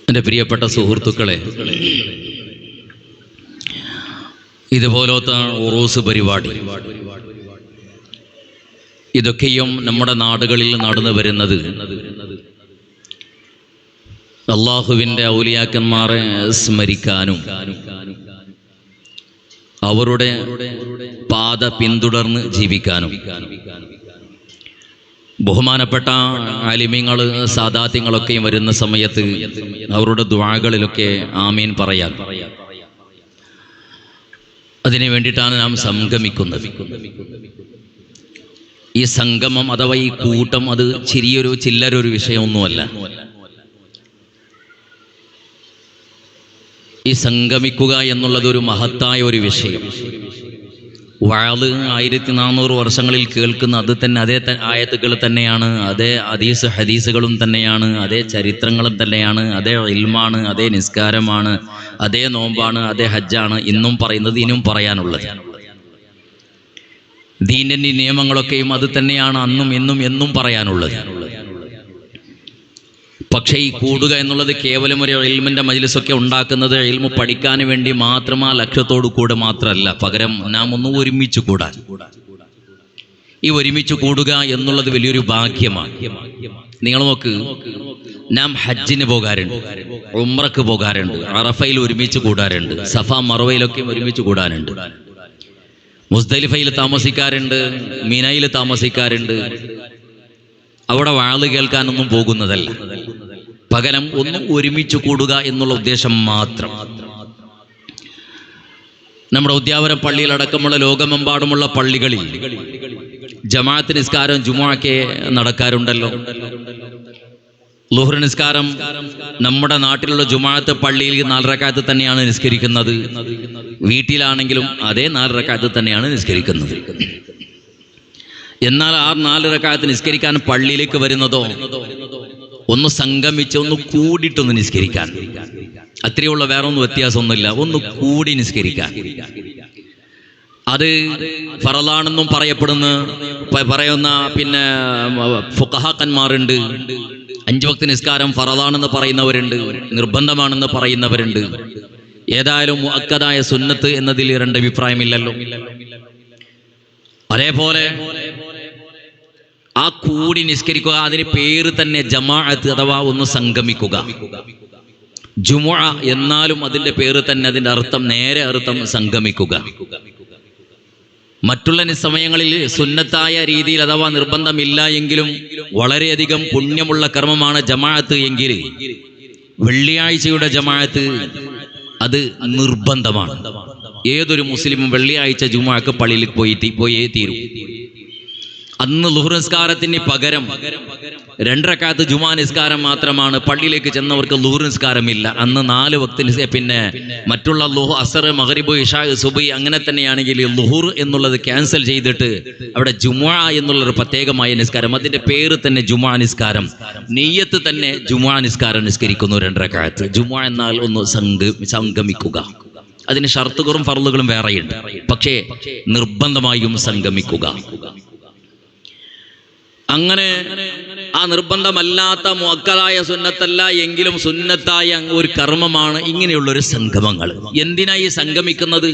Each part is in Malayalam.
എൻ്റെ പ്രിയപ്പെട്ട സുഹൃത്തുക്കളെ, ഇതുപോലത്തെ ഉറൂസ് പരിപാടി ഇതൊക്കെയും നമ്മുടെ നാടുകളിൽ നടന്നു വരുന്നത് അള്ളാഹുവിൻ്റെ ഔലിയാക്കന്മാരെ സ്മരിക്കാനും അവരുടെ പാത പിന്തുടർന്ന് ജീവിക്കാനും ബഹുമാനപ്പെട്ട ആലിമീങ്ങൾ സാദാത്യങ്ങളൊക്കെയും വരുന്ന സമയത്ത് അവരുടെ ദുആകളിലൊക്കെ ആമീൻ പറയാൻ അതിനു വേണ്ടിയിട്ടാണ് നാം സംഗമിക്കുന്നത്. ഈ സംഗമം അഥവാ ഈ കൂട്ടം അത് ചില്ലറൊരു വിഷയമൊന്നുമല്ല. ഈ സംഗമിക്കുക എന്നുള്ളത് ഒരു മഹത്തായ ഒരു വിഷയം. വഅദ് 1400 വർഷങ്ങളിൽ കേൾക്കുന്ന അതേ ആയത്തുകൾ തന്നെയാണ്, അതേ ഹദീസുകളും തന്നെയാണ്, അതേ ചരിത്രങ്ങളും തന്നെയാണ്, അതേ ഇൽമാണ്, അതേ നിസ്കാരമാണ്, അതേ നോമ്പാണ്, അതേ ഹജ്ജാണ് ഇന്നും പറയുന്നത്, ഇനിയും പറയാനുള്ളത്. ദീനിന്റെ നിയമങ്ങളൊക്കെയും അത് തന്നെയാണ് അന്നും എന്നും പറയാനുള്ളത്. പക്ഷേ ഈ കൂടുക എന്നുള്ളത് കേവലം ഒരു ഇൽമിന്റെ മജ്ലിസൊക്കെ ഉണ്ടാക്കുന്നത് ഇൽമു പഠിക്കാൻ വേണ്ടി മാത്രമാ ലക്ഷ്യത്തോടു കൂടെ മാത്രമല്ല, പകരം നാം ഒന്ന് ഒരുമിച്ച് കൂടാൻ. ഈ ഒരുമിച്ച് കൂടുക എന്നുള്ളത് വലിയൊരു ഭാഗ്യമാണ്. നിങ്ങൾ നോക്ക്, നാം ഹജ്ജിന് പോകാറുണ്ട്, ഉംറക്ക് പോകാറുണ്ട്, അറഫയിൽ ഒരുമിച്ച് കൂടാറുണ്ട്, സഫ മർവയിലൊക്കെ ഒരുമിച്ച് കൂടാനുണ്ട്, മുസ്ദലിഫയിൽ താമസിക്കാറുണ്ട്, മിനയിൽ താമസിക്കാറുണ്ട്. അവിടെ വാള് കേൾക്കാനൊന്നും പോകുന്നതല്ല, പകരം ഒന്ന് ഒരുമിച്ച് കൂടുക എന്നുള്ള ഉദ്ദേശം മാത്രം. നമ്മുടെ ഉദ്യാവര പള്ളിയിലടക്കമുള്ള ലോകമെമ്പാടുമുള്ള പള്ളികളിൽ ജമാഅത്ത് നിസ്കാരം ജുമുഅക്കെ നടക്കാറുണ്ടല്ലോ. ളുഹർ നിസ്കാരം നമ്മുടെ നാട്ടിലുള്ള ജുമാഅത്ത് പള്ളിയിൽ 4 റക്അത്ത് തന്നെയാണ് നിസ്കരിക്കുന്നത്. വീട്ടിലാണെങ്കിലും അതേ 4 റക്അത്ത് തന്നെയാണ് നിസ്കരിക്കുന്നത്. എന്നാൽ ആ 4 റക്അത്ത് നിസ്കരിക്കാൻ പള്ളിയിലേക്ക് വരുന്നതോ ഒന്ന് സംഗമിച്ച് ഒന്ന് കൂടിയിട്ടൊന്ന് നിസ്കരിക്കാൻ, അത്രയുള്ള വേറെ ഒന്നും വ്യത്യാസമൊന്നുമില്ല. ഒന്ന് കൂടി നിസ്കരിക്കാൻ. അത് ഫറലാണെന്നും പറയുന്ന പിന്നെ ഫുഖഹാക്കന്മാരുണ്ട്. 5 വക്ത് നിസ്കാരം ഫറലാണെന്ന് പറയുന്നവരുണ്ട്, നിർബന്ധമാണെന്ന് പറയുന്നവരുണ്ട്. ഏതായാലും മുഅക്കദായ സുന്നത്ത് എന്നതിൽ 2 അഭിപ്രായമില്ലല്ലോ. അതേപോലെ ആ കൂടി നിസ്കരിക്കുക, അതിന് പേര് തന്നെ ജമാഅത്ത് അഥവാ ഒന്ന് സംഗമിക്കുക. ജുമുഅ എന്നാലും അതിന്റെ പേര് തന്നെ, അതിന്റെ നേരെ അർത്ഥം സംഗമിക്കുക. മറ്റുള്ള സമയങ്ങളിൽ സുന്നത്തായ രീതിയിൽ അഥവാ നിർബന്ധമില്ല എങ്കിലും വളരെയധികം പുണ്യമുള്ള കർമ്മമാണ് ജമാഅത്ത് എങ്കിൽ വെള്ളിയാഴ്ചയുടെ ജമാഅത്ത് അത് നിർബന്ധമാണ്. ഏതൊരു മുസ്ലിമും വെള്ളിയാഴ്ച ജുമുഅക്ക് പള്ളിയിൽ പോയേ തീരും. അന്ന് ളുഹർ നിസ്കാരത്തിന് പകരം 2 റക്അത്ത് ജുമുഅ നിസ്കാരം മാത്രമാണ്. പള്ളിയിലേക്ക് ചെന്നവർക്ക് ളുഹർ നിസ്കാരമില്ല. അന്ന് 4 വക്ത് പിന്നെ മറ്റുള്ള അസർ, മഗ്രിബ്, ഇശാ, സുബ്ഹി അങ്ങനെ തന്നെയാണെങ്കിൽ ളുഹർ എന്നുള്ളത് ക്യാൻസൽ ചെയ്തിട്ട് അവിടെ ജുമുഅ എന്നുള്ളൊരു പ്രത്യേകമായ നിസ്കാരം, അതിന്റെ പേര് തന്നെ ജുമുഅ നിസ്കാരം, നിയ്യത്ത് തന്നെ ജുമുഅ നിസ്കാരം നിസ്കരിക്കുന്നു 2 റക്അത്ത്. ജുമുഅ എന്നാൽ ഒന്ന് സംഗമിക്കുക. അതിന് ഷർത്തുകളും ഫർളുകളും വേറെയുണ്ട്, പക്ഷേ നിർബന്ധമായും സംഗമിക്കുക. അങ്ങനെ ആ നിർബന്ധമല്ലാത്ത മുഅക്കദായ സുന്നത്തല്ല എങ്കിലും സുന്നത്തായ ഒരു കർമ്മമാണ് ഇങ്ങനെയുള്ളൊരു സംഗമങ്ങൾ. എന്തിനാ ഈ സംഗമിക്കുന്നത്?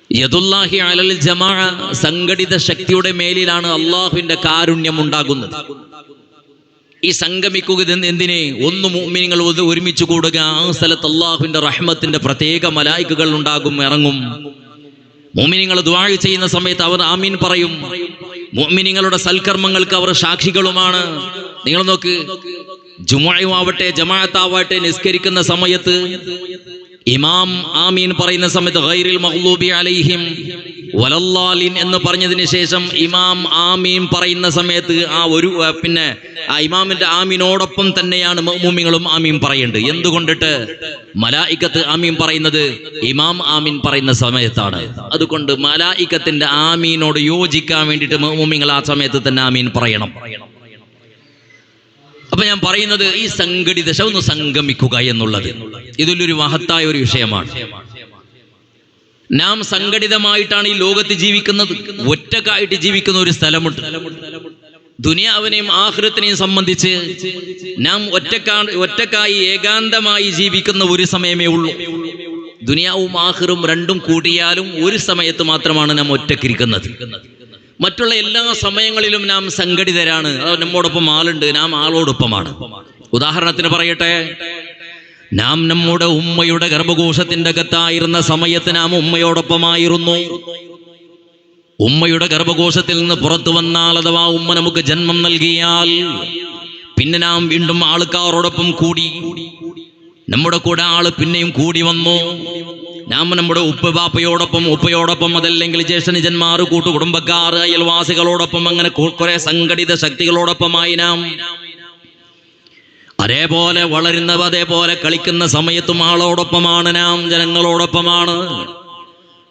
യദുല്ലാഹി അലൽ ജമാഅ, സംഘടിത ശക്തിയുടെ മേലിലാണ് അള്ളാഹുവിന്റെ കാരുണ്യം ഉണ്ടാകുന്നത്. ഈ സംഗമിക്കുക എന്തിനെ? ഒന്ന് മുഅ്മിനീങ്ങൾ ഒരുമിച്ച് കൂടുക. ആ സ്ഥലത്ത് അള്ളാഹുവിന്റെ റഹ്മത്തിന്റെ പ്രത്യേക മലായികകൾ ഉണ്ടാകും, ഇറങ്ങും. മുഅ്മിനീങ്ങൾ ദുആ ചെയ്യുന്ന സമയത്ത് അവർ ആമീൻ പറയും. മുഅ്മിനീങ്ങളുടെ സൽക്കർമ്മങ്ങൾക്ക് അവർ സാക്ഷികളുമാണ്. നിങ്ങൾ നോക്ക്, ജുമുഅയാവട്ടെ ജമാഅത്താവട്ടെ നിസ്കരിക്കുന്ന സമയത്ത് ഇമാം ആമീൻ പറയുന്ന സമയത്ത് ഗൈറിൽ മഗ്ലൂബി അലൈഹിം വലല്ലാലിൻ എന്ന് പറഞ്ഞതിന് ശേഷം ഇമാം ആമീൻ പറയുന്ന സമയത്ത് ആ ഇമാമിന്റെ ആമീനോടൊപ്പം തന്നെയാണ് മുഅ്മിനീങ്ങളും ആമീൻ പറയേണ്ടത്. എന്തുകൊണ്ടിട്ട്? മലായികത്ത് ആമീൻ പറയുന്നത് ഇമാം ആമീൻ പറയുന്ന സമയത്താണ്. അതുകൊണ്ട് മലായികത്തിന്റെ ആമീനോട് യോജിക്കാൻ വേണ്ടിയിട്ട് മുഅ്മിനീങ്ങൾ ആ സമയത്ത് തന്നെ ആമീൻ പറയണം. അപ്പൊ ഞാൻ പറയുന്നത് ഈ സംഘടിത ഒന്ന് സംഗമിക്കുക എന്നുള്ളത് ഇതിലൊരു മഹത്തായ ഒരു വിഷയമാണ്. നാം സംഘടിതമായിട്ടാണ് ഈ ലോകത്ത് ജീവിക്കുന്നത്. ഒറ്റക്കായിട്ട് ജീവിക്കുന്ന ഒരു സ്ഥലമുണ്ട്. ദുനിയാവിനെയും ആഖിറത്തിനെയും സംബന്ധിച്ച് നാം ഒറ്റക്കായി ഏകാന്തമായി ജീവിക്കുന്ന ഒരു സമയമേ ഉള്ളൂ. ദുനിയാവും ആഖിറും രണ്ടും കൂടിയാലും ഒരു സമയത്ത് മാത്രമാണ് നാം ഒറ്റക്കിരിക്കുന്നത്. മറ്റുള്ള എല്ലാ സമയങ്ങളിലും നാം സംഘടിതരാണ്. നമ്മോടൊപ്പം ആളുണ്ട്, നാം ആളോടൊപ്പമാണ്. ഉദാഹരണത്തിന് പറയട്ടെ, നാം നമ്മുടെ ഉമ്മയുടെ ഗർഭകോശത്തിന്റെ അകത്തായിരുന്ന സമയത്ത് നാം ഉമ്മയോടൊപ്പമായിരുന്നു. ഉമ്മയുടെ ഗർഭകോശത്തിൽ നിന്ന് പുറത്തു വന്നാൽ, അഥവാ ഉമ്മ നമുക്ക് ജന്മം നൽകിയാൽ, പിന്നെ നാം വീണ്ടും ആൾക്കാരോടൊപ്പം കൂടി. നമ്മുടെ കൂടെ ആള് പിന്നെയും കൂടി വന്നു. നാം നമ്മുടെ ഉപ്പയോടൊപ്പം അതല്ലെങ്കിൽ ജ്യേഷ്ഠനുജന്മാർ, കൂട്ടുകുടുംബക്കാർ, അയൽവാസികളോടൊപ്പം, അങ്ങനെ കുറെ സംഘടിത ശക്തികളോടൊപ്പമായി നാം. അതേപോലെ വളരുന്നവ, അതേപോലെ കളിക്കുന്ന സമയത്തും ആളോടൊപ്പമാണ് നാം, ജനങ്ങളോടൊപ്പമാണ്.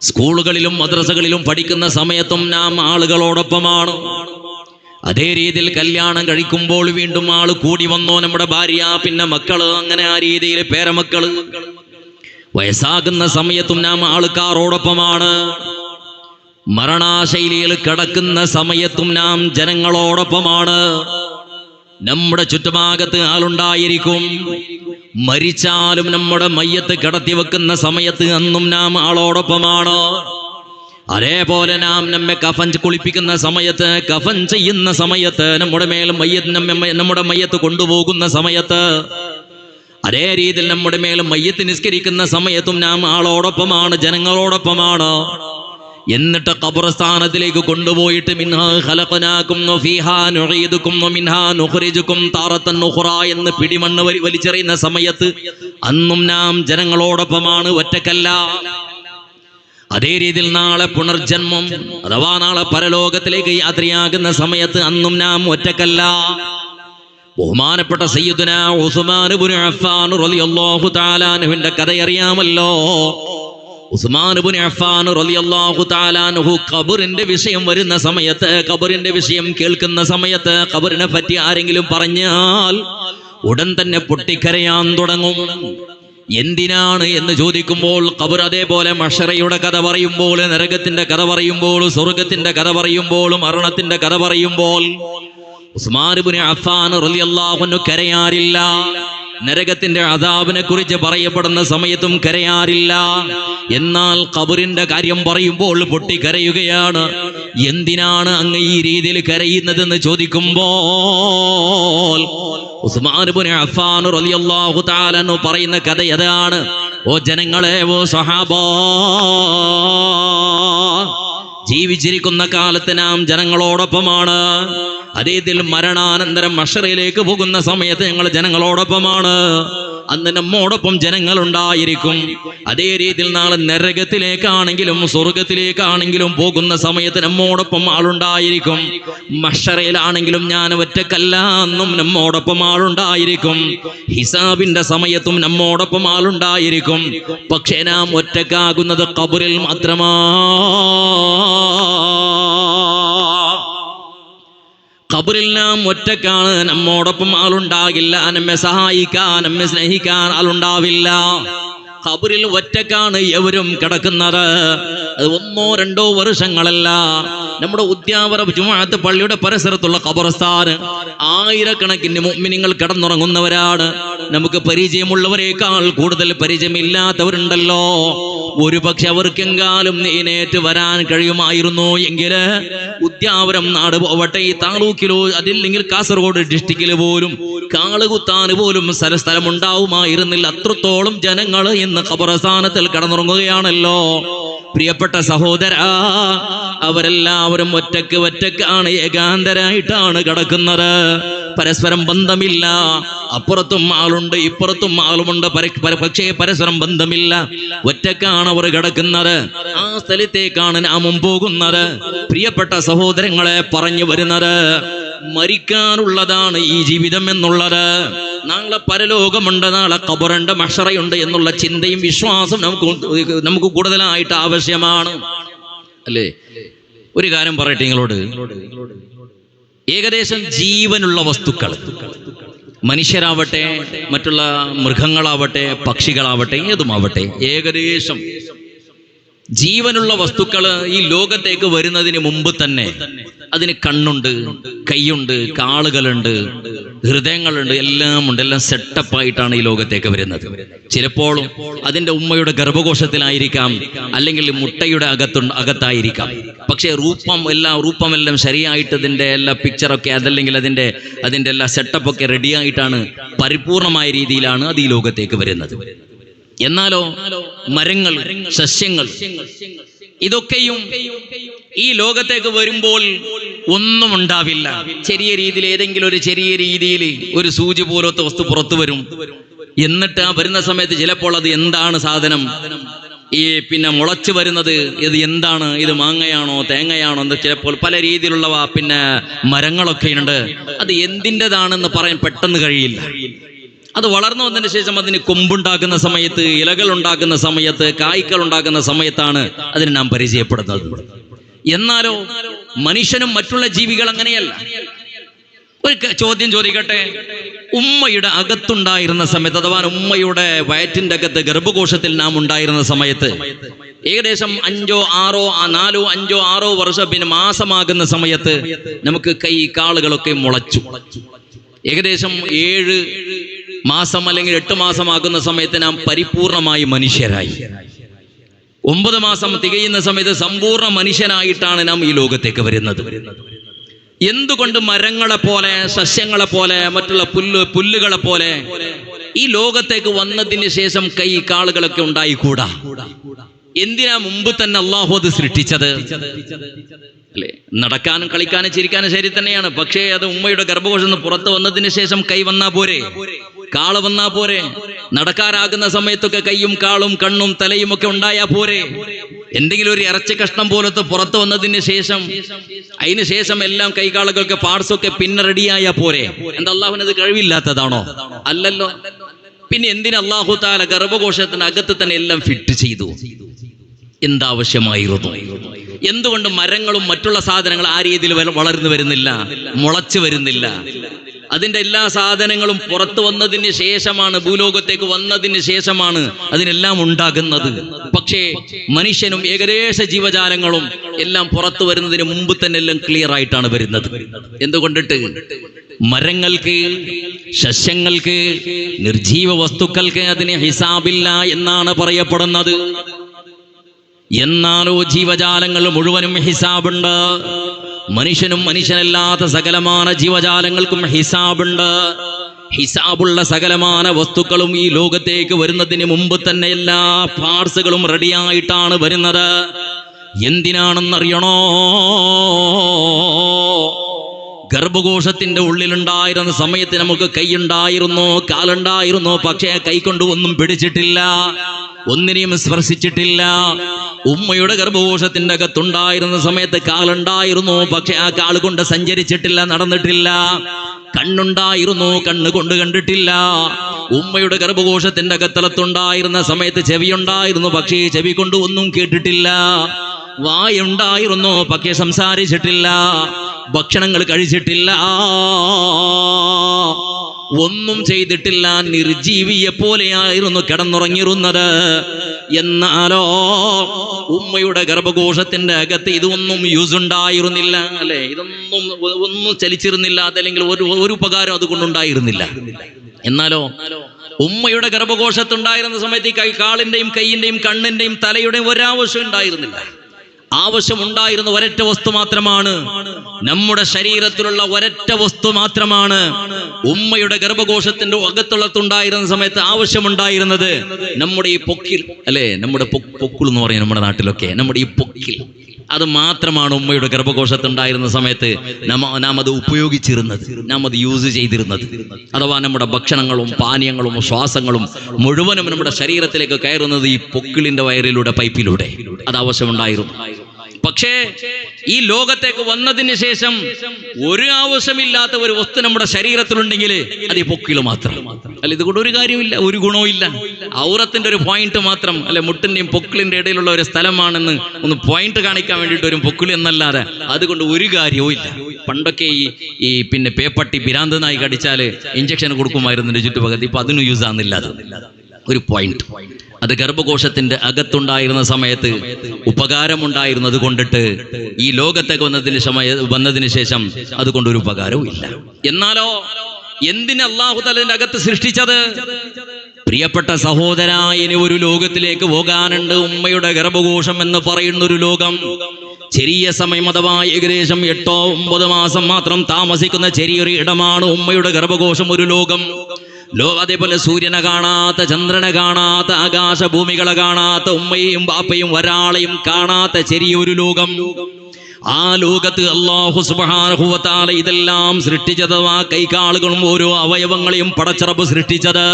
സ്കൂളുകളിലും മദ്രസകളിലും പഠിക്കുന്ന സമയത്തും നാം ആളുകളോടൊപ്പമാണ്. അതേ രീതിയിൽ കല്യാണം കഴിക്കുമ്പോൾ വീണ്ടും ആള് കൂടി വന്നോ, നമ്മുടെ ഭാര്യ, പിന്നെ മക്കള്, അങ്ങനെ ആ രീതിയിൽ പേരമക്കള്. വയസ്സാകുന്ന സമയത്തും നാം ആൾക്കാരോടൊപ്പമാണ്. മരണാശൈലിയിൽ കിടക്കുന്ന സമയത്തും നാം ജനങ്ങളോടൊപ്പമാണ്. നമ്മുടെ ചുറ്റുഭാഗത്ത് ആളുണ്ടായിരിക്കും. മരിച്ചാലും നമ്മുടെ മയ്യത്ത് കിടത്തി വെക്കുന്ന സമയത്ത് അന്നും നാം ആളോടൊപ്പമാണ്. അതേപോലെ നാം നമ്മെ കഫൻ കുളിപ്പിക്കുന്ന സമയത്ത്, കഫൻ ചെയ്യുന്ന സമയത്ത്, നമ്മുടെ മയ്യത്ത് കൊണ്ടുപോകുന്ന സമയത്ത്, അതേ രീതിയിൽ നമ്മുടെ മേലും മയ്യത്ത് നിസ്കരിക്കുന്ന സമയത്തും നാം ആളോടൊപ്പമാണ്, ജനങ്ങളോടൊപ്പമാണ്. എന്നിട്ട് ഖബർസ്ഥാനത്തിലേക്ക് കൊണ്ടുപോയിട്ട് മിൻഹാ ഖലഖനാകും വഫീഹാ നുഈദുകും വമിൻഹാ നുഖ്രിജുകും താറത്തൻ ഉഖ്റാ എന്ന് പിടിമണ്ണ് വലിച്ചെറിയുന്ന സമയത്ത് അന്നും നാം ജനങ്ങളോടൊപ്പമാണ്, ഒറ്റക്കല്ല. അതേ രീതിയിൽ നാളെ പുനർജന്മം അഥവാ നാളെ പരലോകത്തിലേക്ക് യാത്രയാകുന്ന സമയത്ത് അന്നും നാം ഒറ്റക്കല്ല. ബഹുമാനപ്പെട്ട സയ്യിദുനാ ഉസ്മാൻ ഇബ്നു അഫ്ഫാൻ റളിയല്ലാഹു തആല അൻഹുവിന്റെ കഥ അറിയാമല്ലോ. ഉസ്മാൻ ഇബ്നു അഫ്ഫാൻ റളിയല്ലാഹു തആല അൻഹു ഖബറിന്റെ വിഷയം വരുന്ന സമയത്ത്, ഖബറിന്റെ വിഷയം കേൾക്കുന്ന സമയത്ത്, ഖബറിനെ പറ്റി ആരെങ്കിലും പറഞ്ഞാൽ ഉടൻ തന്നെ പൊട്ടിക്കരയാൻ തുടങ്ങും. എന്തിനാണ് എന്ന് ചോദിക്കുമ്പോൾ, ഖബർ അതേപോലെ മഹ്ശറയുടെ കഥ പറയുമ്പോൾ, നരകത്തിന്റെ കഥ പറയുമ്പോൾ, സ്വർഗത്തിന്റെ കഥ പറയുമ്പോൾ, മരണത്തിന്റെ കഥ പറയുമ്പോൾ ഉസ്മാൻ ഇബ്നു അഫ്ഫാൻ റളിയല്ലാഹു അൻഹു കരയാറില്ല. നരകത്തിന്റെ അദാബിനെ കുറിച്ച് പറയപ്പെടുന്ന സമയത്തും കരയാറില്ല. എന്നാൽ ഖബറിന്റെ കാര്യം പറയുമ്പോൾ പൊട്ടിക്കരയുകയാണ്. എന്തിനാണ് അങ്ങ് ഈ രീതിയിൽ കരയുന്നതെന്ന് ചോദിക്കുമ്പോൾ ഉസ്മാൻ ഇബ്നു അഫ്ഫാൻ റളിയല്ലാഹു തആല അൻഹു പറയുന്ന കഥ അതാണ്. ഓ ജനങ്ങളെ, ഓ സഹാബാ, ജീവിച്ചിരിക്കുന്ന കാലത്ത് നാം ജനങ്ങളോടൊപ്പമാണ്. അതേതിൽ മരണാനന്തരം മഹ്ശറയിലേക്ക് പോകുന്ന സമയത്ത് ഞങ്ങൾ ജനങ്ങളോടൊപ്പമാണ്. അന്ന് നമ്മോടൊപ്പം ജനങ്ങളുണ്ടായിരിക്കും. അതേ രീതിയിൽ നാളെ നരകത്തിലേക്കാണെങ്കിലും സ്വർഗത്തിലേക്കാണെങ്കിലും പോകുന്ന സമയത്ത് നമ്മോടൊപ്പം ആളുണ്ടായിരിക്കും. മഹ്ശറയിലാണെങ്കിലും ഞാൻ ഒറ്റക്കല്ല, അന്നും നമ്മോടൊപ്പം ആളുണ്ടായിരിക്കും. ഹിസാബിന്റെ സമയത്തും നമ്മോടൊപ്പം ആളുണ്ടായിരിക്കും. പക്ഷേ നാം ഒറ്റക്കാകുന്നത് ഖബറിൽ മാത്രമാ. ഖബറിൽ നാം ഒറ്റക്കാണ്, നമ്മോടൊപ്പം ആളുണ്ടാകില്ല. നമ്മെ സഹായിക്കാൻ, നമ്മെ സ്നേഹിക്കാൻ ആളുണ്ടാവില്ല. ഖബറിൽ ഒറ്റക്കാണ് എവരും കിടക്കുന്നത്. അത് 1-2 വർഷങ്ങളല്ല. നമ്മുടെ ഉദ്യാവര ജുമുഅത്ത് പള്ളിയുടെ പരിസരത്തുള്ള ഖബർസ്ഥാൻ ആയിരക്കണക്കിന് മുഅ്മിനീങ്ങൾ കിടന്നുറങ്ങുന്നവരാണ്. നമുക്ക് പരിചയമുള്ളവരെക്കാൾ കൂടുതൽ പരിചയമില്ലാത്തവരുണ്ടല്ലോ. ഒരുപക്ഷെ അവർക്കെങ്കാലും എഴുന്നേറ്റ് വരാൻ കഴിയുമായിരുന്നു എങ്കിൽ ഉദ്യാവരം നാട് പോവട്ടെ, ഈ താലൂക്കിലോ അതില്ലെങ്കിൽ കാസർഗോഡ് ഡിസ്ട്രിക്റ്റില് പോലും കാളുകുത്താൻ പോലും സ്ഥലം ഉണ്ടാവുമായിരുന്നില്ല. അത്രത്തോളം ജനങ്ങൾ ഇന്ന് ഖബർസ്ഥാനത്തിൽ കിടന്നുറങ്ങുകയാണല്ലോ. പ്രിയപ്പെട്ട സഹോദര, അവരെല്ലാവരും ഒറ്റക്കാണ്, ഏകാന്തരായിട്ടാണ് കിടക്കുന്നത്. പരസ്പരം ബന്ധമില്ല. അപ്പുറത്തും ആളുണ്ട്, ഇപ്പുറത്തും ആളുമുണ്ട്, പക്ഷേ പരസ്പരം ബന്ധമില്ല. ഒറ്റക്കാണ് അവർ കിടക്കുന്നത്. ആ സ്ഥലത്തേക്കാണ് നാമും പോകുന്നത്. പ്രിയപ്പെട്ട സഹോദരങ്ങളെ, പറഞ്ഞു വരുന്നത് മരിക്കാനുള്ളതാണ് ഈ ജീവിതം എന്നുള്ളത്. നാളെ പരലോകമുണ്ട്, നാളെ ഖബറുണ്ട്, മഹ്ശറയുണ്ട് എന്നുള്ള ചിന്തയും വിശ്വാസം നമുക്ക് കൂടുതലായിട്ട് ആവശ്യമാണ്, അല്ലേ? ഒരു കാര്യം പറയട്ടെ നിങ്ങളോട്. ഏകദേശം ജീവനുള്ള വസ്തുക്കൾ, മനുഷ്യരാവട്ടെ, മറ്റുള്ള മൃഗങ്ങളാവട്ടെ, പക്ഷികളാവട്ടെ, ഏതുമാവട്ടെ, ഏകദേശം ജീവനുള്ള വസ്തുക്കൾ ഈ ലോകത്തേക്ക് വരുന്നതിന് മുമ്പ് തന്നെ അതിന് കണ്ണുണ്ട്, കൈയുണ്ട്, കാളുകളുണ്ട്, ഹൃദയങ്ങളുണ്ട്, എല്ലാം ഉണ്ട്. എല്ലാം സെറ്റപ്പായിട്ടാണ് ഈ ലോകത്തേക്ക് വരുന്നത്. ചിലപ്പോഴും അതിൻ്റെ ഉമ്മയുടെ ഗർഭകോശത്തിലായിരിക്കാം, അല്ലെങ്കിൽ മുട്ടയുടെ അകത്തായിരിക്കാം. പക്ഷേ റൂപമെല്ലാം ശരിയായിട്ട് ഇതിൻ്റെ എല്ലാ പിക്ചറൊക്കെ അതല്ലെങ്കിൽ അതിൻ്റെ എല്ലാ സെറ്റപ്പൊക്കെ റെഡിയായിട്ടാണ്, പരിപൂർണമായ രീതിയിലാണ് അത് ഈ ലോകത്തേക്ക് വരുന്നത്. എന്നാലോ മരങ്ങൾ, സസ്യങ്ങൾ, ഇതൊക്കെയും ഈ ലോകത്തേക്ക് വരുമ്പോൾ ഒന്നും ഉണ്ടാവില്ല. ചെറിയ രീതിയിൽ, ഏതെങ്കിലും ഒരു ചെറിയ രീതിയിൽ ഒരു സൂചി പോലത്തെ വസ്തു പുറത്തു വരും. എന്നിട്ട് ആ വരുന്ന സമയത്ത് ചിലപ്പോൾ അത് എന്താണ് സാധനം, ഈ പിന്നെ മുളച്ചു വരുന്നത് ഇത് എന്താണ്, ഇത് മാങ്ങയാണോ തേങ്ങയാണോ എന്ന് ചിലപ്പോൾ പല രീതിയിലുള്ളവ പിന്നെ മരങ്ങളൊക്കെ ഉണ്ട്. അത് എന്തിൻ്റെതാണെന്ന് പറയാൻ പെട്ടെന്ന് കഴിയില്ല. അത് വളർന്നു വന്നതിന് ശേഷം അതിന് കൊമ്പുണ്ടാക്കുന്ന സമയത്ത്, ഇലകൾ ഉണ്ടാക്കുന്ന സമയത്ത്, കായ്ക്കൾ ഉണ്ടാക്കുന്ന സമയത്താണ് അതിന് നാം പരിചയപ്പെടുന്നത്. എന്നാലോ മനുഷ്യനും മറ്റുള്ള ജീവികൾ അങ്ങനെയല്ല. ഒരു ചോദ്യം ചോദിക്കട്ടെ, ഉമ്മയുടെ അകത്തുണ്ടായിരുന്ന സമയത്ത്, അഥവാ ഉമ്മയുടെ വയറ്റിൻ്റെ അകത്ത് ഗർഭകോശത്തിൽ നാം ഉണ്ടായിരുന്ന സമയത്ത് ഏകദേശം 4, 5, 6 വർഷം പിന്നെ മാസമാകുന്ന സമയത്ത് നമുക്ക് കൈ കാളുകളൊക്കെ മുളച്ചു. ഏകദേശം 7 മാസം അല്ലെങ്കിൽ 8 മാസമാകുന്ന സമയത്ത് നാം പരിപൂർണമായി മനുഷ്യരായി. 9 മാസം തികയുന്ന സമയത്ത് സമ്പൂർണ്ണ മനുഷ്യനായിട്ടാണ് നാം ഈ ലോകത്തേക്ക് വരുന്നത്. എന്തുകൊണ്ട് മരങ്ങളെ പോലെ, സസ്യങ്ങളെ പോലെ, മറ്റുള്ള പുല്ലുകളെ പോലെ ഈ ലോകത്തേക്ക് വന്നതിന് ശേഷം കൈ കാളുകളൊക്കെ ഉണ്ടായിക്കൂടാ? എന്തിനാ മുമ്പ് തന്നെ അള്ളാഹു അത് സൃഷ്ടിച്ചത്? അല്ലെ, നടക്കാനും കളിക്കാനും ചിരിക്കാനും ശരി തന്നെയാണ്. പക്ഷേ അത് ഉമ്മയുടെ ഗർഭകോശം നിന്ന് പുറത്ത് വന്നതിന് ശേഷം കൈ വന്നാ പോരെ, കാള് വന്നാ പോരെ? നടക്കാറാകുന്ന സമയത്തൊക്കെ കൈയും കാളും കണ്ണും തലയും ഒക്കെ ഉണ്ടായാ പോരെ? എന്തെങ്കിലും ഒരു ഇറച്ചി കഷ്ണം പോലത്തെ പുറത്ത് വന്നതിന് ശേഷം, അതിന് ശേഷം എല്ലാം കൈകാളുകൾക്ക് പാർട്സൊക്കെ പിന്നെ റെഡിയായാ പോരെ? എന്താ അള്ളാഹുവിന് അത് കഴിവില്ലാത്തതാണോ? അല്ലല്ലോ. പിന്നെ എന്തിന് അള്ളാഹു താല ഗർഭകോശത്തിന് അകത്ത് തന്നെ എല്ലാം ഫിറ്റ് ചെയ്തു? എന്താവശ്യമായിരുന്നു? എന്തുകൊണ്ട് മരങ്ങളും മറ്റുള്ള സാധനങ്ങൾ ആ രീതിയിൽ വളർന്നു വരുന്നില്ല, മുളച്ചു വരുന്നില്ല? അതിൻ്റെ എല്ലാ സാധനങ്ങളും പുറത്തു വന്നതിന് ശേഷമാണ്, ഭൂലോകത്തേക്ക് വന്നതിന് ശേഷമാണ് അതിനെല്ലാം ഉണ്ടാകുന്നത്. പക്ഷേ മനുഷ്യനും ഏകദേശ ജീവജാലങ്ങളും എല്ലാം പുറത്തു വരുന്നതിന് മുമ്പ് തന്നെ എല്ലാം ക്ലിയർ ആയിട്ടാണ് വരുന്നത്. എന്തുകൊണ്ടിട്ട്? മരങ്ങൾക്ക്, സസ്യങ്ങൾക്ക്, നിർജീവ വസ്തുക്കൾക്ക് അതിന് ഹിസാബില്ല എന്നാണ് പറയപ്പെടുന്നത്. എന്നാലോ ജീവജാലങ്ങൾ മുഴുവനും ഹിസാബുണ്ട്. മനുഷ്യനും മനുഷ്യനല്ലാത്ത സകലമാന ജീവജാലങ്ങൾക്കും ഹിസാബുണ്ട്. ഹിസാബുള്ള സകലമാന വസ്തുക്കളും ഈ ലോകത്തേക്ക് വരുന്നതിന് മുമ്പ് തന്നെ എല്ലാ പാർട്സുകളും റെഡിയായിട്ടാണ് വരുന്നത്. എന്തിനാണെന്നറിയണോ? ഗർഭകോശത്തിന്റെ ഉള്ളിലുണ്ടായിരുന്ന സമയത്ത് നമുക്ക് കൈയുണ്ടായിരുന്നു, കാലുണ്ടായിരുന്നു. പക്ഷേ കൈ കൊണ്ട് ഒന്നും പിടിച്ചിട്ടില്ല, ഒന്നിനെയും സ്പർശിച്ചിട്ടില്ല. ഉമ്മയുടെ ഗർഭകോശത്തിന്റെ അകത്തുണ്ടായിരുന്ന സമയത്ത് കാലുണ്ടായിരുന്നു, പക്ഷെ ആ കാല് കൊണ്ട് സഞ്ചരിച്ചിട്ടില്ല, നടന്നിട്ടില്ല. കണ്ണുണ്ടായിരുന്നു, കണ്ണ് കൊണ്ട് കണ്ടിട്ടില്ല. ഉമ്മയുടെ ഗർഭകോശത്തിന്റെ അകത്തലത്തുണ്ടായിരുന്ന സമയത്ത് ചെവിയുണ്ടായിരുന്നു, പക്ഷേ ചെവി കൊണ്ട് ഒന്നും കേട്ടിട്ടില്ല. വായുണ്ടായിരുന്നു, പക്ഷേ സംസാരിച്ചിട്ടില്ല. ഭക്ഷണങ്ങൾ കഴിച്ചിട്ടില്ല, ഒന്നും ചെയ്തിട്ടില്ല. നിർജീവിയെ പോലെയായിരുന്നു കിടന്നുറങ്ങിയിരുന്നത്. എന്നാലോ ഉമ്മയുടെ ഗർഭകോശത്തിന്റെ അകത്ത് ഇതൊന്നും യൂസ് ഉണ്ടായിരുന്നില്ല, അല്ലെ? ഒന്നും ചലിച്ചിരുന്നില്ല, അതല്ലെങ്കിൽ ഒരു ഉപകാരം അതുകൊണ്ടുണ്ടായിരുന്നില്ല. എന്നാലോ ഉമ്മയുടെ ഗർഭകോശത്തുണ്ടായിരുന്ന സമയത്ത് ഈ കാലിന്റെയും കൈയിന്റെയും കണ്ണിന്റെയും തലയുടെയും ഒരാവശ്യം ഉണ്ടായിരുന്നില്ല. ആവശ്യമുണ്ടായിരുന്ന ഒരൊറ്റ വസ്തു മാത്രമാണ്, നമ്മുടെ ശരീരത്തിലുള്ള ഒരൊറ്റ വസ്തു മാത്രമാണ്. ഉമ്മയുടെ ഗർഭകോശത്തിന്റെ അകത്തുള്ളത്തുണ്ടായിരുന്ന സമയത്ത് ആവശ്യമുണ്ടായിരുന്നത് നമ്മുടെ ഈ പൊക്കിൽ, അല്ലെ? നമ്മുടെ പൊക്കിൾ എന്ന് പറയും നമ്മുടെ നാട്ടിലൊക്കെ. നമ്മുടെ ഈ പൊക്കിൽ, അത് മാത്രമാണ് ഉമ്മയുടെ ഗർഭകോശത്തുണ്ടായിരുന്ന സമയത്ത് നാം അത് ഉപയോഗിച്ചിരുന്നത്, നാം അത് യൂസ് ചെയ്തിരുന്നത്. അഥവാ നമ്മുടെ ഭക്ഷണങ്ങളും പാനീയങ്ങളും ശ്വാസങ്ങളും മുഴുവനും നമ്മുടെ ശരീരത്തിലേക്ക് കയറുന്നത് ഈ പൊക്കിളിന്റെ വയറിലൂടെ, പൈപ്പിലൂടെ. അത് ആവശ്യമുണ്ടായിരുന്നു. പക്ഷേ ഈ ലോകത്തേക്ക് വന്നതിന് ശേഷം ഒരു ആവശ്യമില്ലാത്ത ഒരു വസ്തു നമ്മുടെ ശരീരത്തിലുണ്ടെങ്കിൽ അത് ഈ പൊക്കിള് മാത്രം, അല്ല? ഇതുകൊണ്ട് ഒരു കാര്യമില്ല, ഒരു ഗുണവും ഇല്ല. ഔറത്തിന്റെ ഒരു പോയിന്റ് മാത്രം, അല്ലെ? മുട്ടിന്റെയും പൊക്കിളിന്റെ ഇടയിലുള്ള ഒരു സ്ഥലമാണെന്ന് ഒന്ന് പോയിന്റ് കാണിക്കാൻ വേണ്ടിയിട്ട് ഒരു പൊക്കിളി എന്നല്ലാതെ അതുകൊണ്ട് ഒരു കാര്യവും ഇല്ല. പണ്ടൊക്കെ ഈ പിന്നെ പേപ്പട്ടി, പിരാന്ത് നായി കടിച്ചാല് ഇഞ്ചക്ഷൻ കൊടുക്കുമായിരുന്നു ചുറ്റുപകത്ത്. ഇപ്പൊ അതിനും യൂസ് ആകുന്നില്ല. ഒരു പോയിന്റ്. അത് ഗർഭകോശത്തിന്റെ അകത്തുണ്ടായിരുന്ന സമയത്ത് ഉപകാരമുണ്ടായിരുന്നത് കൊണ്ടിട്ട് ഈ ലോകത്തേക്ക് വന്നതിന് ശേഷം അതുകൊണ്ടൊരു ഉപകാരവും ഇല്ല. എന്നാലോ എന്തിന് അല്ലാഹു തആലയുടെ അകത്ത് സൃഷ്ടിച്ചത്? പ്രിയപ്പെട്ട സഹോദര, ഇനി ഒരു ലോകത്തിലേക്ക് പോകാനുണ്ട്. ഉമ്മയുടെ ഗർഭകോശം എന്ന് പറയുന്ന ഒരു ലോകം. ചെറിയ സമയം അഥവാ ഏകദേശം 8-9 മാസം മാത്രം താമസിക്കുന്ന ചെറിയൊരു ഇടമാണ് ഉമ്മയുടെ ഗർഭകോശം, ഒരു ലോകം. അതേപോലെ സൂര്യനെ കാണാത്ത, ചന്ദ്രനെ കാണാത്ത, ആകാശഭൂമികളെ കാണാത്ത, ഉമ്മയെയും ബാപ്പയും ഒരാളെയും കാണാത്ത ചെറിയൊരു ലോകം. ആ ലോകത്ത് അല്ലാഹു സുബ്ഹാനഹു വ തആല ഇതെല്ലാം സൃഷ്ടിച്ചത്, ആ കൈകാലുകളും ഓരോ അവയവങ്ങളെയും പടച്ചറബ് സൃഷ്ടിച്ചത്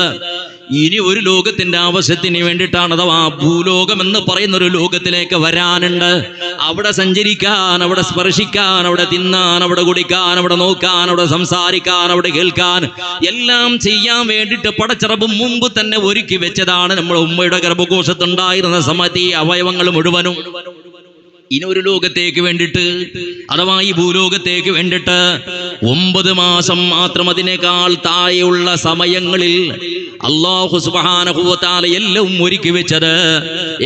ഇനി ഒരു ലോകത്തിന്റെ ആവശ്യത്തിന് വേണ്ടിയിട്ടാണ്. അഥവാ ഭൂലോകം എന്ന് പറയുന്ന ഒരു ലോകത്തിലേക്ക് വരാനുണ്ട്. അവിടെ സഞ്ചരിക്കാൻ, അവിടെ സ്പർശിക്കാൻ, അവിടെ തിന്നാൻ, അവിടെ കുടിക്കാൻ, അവിടെ നോക്കാൻ, അവിടെ സംസാരിക്കാൻ, അവിടെ കേൾക്കാൻ, എല്ലാം ചെയ്യാൻ വേണ്ടിയിട്ട് പടച്ചറബ് മുമ്പ് തന്നെ ഒരുക്കി വെച്ചതാണ്. നമ്മുടെ ഉമ്മയുടെ ഗർഭകോശത്തുണ്ടായിരുന്ന സമയത്ത് ഈ അവയവങ്ങൾ മുഴുവനും ഇനി ഒരു ലോകത്തേക്ക് വേണ്ടിയിട്ട്, അഥവാ ഈ ഭൂലോകത്തേക്ക് വേണ്ടിയിട്ട് 9 മാസം മാത്രം, അതിനേക്കാൾ താഴെയുള്ള സമയങ്ങളിൽ അല്ലാഹു സുബ്ഹാനഹു വ തആല എല്ലാം ഒരുക്കി വെച്ചത്.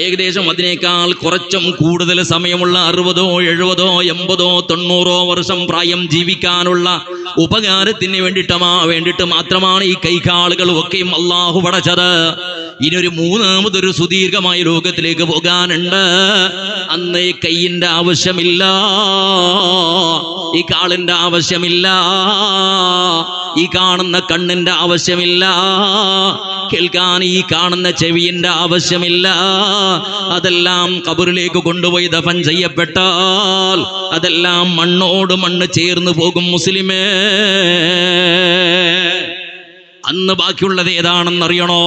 ഏകദേശം അതിനേക്കാൾ കുറച്ചും കൂടുതൽ സമയമുള്ള 60, 70, 80, 90 വർഷം പ്രായം ജീവിക്കാനുള്ള ഉപകാരത്തിന് വേണ്ടിയിട്ട് മാത്രമാണ് ഈ കൈകാലുകളും ഒക്കെയും അല്ലാഹു പടച്ചത്. ഇനിയൊരു മൂന്നാമതൊരു സുദീർഘമായ ലോകത്തിലേക്ക് പോകാനുണ്ട്. അന്ന് ഈ കൈയിന്റെ ആവശ്യമില്ല, ഈ കാലിന്റെ ആവശ്യമില്ല, ഈ കാണുന്ന കണ്ണിന്റെ ആവശ്യമില്ല, കേൾക്കാൻ ഈ കാണുന്ന ചെവിയുടെ ആവശ്യമില്ല. അതെല്ലാം ഖബറിലേക്ക് കൊണ്ടുപോയി ദഫൻ ചെയ്യപ്പെട്ടാൽ അതെല്ലാം മണ്ണോട് മണ്ണ് ചേർന്ന് പോകും മുസ്ലിമേ. അന്ന് ബാക്കിയുള്ളത് ഏതാണെന്നറിയണോ?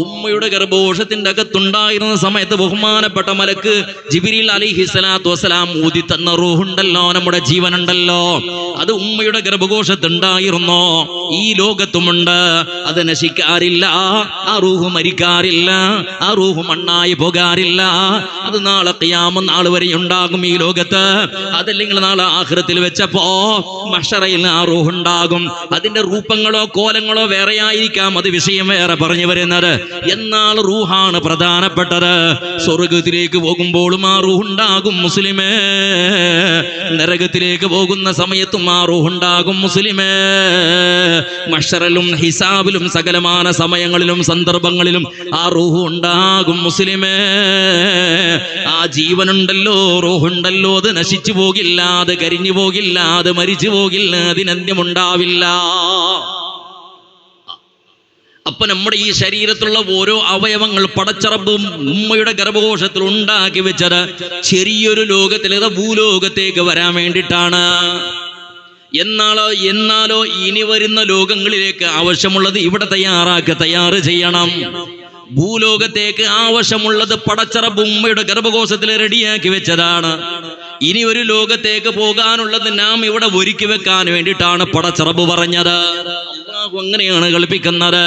ഉമ്മയുടെ ഗർഭകോശത്തിന്റെ അകത്തുണ്ടായിരുന്ന സമയത്ത് ബഹുമാനപ്പെട്ട മലക്ക് ജിബ്രീൽ അലൈഹിസ്സലാത്തു വസ്സലാം ഊതി തന്ന റൂഹുണ്ടല്ലോ, നമ്മുടെ ജീവനുണ്ടല്ലോ, അത് ഉമ്മയുടെ ഗർഭകോശത്തുണ്ടായിരുന്നോ. ഈ ലോകത്തുമുണ്ട്. അത് നശിക്കാറില്ല, ആ റൂഹ് മരിക്കാറില്ല, ആ റൂഹ് മണ്ണായി പോകാറില്ല. അത് നാളെ ഖിയാമത്ത് നാൾ വരെ ഉണ്ടാകും ഈ ലോകത്ത്. അതല്ലെങ്കിൽ നാളെ ആഖിറത്തിൽ വെച്ചപ്പോ മഹ്ശറയിൽ ആ റൂഹ് ഉണ്ടാകും. അതിന്റെ രൂപങ്ങളോ കോലങ്ങളോ വേറെയായിരിക്കാം, അത് വിഷയം വേറെ പറഞ്ഞു വരുന്നത്. എന്നാൽ റൂഹാണ് പ്രധാനപ്പെട്ടത്. സ്വർഗത്തിലേക്ക് പോകുമ്പോഴും ആ റൂഹുണ്ടാകും മുസ്ലിമേ, നരകത്തിലേക്ക് പോകുന്ന സമയത്തും ആ റൂഹുണ്ടാകും മുസ്ലിമേ. മഹ്ശറിലും ഹിസാബിലും സകലമാന സമയങ്ങളിലും സന്ദർഭങ്ങളിലും ആ റൂഹ് ഉണ്ടാകും മുസ്ലിമേ. ആ ജീവനുണ്ടല്ലോ, റൂഹുണ്ടല്ലോ, അത് നശിച്ചു പോകില്ല, അത് കരിഞ്ഞു പോകില്ല, അത് മരിച്ചു പോകില്ല, അതിനന്ത്യമുണ്ടാവില്ല. അപ്പൊ നമ്മുടെ ഈ ശരീരത്തിലുള്ള ഓരോ അവയവങ്ങൾ പടച്ചറബും ഉമ്മയുടെ ഗർഭകോശത്തിൽ ഉണ്ടാക്കി വെച്ചത് ചെറിയൊരു ലോകത്തിൽ, ഭൂലോകത്തേക്ക് വരാൻ വേണ്ടിയിട്ടാണ്. എന്നാലോ ഇനി വരുന്ന ലോകങ്ങളിലേക്ക് ആവശ്യമുള്ളത് ഇവിടെ തയ്യാറ് ചെയ്യണം. ഭൂലോകത്തേക്ക് ആവശ്യമുള്ളത് പടച്ചറബ് ഉമ്മയുടെ ഗർഭകോശത്തിൽ റെഡിയാക്കി വെച്ചതാണ്. ഇനി ഒരു ലോകത്തേക്ക് പോകാനുള്ളത് നാം ഇവിടെ ഒരുക്കി വെക്കാൻ വേണ്ടിയിട്ടാണ് പടച്ചറബ് പറഞ്ഞത്. അല്ലാഹു അങ്ങനെയാണ് കൽപ്പിക്കുന്നത്.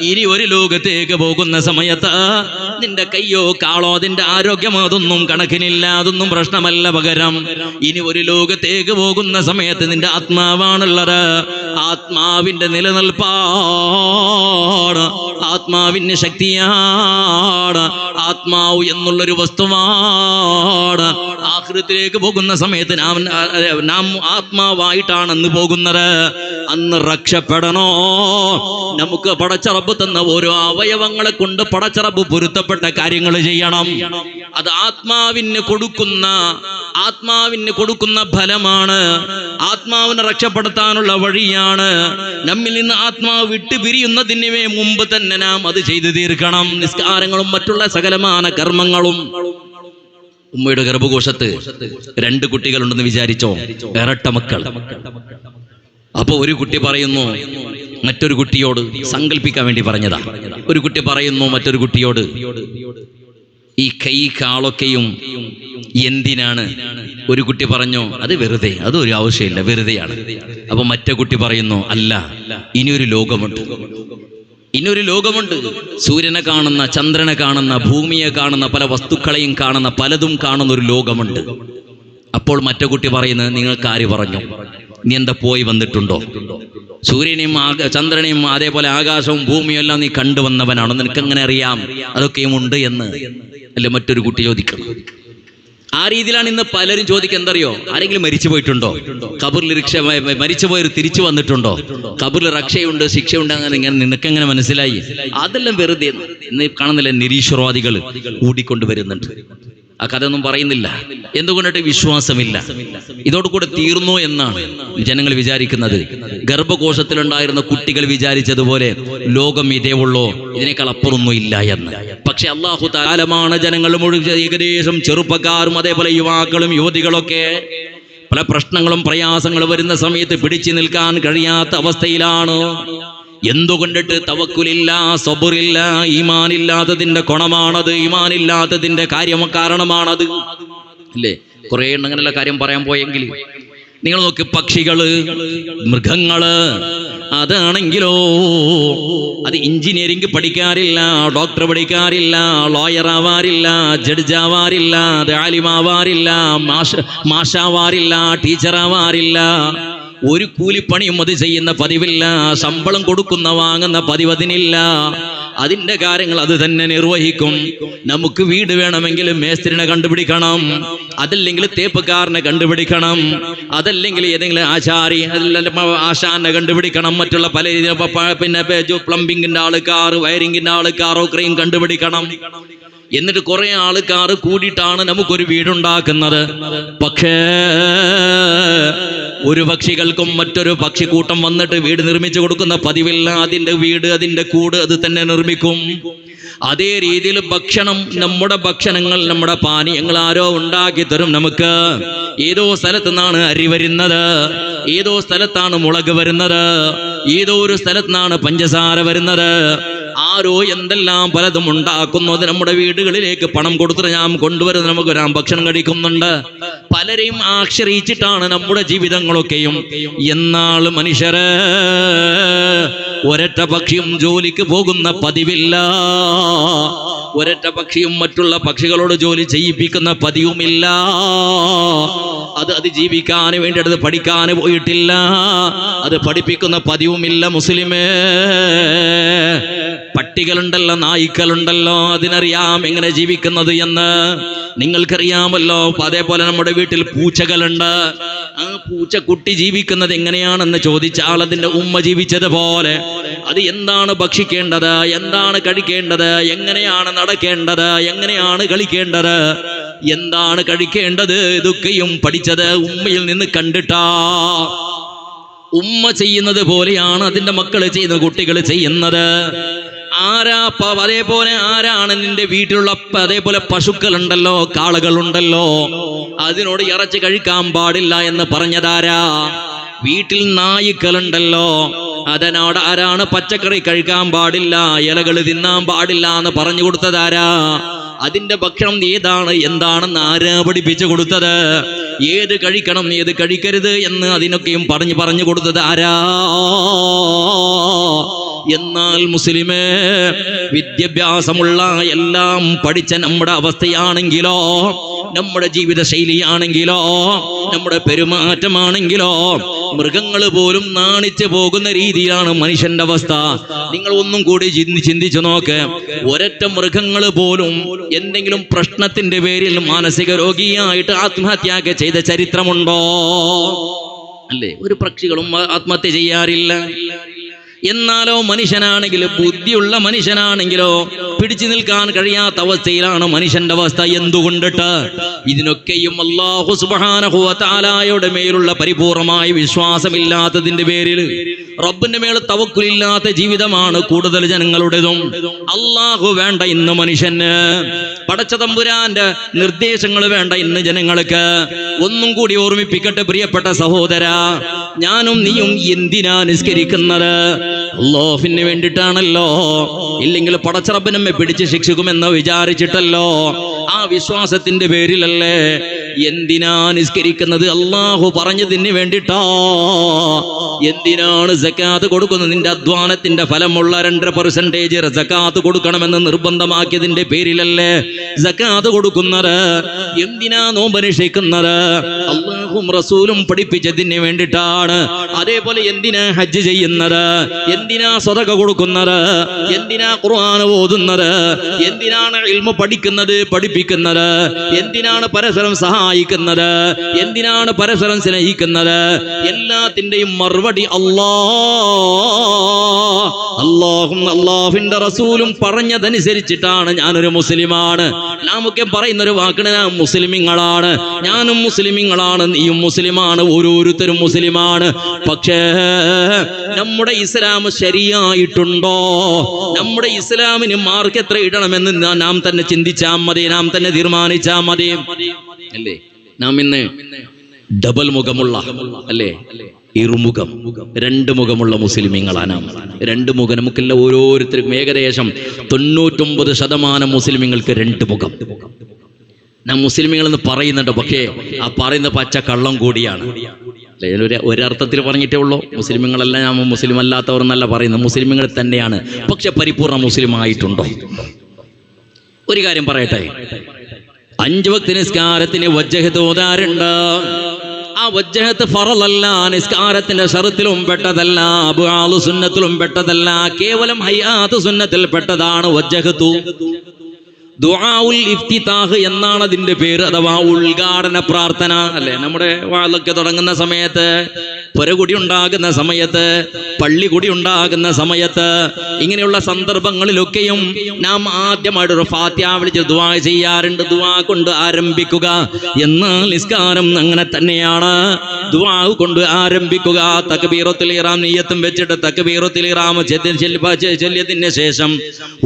ഇനി ഒരു ലോകത്തേക്ക് പോകുന്ന സമയത്ത് നിന്റെ കയ്യോ കാളോ അതിന്റെ ആരോഗ്യം അതൊന്നും കണക്കിനില്ല, അതൊന്നും പ്രശ്നമല്ല. പകരം ഇനി ഒരു ലോകത്തേക്ക് പോകുന്ന സമയത്ത് നിന്റെ ആത്മാവാണുള്ളത്. ആത്മാവിന്റെ നിലനിൽപ്പാണ്, ആത്മാവിന്റെ ശക്തിയാണ്, ആത്മാവ് എന്നുള്ളൊരു വസ്തുവാണ്. ആഖിറത്തിലേക്ക് പോകുന്ന സമയത്ത് നാം ആത്മാവായിട്ടാണ് അന്ന് പോകുന്നത്. അന്ന് രക്ഷപ്പെടണോ? നമുക്ക് പടച്ചറബ് തന്ന ഓരോ അവയവങ്ങളെ കൊണ്ട് പടച്ചറബ് പൊരുത്തപ്പെട്ട കാര്യങ്ങൾ ചെയ്യണം. അത് ആത്മാവിന് കൊടുക്കുന്ന ഫലമാണ്, ആത്മാവിനെ രക്ഷപ്പെടുത്താനുള്ള വഴിയാണ്. നമ്മിൽ നിന്ന് ആത്മാവ് വിട്ടുപിരിയുന്നതിന് മുമ്പ് തന്നെ നാം അത് ചെയ്തു തീർക്കണം. നിസ്കാരങ്ങളും മറ്റുള്ള സകലമാന കർമ്മങ്ങളും. ഉമ്മയുടെ ഗർഭകോശത്ത് 2 കുട്ടികളുണ്ടെന്ന് വിചാരിച്ചോ, ഇരട്ട മക്കൾ. അപ്പൊ ഒരു കുട്ടി പറയുന്നു മറ്റൊരു കുട്ടിയോട്, സങ്കല്പിക്കാൻ വേണ്ടി പറഞ്ഞതാ, ഒരു കുട്ടി പറയുന്നു മറ്റൊരു കുട്ടിയോട്, ഈ കൈ കാളൊക്കെയും എന്തിനാണ്? ഒരു കുട്ടി പറഞ്ഞു അത് വെറുതെ, അതൊരു ആവശ്യമില്ല, വെറുതെയാണ്. അപ്പൊ മറ്റേ കുട്ടി പറയുന്നു അല്ല, ഇനിയൊരു ലോകമുണ്ട്, ഇനിയൊരു ലോകമുണ്ട്. സൂര്യനെ കാണുന്ന, ചന്ദ്രനെ കാണുന്ന, ഭൂമിയെ കാണുന്ന, പല വസ്തുക്കളെയും കാണുന്ന, പലതും കാണുന്ന ഒരു ലോകമുണ്ട്. അപ്പോൾ മറ്റേ കുട്ടി പറയുന്നത് നിങ്ങൾക്ക് ആര് പറഞ്ഞു? നീ എന്താ പോയി വന്നിട്ടുണ്ടോ? സൂര്യനെയും ചന്ദ്രനെയും അതേപോലെ ആകാശവും ഭൂമിയും എല്ലാം നീ കണ്ടുവന്നവനാണ്, നിനക്കെങ്ങനെ അറിയാം അതൊക്കെയും ഉണ്ട് എന്ന് അല്ലെ മറ്റൊരു കുട്ടി ചോദിക്കണം. ആ രീതിയിലാണ് ഇന്ന് പലരും ചോദിക്കുക, എന്തറിയോ, ആരെങ്കിലും മരിച്ചു പോയിട്ടുണ്ടോ, ഖബറിൽ മരിച്ചുപോയവർ തിരിച്ചു വന്നിട്ടുണ്ടോ, ഖബറിൽ രക്ഷയുണ്ട് ശിക്ഷയുണ്ട്, അങ്ങനെ ഇങ്ങനെ നിനക്കെങ്ങനെ മനസ്സിലായി? അതെല്ലാം വെറുതെ. ഇന്ന് കാണുന്നില്ല, നിരീശ്വരവാദികൾ കൂടിക്കൊണ്ട് വരുന്നുണ്ട്. ആ കഥ ഒന്നും പറയുന്നില്ല. എന്തുകൊണ്ടിട്ട് വിശ്വാസമില്ല. ഇതോടുകൂടെ തീർന്നു എന്നാണ് ജനങ്ങൾ വിചാരിക്കുന്നത്. ഗർഭകോശത്തിലുണ്ടായിരുന്ന കുട്ടികൾ വിചാരിച്ചതുപോലെ ലോകം ഇതേ ഉള്ളോ, ഇതിനേക്കാൾ അപ്പുറമൊന്നും ഇല്ല എന്ന്. പക്ഷെ അല്ലാഹു തആലമാണ് ജനങ്ങൾ മുഴുവൻ, ഏകദേശം ചെറുപ്പക്കാരും അതേപോലെ യുവാക്കളും യുവതികളൊക്കെ പല പ്രശ്നങ്ങളും പ്രയാസങ്ങളും വരുന്ന സമയത്ത് പിടിച്ചു നിൽക്കാൻ കഴിയാത്ത അവസ്ഥയിലാണ്. എന്തുകൊണ്ടിട്ട്? തവക്കുലില്ല, സബറില്ല, ഈമാനില്ലാത്തതിന്റെ ഗുണമാണത്, ഈമാനില്ലാത്തതിന്റെ കാരണമാണത്. അല്ലേ? കുറെ അങ്ങനെയുള്ള കാര്യം പറയാൻ പോയെങ്കിൽ നിങ്ങൾ നോക്ക്, പക്ഷികള്, മൃഗങ്ങള്, അതാണെങ്കിലോ അത് എഞ്ചിനീയറിംഗ് പഠിക്കാറില്ല, ഡോക്ടർ പഠിക്കാറില്ല, ലോയർ ആവാറില്ല, ജഡ്ജ് ആവാറില്ല, ആലിമാവാറില്ല, മാഷാവാറില്ല, ടീച്ചർ ആവാറില്ല, ഒരു കൂലിപ്പണിയും അത് ചെയ്യുന്ന പതിവില്ല, ശമ്പളം വാങ്ങുന്ന പതിവ് അതിനില്ല. അതിന്റെ കാര്യങ്ങൾ അത് തന്നെ നിർവഹിക്കും. നമുക്ക് വീട് വേണമെങ്കിൽ മേസ്ത്രിനെ കണ്ടുപിടിക്കണം, അതല്ലെങ്കിൽ തേപ്പുകാരനെ കണ്ടുപിടിക്കണം, അതല്ലെങ്കിൽ ഏതെങ്കിലും ആശാനെ കണ്ടുപിടിക്കണം, മറ്റുള്ള പല പിന്നെ പ്ലംബിങ്ങിന്റെ ആൾക്കാർ, വയറിങ്ങിന്റെ ആൾക്കാർ ഒക്കെയും കണ്ടുപിടിക്കണം. എന്നിട്ട് കുറെ ആൾക്കാർ കൂടിയിട്ടാണ് നമുക്കൊരു വീടുണ്ടാക്കുന്നത്. പക്ഷേ ഒരു പക്ഷികൾക്കും മറ്റൊരു പക്ഷിക്കൂട്ടം വന്നിട്ട് വീട് നിർമ്മിച്ചു കൊടുക്കുന്ന പതിവില്ല. അതിന്റെ വീട്, അതിന്റെ കൂട് അത് തന്നെ നിർമ്മിക്കും. അതേ രീതിയിൽ ഭക്ഷണം, നമ്മുടെ ഭക്ഷണങ്ങൾ, നമ്മുടെ പാനീയങ്ങൾ ആരോ ഉണ്ടാക്കി തരും നമുക്ക്. ഏതോ സ്ഥലത്തു നിന്നാണ് അരി വരുന്നത്, ഏതോ സ്ഥലത്താണ് മുളക് വരുന്നത്, ഏതോ ഒരു സ്ഥലത്താണ് പഞ്ചസാര വരുന്നത്. ആരോ എന്തെല്ലാം പലതും ഉണ്ടാക്കുന്നു. അത് നമ്മുടെ വീടുകളിലേക്ക് പണം കൊടുത്തിട്ട് ഞാൻ കൊണ്ടുവരുന്ന നമുക്ക് ഭക്ഷണം കഴിക്കുന്നുണ്ട്. പലരെയും ആശ്രയിച്ചിട്ടാണ് നമ്മുടെ ജീവിതങ്ങളൊക്കെയും. എന്നാൽ മനുഷ്യര് ഒരൊറ്റ പക്ഷിയും ജോലിക്ക് പോകുന്ന പതിവില്ല. ഒരൊറ്റ പക്ഷിയും മറ്റുള്ള പക്ഷികളോട് ജോലി ചെയ്യിപ്പിക്കുന്ന പതിവുമില്ല. അത് ജീവിക്കാൻ വേണ്ടി അത് പഠിക്കാൻ പോയിട്ടില്ല, അത് പഠിപ്പിക്കുന്ന പതിവുമില്ല. മുസ്ലിമേ, പട്ടികളുണ്ടല്ലോ, നായ്ക്കളുണ്ടല്ലോ, അതിനറിയാം എങ്ങനെ ജീവിക്കുന്നത് എന്ന്. നിങ്ങൾക്കറിയാമല്ലോ. അതേപോലെ നമ്മുടെ വീട്ടിൽ പൂച്ചകളുണ്ട്. ആ പൂച്ചക്കുട്ടി ജീവിക്കുന്നത് എങ്ങനെയാണെന്ന് ചോദിച്ചാൽ അതിന്റെ ഉമ്മ ജീവിച്ചതുപോലെ. അത് എന്താണ് ഭക്ഷിക്കേണ്ടത്, എന്താണ് കഴിക്കേണ്ടത്, എങ്ങനെയാണ് നടക്കേണ്ടത്, എങ്ങനെയാണ് കളിക്കേണ്ടത്, എന്താണ് കഴിക്കേണ്ടത്, ഇതൊക്കെയും പഠിച്ചത് ഉമ്മയിൽ നിന്ന് കണ്ടിട്ടാ. ഉമ്മ ചെയ്യുന്നത് പോലെയാണ് അതിന്റെ മക്കൾ ചെയ്യുന്ന, കുട്ടികൾ ചെയ്യുന്നത്. അതേപോലെ ആരാണ് നിന്റെ വീട്ടിലുള്ള അതേപോലെ പശുക്കളുണ്ടല്ലോ, കാളകളുണ്ടല്ലോ, അതിനോട് ഇറച്ചി കഴിക്കാൻ പാടില്ല എന്ന് പറഞ്ഞതാരാ? വീട്ടിൽ നായ്ക്കളുണ്ടല്ലോ, അതിനോട് ആരാണ് പച്ചക്കറി കഴിക്കാൻ പാടില്ല, ഇലകൾ തിന്നാൻ പാടില്ല എന്ന് പറഞ്ഞു കൊടുത്തതാരാ? അതിന്റെ ഭക്ഷണം ഏതാണ് എന്താണെന്ന് ആരാ പഠിപ്പിച്ചു കൊടുത്തത്? ഏത് കഴിക്കണം ഏത് കഴിക്കരുത് എന്ന് അതിനൊക്കെയും പറഞ്ഞു കൊടുത്തത് ആരാ? എന്നാൽ മുസ്ലിമേ, വിദ്യാഭ്യാസമുള്ള എല്ലാം പഠിച്ച നമ്മുടെ അവസ്ഥയാണെങ്കിലോ, നമ്മുടെ ജീവിത ശൈലിയാണെങ്കിലോ, നമ്മുടെ പെരുമാറ്റമാണെങ്കിലോ, മൃഗങ്ങൾ പോലും നാണിച്ചു പോകുന്ന രീതിയിലാണ് മനുഷ്യന്റെ അവസ്ഥ. നിങ്ങൾ ഒന്നും കൂടി ചിന്തിച്ചു നോക്ക്. ഒരൊറ്റ മൃഗങ്ങൾ പോലും എന്തെങ്കിലും പ്രശ്നത്തിന്റെ പേരിൽ മാനസിക രോഗിയായിട്ട് ആത്മഹത്യ ചെയ്ത ചരിത്രമുണ്ടോ? അല്ലേ? ഒരു പക്ഷികളും ആത്മഹത്യ ചെയ്യാറില്ല. എന്നാലോ മനുഷ്യനാണെങ്കിലോ, ബുദ്ധിയുള്ള മനുഷ്യനാണെങ്കിലോ പിടിച്ചു നിൽക്കാൻ കഴിയാത്ത അവസ്ഥയിലാണ് മനുഷ്യന്റെ അവസ്ഥ. എന്തുകൊണ്ടിട്ട്? ഇതിനൊക്കെയും അല്ലാഹു സുബ്ഹാനഹു വ തആലയുടെ മേലുള്ള പരിപൂർണമായ വിശ്വാസമില്ലാത്തതിന്റെ പേരിൽ, റബ്ബിന്റെ മേൽ തവക്കുലില്ലാത്ത ജീവിതമാണ് കൂടുതൽ ജനങ്ങളുടേതും. അല്ലാഹു വേണ്ട ഇന്ന് മനുഷ്യന്, പടച്ച തമ്പുരാന്റെ നിർദ്ദേശങ്ങൾ വേണ്ട ഇന്ന് ജനങ്ങൾക്ക്. ഒന്നും കൂടി ഓർമ്മിപ്പിക്കട്ടെ പ്രിയപ്പെട്ട സഹോദര, ഞാനും നീയും എന്തിനാ നിസ്കരിക്കുന്നത്? അല്ലാഹുവിന് വേണ്ടിയിട്ടാണല്ലോ. ഇല്ലെങ്കിൽ പടച്ചറബ് നമ്മെ പിടിച്ച് ശിക്ഷിക്കുമെന്ന് വിചാരിച്ചിട്ടല്ലോ. ആ വിശ്വാസത്തിന്റെ പേരിലല്ലേ എന്തിനാ നിസ്കരിക്കുന്നത്? അല്ലാഹു പറഞ്ഞതിന് വേണ്ടിയിട്ടാ. എന്തിനാണ് സക്കാത്ത് കൊടുക്കുന്നത്? നിന്റെ അധ്വാനത്തിന്റെ ഫലമുള്ള 2% സക്കാത്ത് കൊടുക്കണമെന്ന് നിർബന്ധമാക്കിയതിന്റെ പേരിലല്ലേ സക്കാത്ത് കൊടുക്കുന്നത്? എന്തിനാ നോമ്പനുഷ്ഠിക്കുന്നത്? അല്ലാഹും റസൂലും പഠിപ്പിച്ചതിന് വേണ്ടിയിട്ടാണ്. അതേപോലെ എന്തിനാ ഹജ്ജ് ചെയ്യുന്നത്? എന്തിനാ സദഖ കൊടുക്കുന്നത്? എന്തിനാ ഖുർആൻ ഓതുന്നത്? എന്തിനാണ് ഇൽമു പഠിക്കുന്നത്, പഠിപ്പിക്കുന്നത്? എന്തിനാണ് പരസ്പരം സഹായിക്കുന്നത്? എന്തിനാണ് പരസ്പരം സ്നേഹിക്കുന്നത്? എല്ലാത്തിന്റെയും മറുപടി അല്ലാഹും അല്ലാഹുവിന്റെ റസൂലും പറഞ്ഞതനുസരിച്ചിട്ടാണ് ഞാനൊരു മുസ്ലിമാണ്. നാമൊക്കെ പറയുന്ന ഒരു വാക്കിന് ഞാൻ മുസ്ലിമീങ്ങളാണ്, ഞാനും മുസ്ലിമീങ്ങളാണ്, നീയും മുസ്ലിമാണ്, ഓരോരുത്തരും മുസ്ലിമാണ്. പക്ഷേ നമ്മുടെ ഇസ്ലാം ശരിയായിട്ടുണ്ടോ? നമ്മുടെ ഇസ്ലാമിന് മാർക്ക് എത്ര ഇടണമെന്ന് നാം തന്നെ ചിന്തിച്ചാൽ മതി, നാം തന്നെ തീരുമാനിച്ചാൽ മതി അല്ലേ? നാം ഇന്ന് ഡബിൾ മുഖമുള്ള അല്ലേ, ഇരുമുഖം, 2 മുഖമുള്ള മുസ്ലിമീങ്ങളാണ്. 2 മുഖം നമുക്കെല്ലാം ഓരോരുത്തർക്കും ഏകദേശം 99% മുസ്ലിമീങ്ങൾക്ക് 2 മുഖം. നാം മുസ്ലിമീങ്ങൾ എന്ന് പറയുന്നുണ്ട്, പക്ഷേ ആ പറയുന്ന പച്ച കള്ളം കൂടിയാണ്. ഒരർത്ഥത്തിൽ പറഞ്ഞിട്ടേ ഉള്ളൂ. മുസ്ലിമീങ്ങളെല്ലാം ഞാൻ മുസ്ലിം അല്ലാത്തവർ എന്നല്ല പറയുന്നത്, മുസ്ലിമീങ്ങൾ തന്നെയാണ്. പക്ഷെ പരിപൂർണ്ണ മുസ്ലിം ആയിട്ടുണ്ടോ? ഒരു കാര്യം പറയട്ടെ, 5 വക്ത് നിസ്കാരത്തിന് വജ്ഹത്ത് ഓതാറുണ്ട്. ആ വജ്ഹത്ത് ഫറളല്ല, നിസ്കാരത്തിന്റെ ഷറത്തിലും പെട്ടതല്ല, അബ്വാലു സുന്നത്തിലും പെട്ടതല്ല, കേവലം ഹയ്യാത്ത് സുന്നത്തിൽ പെട്ടതാണ് വജ്ഹത്തു. ദുആഉൽ ഇഫ്തിതാഹ് എന്നാണ് അതിന്റെ പേര്, അഥവാ ഉദ്ഘാടന പ്രാർത്ഥന അല്ലെ. നമ്മുടെ വാളൊക്കെ തുടങ്ങുന്ന സമയത്ത്, പുരകുടി ഉണ്ടാകുന്ന സമയത്ത്, പള്ളികുടി ഉണ്ടാകുന്ന സമയത്ത്, ഇങ്ങനെയുള്ള സന്ദർഭങ്ങളിലൊക്കെയും നാം ആദ്യമായിട്ടൊരു ഫാത്തിഹ വിളിച്ച് ദുആ ചെയ്യാറുണ്ട്. ദുആ കൊണ്ട് ആരംഭിക്കുക. എന്നാൽ നിസ്കാരം അങ്ങനെ തന്നെയാണ്, ദുആ കൊണ്ട് ആരംഭിക്കുക. തക്ബീറത്തുൽ ഇഹ്റാം നിയ്യത്തും വെച്ചിട്ട് തക്ബീറത്തുൽ ഇഹ്റാം ചൊല്ലിയതിന് ശേഷം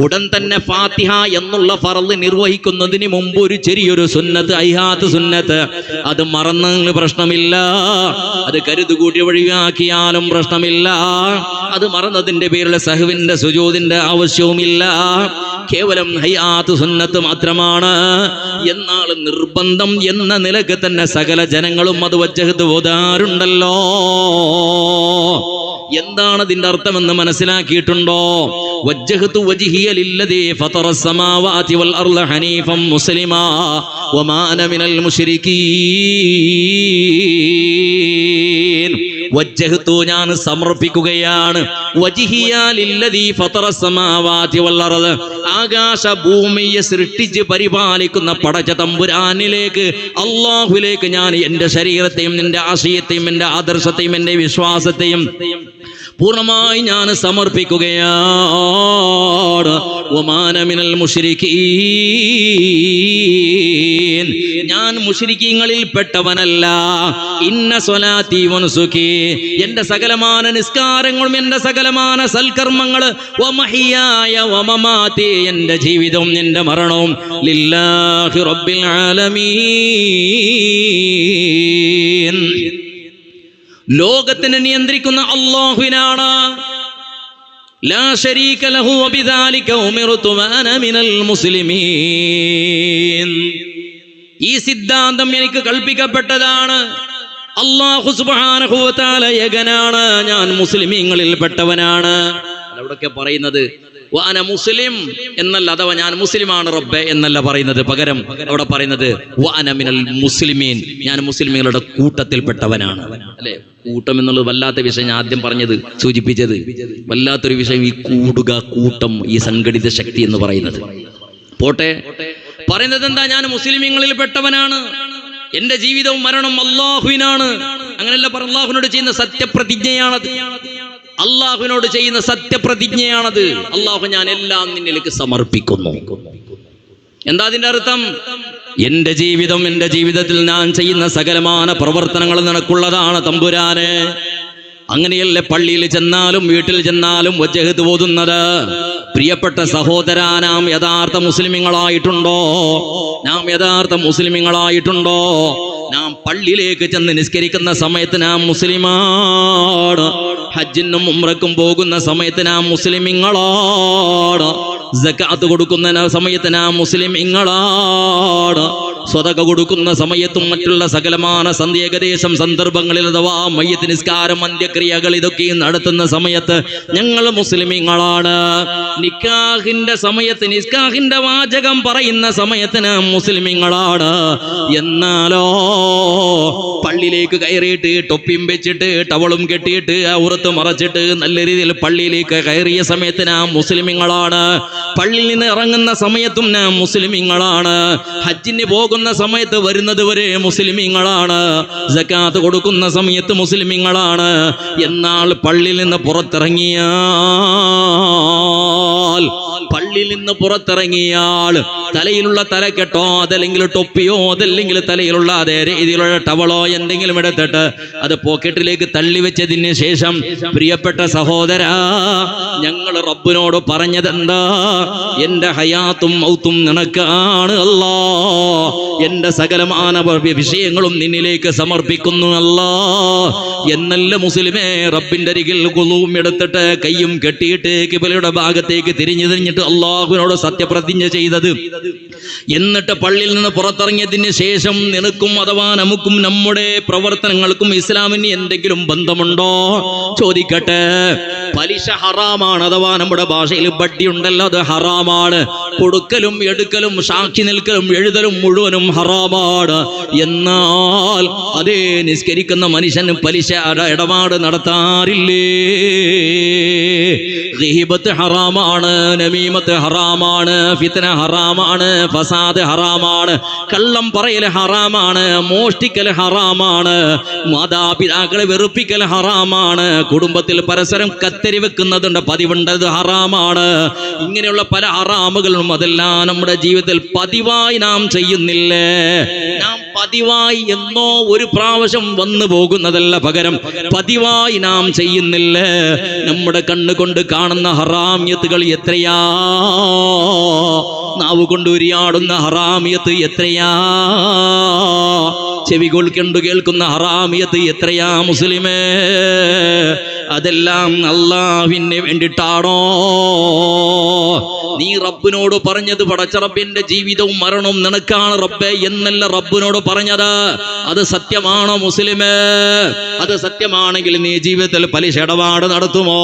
ഉടൻ തന്നെ ഫാത്തിഹ എന്നുള്ള ഫർള് നിർവഹിക്കുന്നതിന് മുമ്പ് ഒരു ചെറിയൊരു സുന്നത്ത്, ഹയ്യാത്ത് സുന്നത്ത്, അത് മറന്ന പ്രശ്നമില്ല, അത് കരുതുകൂട്ടി ഒഴിവാക്കിയാലും പ്രശ്നമില്ല, അത് മറന്നതിന്റെ പേരിൽ സഹ്വിന്റെ സുജൂദിന്റെ ആവശ്യവുമില്ല. കേവലം ഹയ്യാത്ത് സുന്നത്ത് മാത്രമാണ്. എന്നാൽ നിർബന്ധം എന്ന നിലക്ക് തന്നെ സകല ജനങ്ങളും അത് വജ്ഹത്ത് ഓതാറുണ്ടല്ലോ. എന്താണ് അതിന്റെ അർത്ഥമെന്ന് മനസ്സിലാക്കിയിട്ടുണ്ടോ? വജ്ജഹ്തു വജ്ഹിയ ലില്ലദീ ഫതറസ് സമാവാതി വൽ അർള ഹനീഫൻ മുസ്ലിമാ വമാ അന മിനൽ മുശ്രികീൻ. വജ്ജഹ്തു ഞാൻ സമർപ്പിക്കുകയാണ്, വജ്ഹിയ ലില്ലദീ ഫതറസ് സമാവാതി വൽ അർള, ആകാശ ഭൂമിയെ സൃഷ്ടിച്ച് പരിപാലിക്കുന്ന പടച്ച തമ്പുരാനിലേക്ക്, അല്ലാഹുവിലേക്ക് ഞാൻ എൻ്റെ ശരീരത്തെയും എൻ്റെ ആശയത്തെയും എൻ്റെ ആദർശത്തെയും എൻ്റെ വിശ്വാസത്തെയും പൂർണ്ണമായി ഞാൻ സമർപ്പിക്കുകയാണ്. വമാന മിനൽ മുശ്രികീൻ, ഞാൻ മുശ്രിക്കീങ്ങളിൽ പെട്ടവനല്ല. ഇന്ന സ്വലാത്തി വനുസുകി, എൻ്റെ സകലമാന നിസ്കാരങ്ങളും എൻ്റെ സകലമാന സൽക്കർമ്മങ്ങൾ, വമഹിയായ വമമാതി, എൻ്റെ ജീവിതവും എൻ്റെ മരണവും ലില്ലാഹി റബ്ബിൽ ആലമീൻ, ലോകത്തിനെ നിയന്ത്രിക്കുന്ന അല്ലാഹുവിനാണ്. ലാ ശരീക ലഹു വബിദാലിക ഉമിർതു വഅന മിനൽ മുസ്ലിമീൻ. ഈ സിദ്ധാന്തം എനിക്ക് കൽപ്പിക്കപ്പെട്ടതാണ്. അല്ലാഹു സുബ്ഹാനഹു വ തആല ഏകനാണ്, ഞാൻ മുസ്ലിമീങ്ങളിൽ പെട്ടവനാണ്. അവിടൊക്കെ പറയുന്നത് വഅന മുസ്ലിം എന്നല്ല, അഥവാ ഞാൻ മുസ്ലിമാണ് റബ്ബേ എന്നല്ല പറയുന്നത്. പകരം അവിടെ പറയുന്നത് വഅന മിനൽ മുസ്ലിമീൻ, ഞാൻ മുസ്ലിമീങ്ങളുടെ കൂട്ടത്തിൽപ്പെട്ടവനാണ്. അല്ലെ, കൂട്ടം എന്നുള്ളത് വല്ലാത്ത വിഷയം. ഞാൻ ആദ്യം പറഞ്ഞത്, സൂചിപ്പിച്ചത് വല്ലാത്തൊരു വിഷയം. ഈ കൂടുക, കൂട്ടം, ഈ സംഘടിത ശക്തി എന്ന് പറയുന്നത് പോട്ടെ. പറയുന്നത് എന്താ? ഞാൻ മുസ്ലിമീങ്ങളിൽ പെട്ടവനാണ്, എന്റെ ജീവിതവും മരണവും അല്ലാഹുവിനാണ്. അങ്ങനെയല്ല, അല്ലാഹുവിനോട് ചെയ്യുന്ന സത്യപ്രതിജ്ഞയാണത്. അള്ളാഹുവിനോട് ചെയ്യുന്ന സത്യപ്രതിജ്ഞയാണത്. അള്ളാഹു, ഞാൻ എല്ലാം നിന്നിലേക്ക് സമർപ്പിക്കുന്നു. എന്താ അതിന്റെ അർത്ഥം? എന്റെ ജീവിതം, എന്റെ ജീവിതത്തിൽ ഞാൻ ചെയ്യുന്ന സകലമാന പ്രവർത്തനങ്ങൾ നിനക്കുള്ളതാണ് തമ്പുരാനെ. അങ്ങനെയല്ലേ പള്ളിയിൽ ചെന്നാലും വീട്ടിൽ ചെന്നാലും വജ്ഹത്ത് ഓതുന്നത്. പ്രിയപ്പെട്ട സഹോദരാ, നാം യഥാർത്ഥ മുസ്ലിമീങ്ങളായിട്ടുണ്ടോ? നാം യഥാർത്ഥ മുസ്ലിമീങ്ങളായിട്ടുണ്ടോ? നാം പള്ളിയിലേക്ക് ചെന്ന് നിസ്കരിക്കുന്ന സമയത്ത് നാം മുസ്ലിമാണ്. ഹജ്ജിനും ഉംറക്കും പോകുന്ന സമയത്ത് നാം മുസ്ലിമീങ്ങളാണ്. സകാത്ത് കൊടുക്കുന്ന സമയത്ത് നാം മുസ്ലിമീങ്ങളാണ്. സ്വതക കൊടുക്കുന്ന സമയത്തും മറ്റുള്ള സകലമാന ഏകദേശം സന്ദർഭങ്ങളിൽ അഥവാ മയ്യത്ത് നിസ്കാരം, അന്ത്യക്രിയകൾ ഇതൊക്കെ നടത്തുന്ന സമയത്ത് ഞങ്ങൾ മുസ്ലിമീങ്ങളാണ്. നിക്കാഹിന്റെ സമയത്ത് നിസ്കാഹിന്റെ വാചകം പറയുന്ന സമയത്ത് നാം മുസ്ലിമീങ്ങളാണ്. എന്നാലോ പള്ളിയിലേക്ക് കയറിയിട്ട് ടൊപ്പിയും വെച്ചിട്ട് ടവളും കെട്ടിയിട്ട് ഔറത്ത് മറച്ചിട്ട് നല്ല രീതിയിൽ പള്ളിയിലേക്ക് കയറിയ സമയത്ത് നാം മുസ്ലിമീങ്ങളാണ്. പള്ളിയിൽ നിന്ന് ഇറങ്ങുന്ന സമയത്തും നാം മുസ്ലിമീങ്ങളാണ്. ഹജ്ജിന് പോകുന്ന സമയത്ത് വരുന്നത് വരെ മുസ്ലിമീങ്ങളാണ്. സകാത്ത് കൊടുക്കുന്ന സമയത്ത് മുസ്ലിമീങ്ങളാണ്. എന്നാൽ പള്ളിയിൽ നിന്ന് പുറത്തിറങ്ങിയാൽ തലയിലുള്ള തലക്കെട്ടോ അതല്ലെങ്കിൽ ടൊപ്പിയോ അതല്ലെങ്കിൽ തലയിലുള്ള അതേ രീതിയിലുള്ള ടവളോ എന്തെങ്കിലും എടുത്തിട്ട് അത് പോക്കറ്റിലേക്ക് തള്ളിവെച്ചതിന് ശേഷം, പ്രിയപ്പെട്ട സഹോദരാ, ഞങ്ങൾ റബ്ബിനോട് പറഞ്ഞതെന്താ? എന്റെ ഹയാത്തും മൗത്തും നിനക്കാണ് അല്ലാ, എന്റെ സകലമാന വിഷയങ്ങളും നിന്നിലേക്ക് സമർപ്പിക്കുന്നു അല്ലാ എന്നല്ല മുസ്ലിമേ റബ്ബിന്റെ അരികിൽ ഖുളൂം എടുത്തിട്ട് കയ്യും കെട്ടിയിട്ട് ഖിബലയുടെ ഭാഗത്തേക്ക് തിരിഞ്ഞിട്ട് അല്ലാഹുവിനോട് സത്യപ്രതിജ്ഞ ചെയ്തത്. എന്നിട്ട് പള്ളിയിൽ നിന്ന് പുറത്തിറങ്ങിയതിന് ശേഷം നിനക്കും അഥവാ നമുക്കും നമ്മുടെ പ്രവർത്തനങ്ങൾക്കും ഇസ്ലാമിന് എന്തെങ്കിലും ബന്ധമുണ്ടോ? ചോദിക്കട്ടെ. പലിശ ഹറാമാണ്, അഥവാ നമ്മുടെ ഭാഷയിൽ ബഡ്ഡി ഉണ്ടല്ലോ, അത് ഹറാമാണ്. കൊടുക്കലും എടുക്കലും സാക്ഷി നിൽക്കലും എഴുതലും മുഴുവനും ഹറാമാണ്. എന്നാൽ അതേ നിസ്കരിക്കുന്ന മനുഷ്യൻ പലിശ ഇടപാട് നടത്താറില്ലേ? ഗീബത്ത് ഹറാമാണ്, നമീമത്ത് ഹറാമാണ്, ഫിത്ന ഹറാമാണ്, ഫസാദ് ഹറാമാണ്, കള്ളം പറയൽ ഹറാമാണ്, മോഷ്ടിക്കൽ ഹറാമാണ്, മാതാപിതാക്കളെ വെറുപ്പിക്കൽ ഹറാമാണ്, കുടുംബത്തിൽ പരസ്പരം കത്തരി വെക്കുന്നതുണ്ട്, പതിവുണ്ടത് ഹറാമാണ്. ഇങ്ങനെയുള്ള പല ഹറാമുകളും അതെല്ലാം നമ്മുടെ ജീവിതത്തിൽ പതിവായി നാം ചെയ്യുന്നില്ലേ? നാം പതിവായി എന്നോ ഒരു പ്രാവശ്യം വന്നു പോകുന്നതല്ല, പകരം പതിവായി നാം ചെയ്യുന്നില്ലേ? നമ്മുടെ കണ്ണുകൊണ്ട് കാണുന്ന ഹറാമിയത്തുകൾ എത്രയാ, നാവ് കൊണ്ട് ഉരിയാടുന്ന ഹറാമിയത്ത് എത്രയാ, ചെവികൾ കണ്ടു കേൾക്കുന്ന ഹറാമിയത്ത് എത്രയാ മുസ്ലിമേ? അതെല്ലാം അല്ലാഹുവിന് വേണ്ടിയിട്ടാണോ? നീ റബ്ബിനോട് പറഞ്ഞത് പടച്ച റബ്ബിന്റെ ജീവിതവും മരണവും നിനക്കാണ് റബ്ബേ എന്നല്ല റബ്ബിനോട് പറഞ്ഞത്. അത് സത്യമാണോ മുസ്ലിമേ? അത് സത്യമാണെങ്കിൽ നീ ജീവിതത്തിൽ പലിശ ഇടപാട് നടത്തുമോ?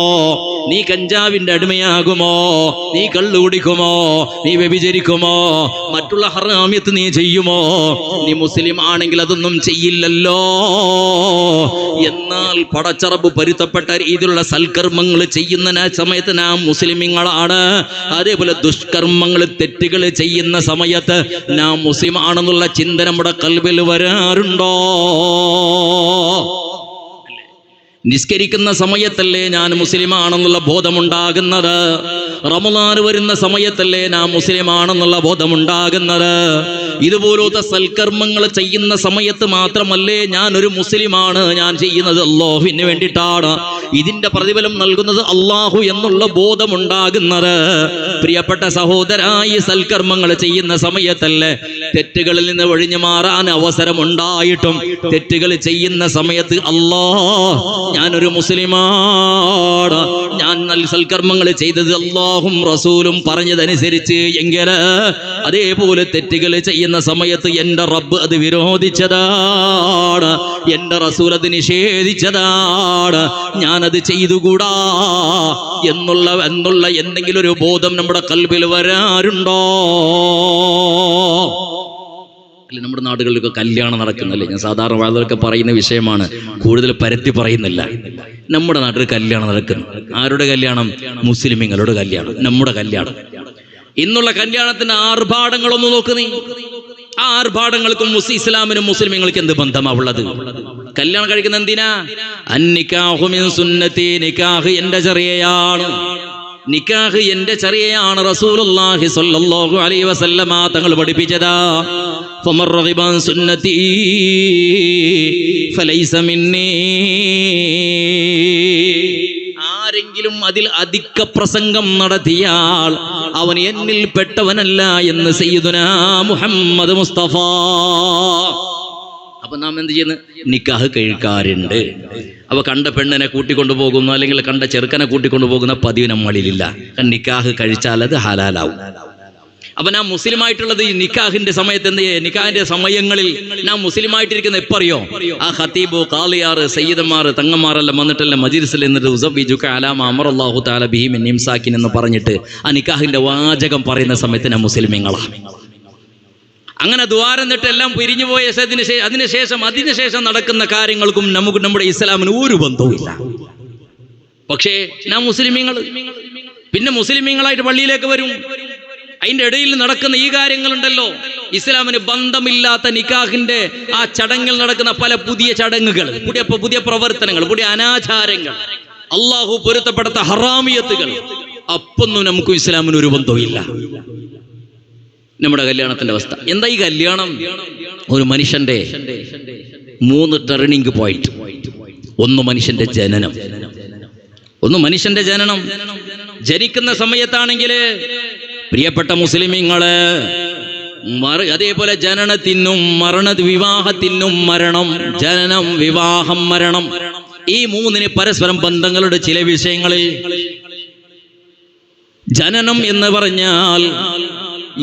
നീ കഞ്ചാവിന്റെ അടിമയാകുമോ? നീ കള്ളു കുടിക്കുമോ? നീ വ്യഭിചരിക്കുമോ? മറ്റുള്ള ഹറാമിയത്ത് നീ ചെയ്യുമോ? നീ മുസ്ലിം ആണെങ്കിൽ അതൊന്നും ചെയ്യില്ലല്ലോ. എന്നാൽ പടച്ച റബ്ബ് പൊരുത്തപ്പെട്ട രീതിയിലുള്ള സൽക്കർമ്മങ്ങൾ ചെയ്യുന്ന സമയത്ത് നാം മുസ്ലിമീങ്ങളാണ്. അതേപോലെ ദുഷ്കർമ്മങ്ങൾ, തെറ്റുകൾ ചെയ്യുന്ന സമയത്ത് നാം മുസ്ലിം ആണെന്നുള്ള ചിന്ത നമ്മുടെ ഖൽബിൽ വരാറുണ്ടോ? നിസ്കരിക്കുന്ന സമയത്തല്ലേ ഞാൻ മുസ്ലിമാണെന്നുള്ള ബോധമുണ്ടാകുന്നത്? റമളാൻ വരുന്ന സമയത്തല്ലേ നാം മുസ്ലിമാണെന്നുള്ള ബോധമുണ്ടാകുന്നത്? ഇതുപോലത്തെ സൽക്കർമ്മങ്ങൾ ചെയ്യുന്ന സമയത്ത് മാത്രമല്ലേ ഞാൻ ഒരു മുസ്ലിമാണ്, ഞാൻ ചെയ്യുന്നത് അല്ലാഹുവിന് വേണ്ടിയിട്ടാണ്, ഇതിന്റെ പ്രതിഫലം നൽകുന്നത് അല്ലാഹു എന്നുള്ള ബോധമുണ്ടാകുന്നത്? പ്രിയപ്പെട്ട സഹോദരായി, സൽക്കർമ്മങ്ങൾ ചെയ്യുന്ന സമയത്തല്ലേ തെറ്റുകളിൽ നിന്ന് ഒഴിഞ്ഞു മാറാൻ അവസരമുണ്ടായിട്ടും തെറ്റുകൾ ചെയ്യുന്ന സമയത്ത് ഞാനൊരു മുസ്ലിമാണ്, ഞാൻ നല്ല സൽക്കർമ്മങ്ങൾ ചെയ്തത് അല്ലാഹും റസൂലും പറഞ്ഞതനുസരിച്ച് എങ്കിൽ അതേപോലെ തെറ്റുകൾ ചെയ്യുന്ന സമയത്ത് എൻ്റെ റബ്ബ് അത് വിരോധിച്ചതാണ്, എൻ്റെ റസൂൽ അത് നിഷേധിച്ചതാണ്, ഞാനത് ചെയ്തുകൂടാ എന്നുള്ള എന്തെങ്കിലും ഒരു ബോധം നമ്മുടെ ഖൽബിൽ വരാറുണ്ടോ? നമ്മുടെ നാടുകളിലൊക്കെ കല്യാണം നടക്കുന്നല്ലേ, ഞാൻ സാധാരണ വളരെ പറയുന്ന വിഷയമാണ്, കൂടുതൽ പരത്തി പറയുന്നില്ല. നമ്മുടെ നാട്ടിൽ കല്യാണം നടക്കുന്നു. ആരുടെ കല്യാണം? മുസ്ലിമീങ്ങളുടെ കല്യാണം, നമ്മുടെ കല്യാണം. ഇന്നുള്ള കല്യാണത്തിന്റെ ആർഭാടങ്ങളൊന്ന് നോക്ക് നീ. ആ ആർഭാടങ്ങൾക്കും ഇസ്ലാമിനും മുസ്ലിമീങ്ങൾക്ക് എന്ത് ബന്ധമാവുള്ളത്? കല്യാണം കഴിക്കുന്ന എന്തിനാ? അന്നിക്കാഹു മിൻ സുന്നത്തി, നിക്കാഹ് എന്റെ ചര്യയാണ്, നിക്കാഹ് എന്റെ ചര്യയാണ്. റസൂലുള്ളാഹി സ്വല്ലല്ലാഹു അലൈഹി വസല്ലമ തങ്ങൾ പഠിപ്പിച്ചതാ. ഫമർ റഗിബ അൻ സുന്നതി ഫലൈസ മിന്നീ. ആരെങ്കിലും അതിൽ അധിക പ്രസംഗം നടത്തിയാൽ അവൻ എന്നിൽ പെട്ടവനല്ല എന്ന് സയ്യിദുനാ മുഹമ്മദ് മുസ്തഫ. അപ്പൊ നാം എന്ത് ചെയ്യുന്നു? നിക്കാഹ് കഴിക്കാറുണ്ട്. അപ്പൊ കണ്ട പെണ്ണിനെ കൂട്ടിക്കൊണ്ടു പോകുന്നു, അല്ലെങ്കിൽ കണ്ട ചെറുക്കനെ കൂട്ടിക്കൊണ്ടു പോകുന്ന പതിവ് നമ്മളിലില്ല. നിക്കാഹ് കഴിച്ചാൽ അത് ഹലാലാവും. അപ്പൊ നാം മുസ്ലിമായിട്ടുള്ളത് ഈ നിക്കാഹിന്റെ സമയത്ത് എന്ത് ചെയ്യും? നിക്കാഹിന്റെ സമയങ്ങളിൽ നാം മുസ്ലിമായിട്ടിരിക്കുന്ന എപ്പറിയോ? ആ ഖതീബ്, ഖാളിയാറ്, സയ്യിദന്മാർ, തങ്ങന്മാരെല്ലാം വന്നിട്ടല്ലേ മജ്‌ലിസിൽ എന്നിട്ട് ഉസവ്വിജുക അലാ മാ അമറല്ലാഹു തആല ബിഹി മിൻ ഇംസാക്കിൻ എന്ന് പറഞ്ഞിട്ട് ആ നിക്കാഹിന്റെ വാചകം പറയുന്ന സമയത്ത് നാം മുസ്ലിമീങ്ങളാണ്. അങ്ങനെ ദ്വാരന്നിട്ട് എല്ലാം പിരിഞ്ഞു പോയ അതിനുശേഷം നടക്കുന്ന കാര്യങ്ങൾക്കും നമ്മുടെ ഇസ്ലാമിന് ഒരു ബന്ധവുമില്ല. പക്ഷേ നാം മുസ്ലിമീങ്ങൾ പിന്നെ മുസ്ലിമീങ്ങളായിട്ട് പള്ളിയിലേക്ക് വരും. അതിന്റെ ഇടയിൽ നടക്കുന്ന ഈ കാര്യങ്ങളുണ്ടല്ലോ, ഇസ്ലാമിന് ബന്ധമില്ലാത്ത നിക്കാഹിന്റെ ആ ചടങ്ങിൽ നടക്കുന്ന പല പുതിയ ചടങ്ങുകൾ, പുതിയ പ്രവർത്തനങ്ങൾ, പുതിയ അനാചാരങ്ങൾ, അള്ളാഹു പൊരുത്തപ്പെടുത്ത ഹറാമിയത്തുകൾ, അപ്പൊന്നും നമുക്ക് ഇസ്ലാമിന് ഒരു ബന്ധവുമില്ല. നമ്മുടെ കല്യാണത്തിന്റെ അവസ്ഥ എന്താ? ഈ കല്യാണം ഒരു മനുഷ്യന്റെ 3 ടേണിംഗ് പോയിന്റ്. ഒന്ന് മനുഷ്യന്റെ ജനനം. ജനിക്കുന്ന സമയത്താണെങ്കിൽ പ്രിയപ്പെട്ട മുസ്ലിമീങ്ങള്, അതേപോലെ ജനനത്തിനും വിവാഹത്തിനും മരണം, ജനനം, വിവാഹം, മരണം, ഈ 3 പരസ്പരം ബന്ധങ്ങളുടെ ചില വിഷയങ്ങളിൽ ജനനം എന്ന് പറഞ്ഞാൽ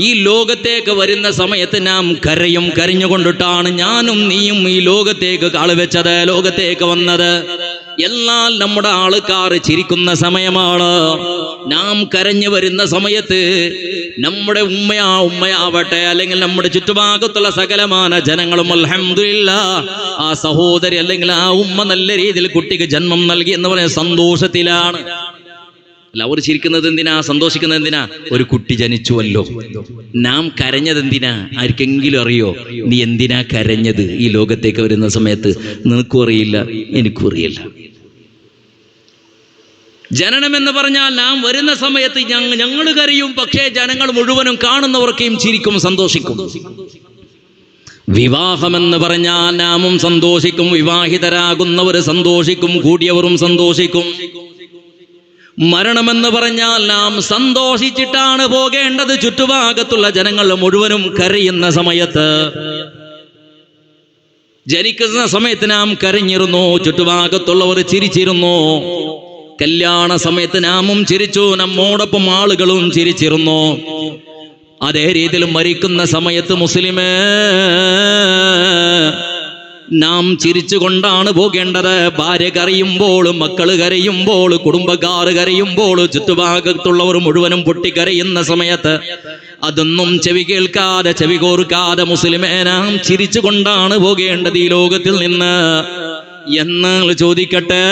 ഈ ലോകത്തേക്ക് വരുന്ന സമയത്ത് നാം കരഞ്ഞുകൊണ്ടിട്ടാണ് ഞാനും നീയും ഈ ലോകത്തേക്ക് കാളുവെച്ചത്, ലോകത്തേക്ക് വന്നത്. എന്നാൽ നമ്മുടെ ആൾക്കാർ ചിരിക്കുന്ന സമയമാണ്. നാം കരഞ്ഞു വരുന്ന സമയത്ത് നമ്മുടെ ഉമ്മയാവട്ടെ, അല്ലെങ്കിൽ നമ്മുടെ ചുറ്റുഭാഗത്തുള്ള സകലമാന ജനങ്ങളും അൽഹംദുലില്ലാഹ് ആ സഹോദരി അല്ലെങ്കിൽ ആ ഉമ്മ നല്ല രീതിയിൽ കുട്ടിക്ക് ജന്മം നൽകി എന്ന് പറയുന്ന സന്തോഷത്തിലാണ്. അല്ല, അവർ ചിരിക്കുന്നത് എന്തിനാ? സന്തോഷിക്കുന്നത് എന്തിനാ? ഒരു കുട്ടി ജനിച്ചുവല്ലോ. നാം കരഞ്ഞത് എന്തിനാ? ആർക്കെങ്കിലും അറിയോ? നീ എന്തിനാ കരഞ്ഞത് ഈ ലോകത്തേക്ക് വരുന്ന സമയത്ത്? നിനക്കും അറിയില്ല, എനിക്കും അറിയില്ല. ജനനം എന്ന് പറഞ്ഞാൽ നാം വരുന്ന സമയത്ത് ഞങ്ങൾ കരയും, പക്ഷേ ജനങ്ങൾ മുഴുവനും കാണുന്നവർക്കും ചിരിക്കും, സന്തോഷിക്കും. വിവാഹമെന്ന് പറഞ്ഞാൽ നാമും സന്തോഷിക്കും, വിവാഹിതരാകുന്നവർ സന്തോഷിക്കും, കൂടിയവരും സന്തോഷിക്കും. മരണമെന്ന് പറഞ്ഞാൽ നാം സന്തോഷിച്ചിട്ടാണ് പോകേണ്ടത്. ചുറ്റുഭാഗത്തുള്ള ജനങ്ങൾ മുഴുവനും കരയുന്ന സമയത്ത്, ജനിക്കുന്ന സമയത്ത് നാം കരഞ്ഞിരുന്നു, ചുറ്റുഭാഗത്തുള്ളവർ ചിരിച്ചിരുന്നു. കല്യാണ സമയത്ത് നാമും ചിരിച്ചു, നമ്മോടൊപ്പം ആളുകളും ചിരിച്ചിരുന്നു. അതേ രീതിയിൽ മരിക്കുന്ന സമയത്ത് മുസ്ലിമേ നാം ചിരിച്ചുകൊണ്ടാണ് പോകേണ്ടത്. ഭാര്യ കരയുമ്പോൾ, മക്കൾ കരയുമ്പോൾ, കുടുംബക്കാർ കരയുമ്പോൾ, ചുറ്റുഭാഗത്തുള്ളവർ മുഴുവനും പൊട്ടിക്കരയുന്ന സമയത്ത് അതൊന്നും ചെവി കേൾക്കാതെ, ചെവി കോർക്കാതെ മുസ്ലിമേ നാം ചിരിച്ചുകൊണ്ടാണ് പോകേണ്ടത് ഈ ലോകത്തിൽ നിന്ന്. എന്നാൽ ചോദിക്കട്ടെ,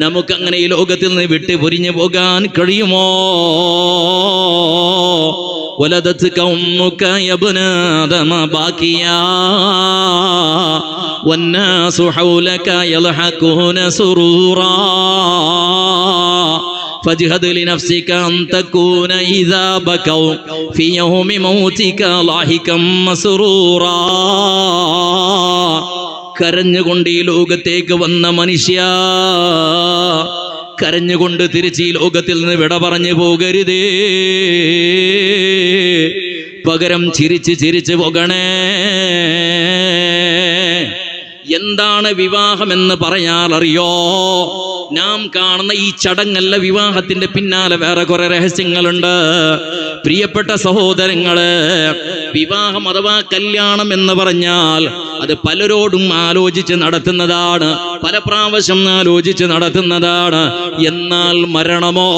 നമുക്കങ്ങനെ ഈ ലോകത്തിൽ നിന്ന് വിട്ട് പൊരിഞ്ഞു പോകാൻ കഴിയുമോ? ولدتك أمك يا ابن آدم باكيا والناس حولك يضحكون سرورا فاجهد لنفسك أن تكون إذا بكوا في يوم موتك لاحقا مسرورا. കരഞ്ഞുകൊണ്ട് ഈ ലോകത്തേക്ക് വന്ന മനുഷ്യ, കരഞ്ഞുകൊണ്ട് തിരിച്ച് ഈ ലോകത്തിൽ നിന്ന് വിട പറഞ്ഞു പോകരുതേ. പകരം ചിരിച്ച് പോകണേ. എന്താണ് വിവാഹമെന്ന് പറയാൻ അറിയോ? നാം കാണുന്ന ഈ ചടങ്ങല്ല, വിവാഹത്തിന്റെ പിന്നാലെ വേറെ കുറെ രഹസ്യങ്ങളുണ്ട്. പ്രിയപ്പെട്ട സഹോദരങ്ങള്, വിവാഹം അഥവാ കല്യാണം എന്ന് പറഞ്ഞാൽ അത് പലരോടും ആലോചിച്ച് നടത്തുന്നതാണ്, പല പ്രാവശ്യം ആലോചിച്ച് നടത്തുന്നതാണ്. എന്നാൽ മരണമോ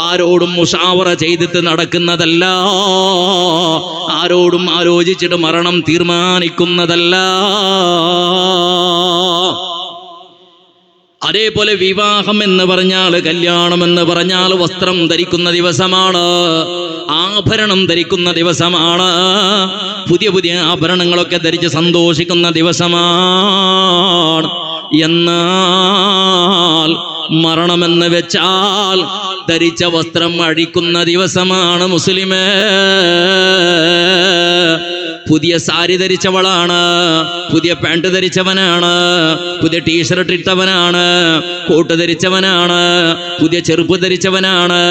ആരോടും മുഷാവറ ചെയ്തിട്ട് നടക്കുന്നതല്ല, ആരോടും ആലോചിച്ചിട്ട് മരണം തീർമാനിക്കുന്നതല്ല. അതേപോലെ വിവാഹം എന്ന് പറഞ്ഞാൽ, കല്യാണം എന്ന് പറഞ്ഞാൽ വസ്ത്രം ധരിക്കുന്ന ദിവസമാണ്, ആഭരണം ധരിക്കുന്ന ദിവസമാണ്, പുതിയ ആഭരണങ്ങളൊക്കെ ധരിച്ച് സന്തോഷിക്കുന്ന ദിവസമാണ്. എന്നാൽ മരണമെന്ന് വെച്ചാൽ ധരിച്ച വസ്ത്രം അഴിക്കുന്ന ദിവസമാണ് മുസ്ലിമേ. പുതിയ സാരി ധരിച്ചവളാണ്, പുതിയ പാൻറ് ധരിച്ചവനാണ്, പുതിയ ടീഷർട്ട് ഇട്ടവനാണ്, കോട്ട് ധരിച്ചവനാണ്, പുതിയ ചെറുപ്പ് ധരിച്ചവനാണ്.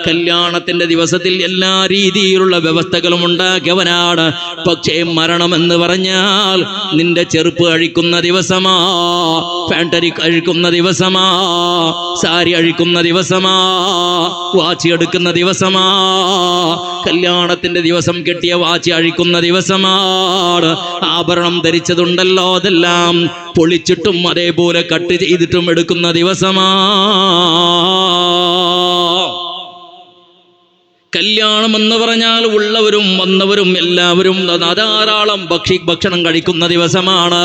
കല്യാണത്തിന്റെ ദിവസത്തിൽ എല്ലാ രീതിയിലുള്ള വ്യവസ്ഥകളും ഉണ്ടാക്കിയവനാണ്. പക്ഷേ മരണമെന്ന് പറഞ്ഞാൽ നിന്റെ ചെറുപ്പ് അഴിക്കുന്ന ദിവസമാ, പാൻറ് അഴിക്കുന്ന ദിവസമാ, സാരി അഴിക്കുന്ന ദിവസമാ, വാച്ച് എടുക്കുന്ന ദിവസമാ. കല്യാണത്തിന്റെ ദിവസം കെട്ടിയ വാച്ച് അഴിക്കുന്ന ദിവസമാണ്. ആഭരണം ധരിച്ചതുണ്ടല്ലോ അതെല്ലാം പൊളിച്ചിട്ടും അതേപോലെ കട്ട് ചെയ്തിട്ടും എടുക്കുന്ന ദിവസമാ. കല്യാണം എന്ന് പറഞ്ഞാൽ ഉള്ളവരും വന്നവരും എല്ലാവരും ധാരാളം ഭക്ഷണം കഴിക്കുന്ന ദിവസമാണ്.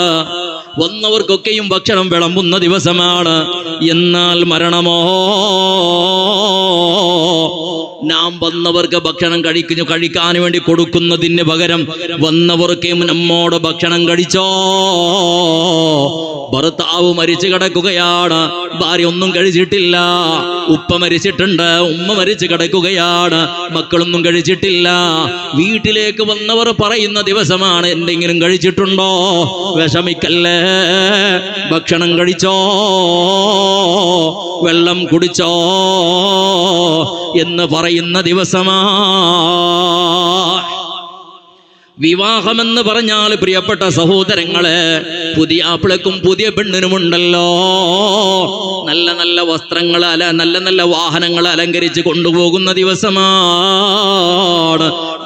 വന്നവർക്കൊക്കെയും ഭക്ഷണം വിളമ്പുന്ന ദിവസമാണ്. എന്നാൽ മരണമോ, നാം വന്നവർക്ക് ഭക്ഷണം കഴിക്കാൻ വേണ്ടി കൊടുക്കുന്നതിന് പകരം വന്നവർക്കും നമ്മോട് ഭക്ഷണം കഴിച്ചോ. ഭർത്താവ് മരിച്ചു കിടക്കുകയാണ്, ഭാര്യ ഒന്നും കഴിച്ചിട്ടില്ല. ഉപ്പ മരിച്ചിട്ടുണ്ട്, ഉമ്മ മരിച്ചു കിടക്കുകയാണ്, മക്കളൊന്നും കഴിച്ചിട്ടില്ല. വീട്ടിലേക്ക് വന്നവർ പറയുന്ന ദിവസമാണ്, എന്തെങ്കിലും കഴിച്ചിട്ടുണ്ടോ? വിഷമിക്കല്ലേ, ഭക്ഷണം കഴിച്ചോ, വെള്ളം കുടിച്ചോ എന്ന് പറയുന്ന ദിവസമാ. വിവാഹമെന്ന് പറഞ്ഞാൽ പ്രിയപ്പെട്ട സഹോദരങ്ങളെ, പുതിയ ആപ്പിളക്കും പുതിയ പെണ്ണിനുമുണ്ടല്ലോ നല്ല നല്ല വസ്ത്രങ്ങൾ, നല്ല നല്ല വാഹനങ്ങൾ അലങ്കരിച്ച് കൊണ്ടുപോകുന്ന ദിവസമാണ്.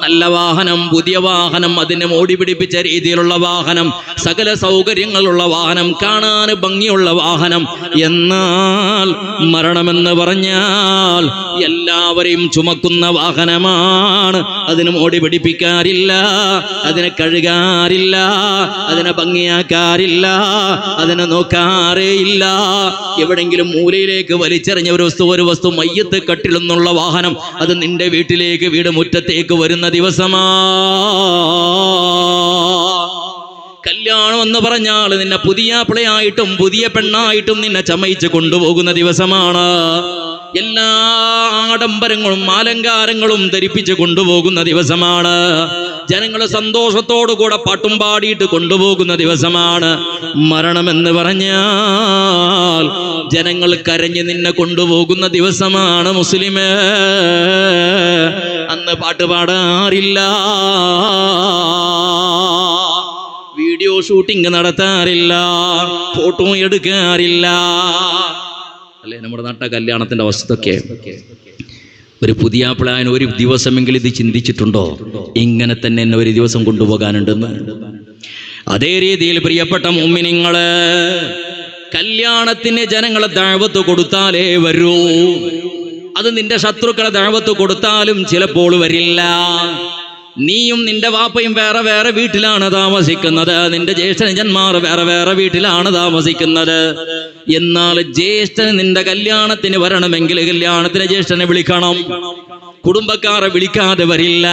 നല്ല വാഹനം, പുതിയ വാഹനം, അതിനെ മോടി പിടിപ്പിച്ച രീതിയിലുള്ള വാഹനം, സകല സൗകര്യങ്ങളുള്ള വാഹനം, കാണാൻ ഭംഗിയുള്ള വാഹനം. എന്നാൽ മരണമെന്ന് പറഞ്ഞാൽ എല്ലാവരെയും ചുമക്കുന്ന വാഹനമാണ്. അതിന് മോടി പിടിപ്പിക്കാറില്ല, അതിനെ കഴുകാറില്ല, അതിനെ ഭംഗിയാക്കാറില്ല, അതിനെ നോക്കാറേയില്ല. എവിടെങ്കിലും മൂലയിലേക്ക് വലിച്ചെറിഞ്ഞ ഒരു വസ്തു മയ്യത്ത് കട്ടിലെന്നുള്ള വാഹനം, അത് നിന്റെ വീട്ടിലേക്ക്, വീട് മുറ്റത്തേക്ക് വരുന്ന ദിവസമാ. കല്യാണം എന്ന് പറഞ്ഞാൽ നിന്നെ പുതിയ പിളയായിട്ടും പുതിയ പെണ്ണായിട്ടും നിന്നെ ചമയിച്ച് കൊണ്ടുപോകുന്ന ദിവസമാണ്. എല്ലാ ആഡംബരങ്ങളും അലങ്കാരങ്ങളും ധരിപ്പിച്ച് കൊണ്ടുപോകുന്ന ദിവസമാണ്. ജനങ്ങൾ സന്തോഷത്തോടുകൂടെ പാട്ടും പാടിയിട്ട് കൊണ്ടുപോകുന്ന ദിവസമാണ്. മരണമെന്ന് പറഞ്ഞാൽ ജനങ്ങൾ കരഞ്ഞ് നിന്നെ കൊണ്ടുപോകുന്ന ദിവസമാണ്. മുസ്ലിമേ, അന്ന് പാട്ട് പാടാറില്ല, വീഡിയോ ഷൂട്ടിംഗ് നടത്താറില്ല, ഫോട്ടോ എടുക്കാറില്ല. അല്ലേ നമ്മുടെ നാട്ടിലെ കല്യാണത്തിന്റെ അവസ്ഥയൊക്കെ? ഒരു പുതിയ പ്ലാൻ ഒരു ദിവസമെങ്കിലും ഇത് ചിന്തിച്ചിട്ടുണ്ടോ? ഇങ്ങനെ തന്നെ എന്നെ ഒരു ദിവസം കൊണ്ടുപോകാനുണ്ടെന്ന്. അതേ രീതിയിൽ പ്രിയപ്പെട്ട മുഅ്മിനീങ്ങളെ, കല്യാണത്തിന് ജനങ്ങളെ ദഅവത്ത് കൊടുത്താലേ വരൂ. അത് നിന്റെ ശത്രുക്കളെ ദഅവത്ത് കൊടുത്താലും ചിലപ്പോൾ വരില്ല. നീയും നിന്റെ വാപ്പയും വേറെ വേറെ വീട്ടിലാണ് താമസിക്കുന്നത്, നിന്റെ ജ്യേഷ്ഠനുജന്മാർ വേറെ വേറെ വീട്ടിലാണ് താമസിക്കുന്നത്. എന്നാൽ ജ്യേഷ്ഠന് നിന്റെ കല്യാണത്തിന് വരണമെങ്കിൽ കല്യാണത്തിന് ജ്യേഷ്ഠനെ വിളിക്കണം. കുടുംബക്കാരെ വിളിക്കാതെ വരില്ല,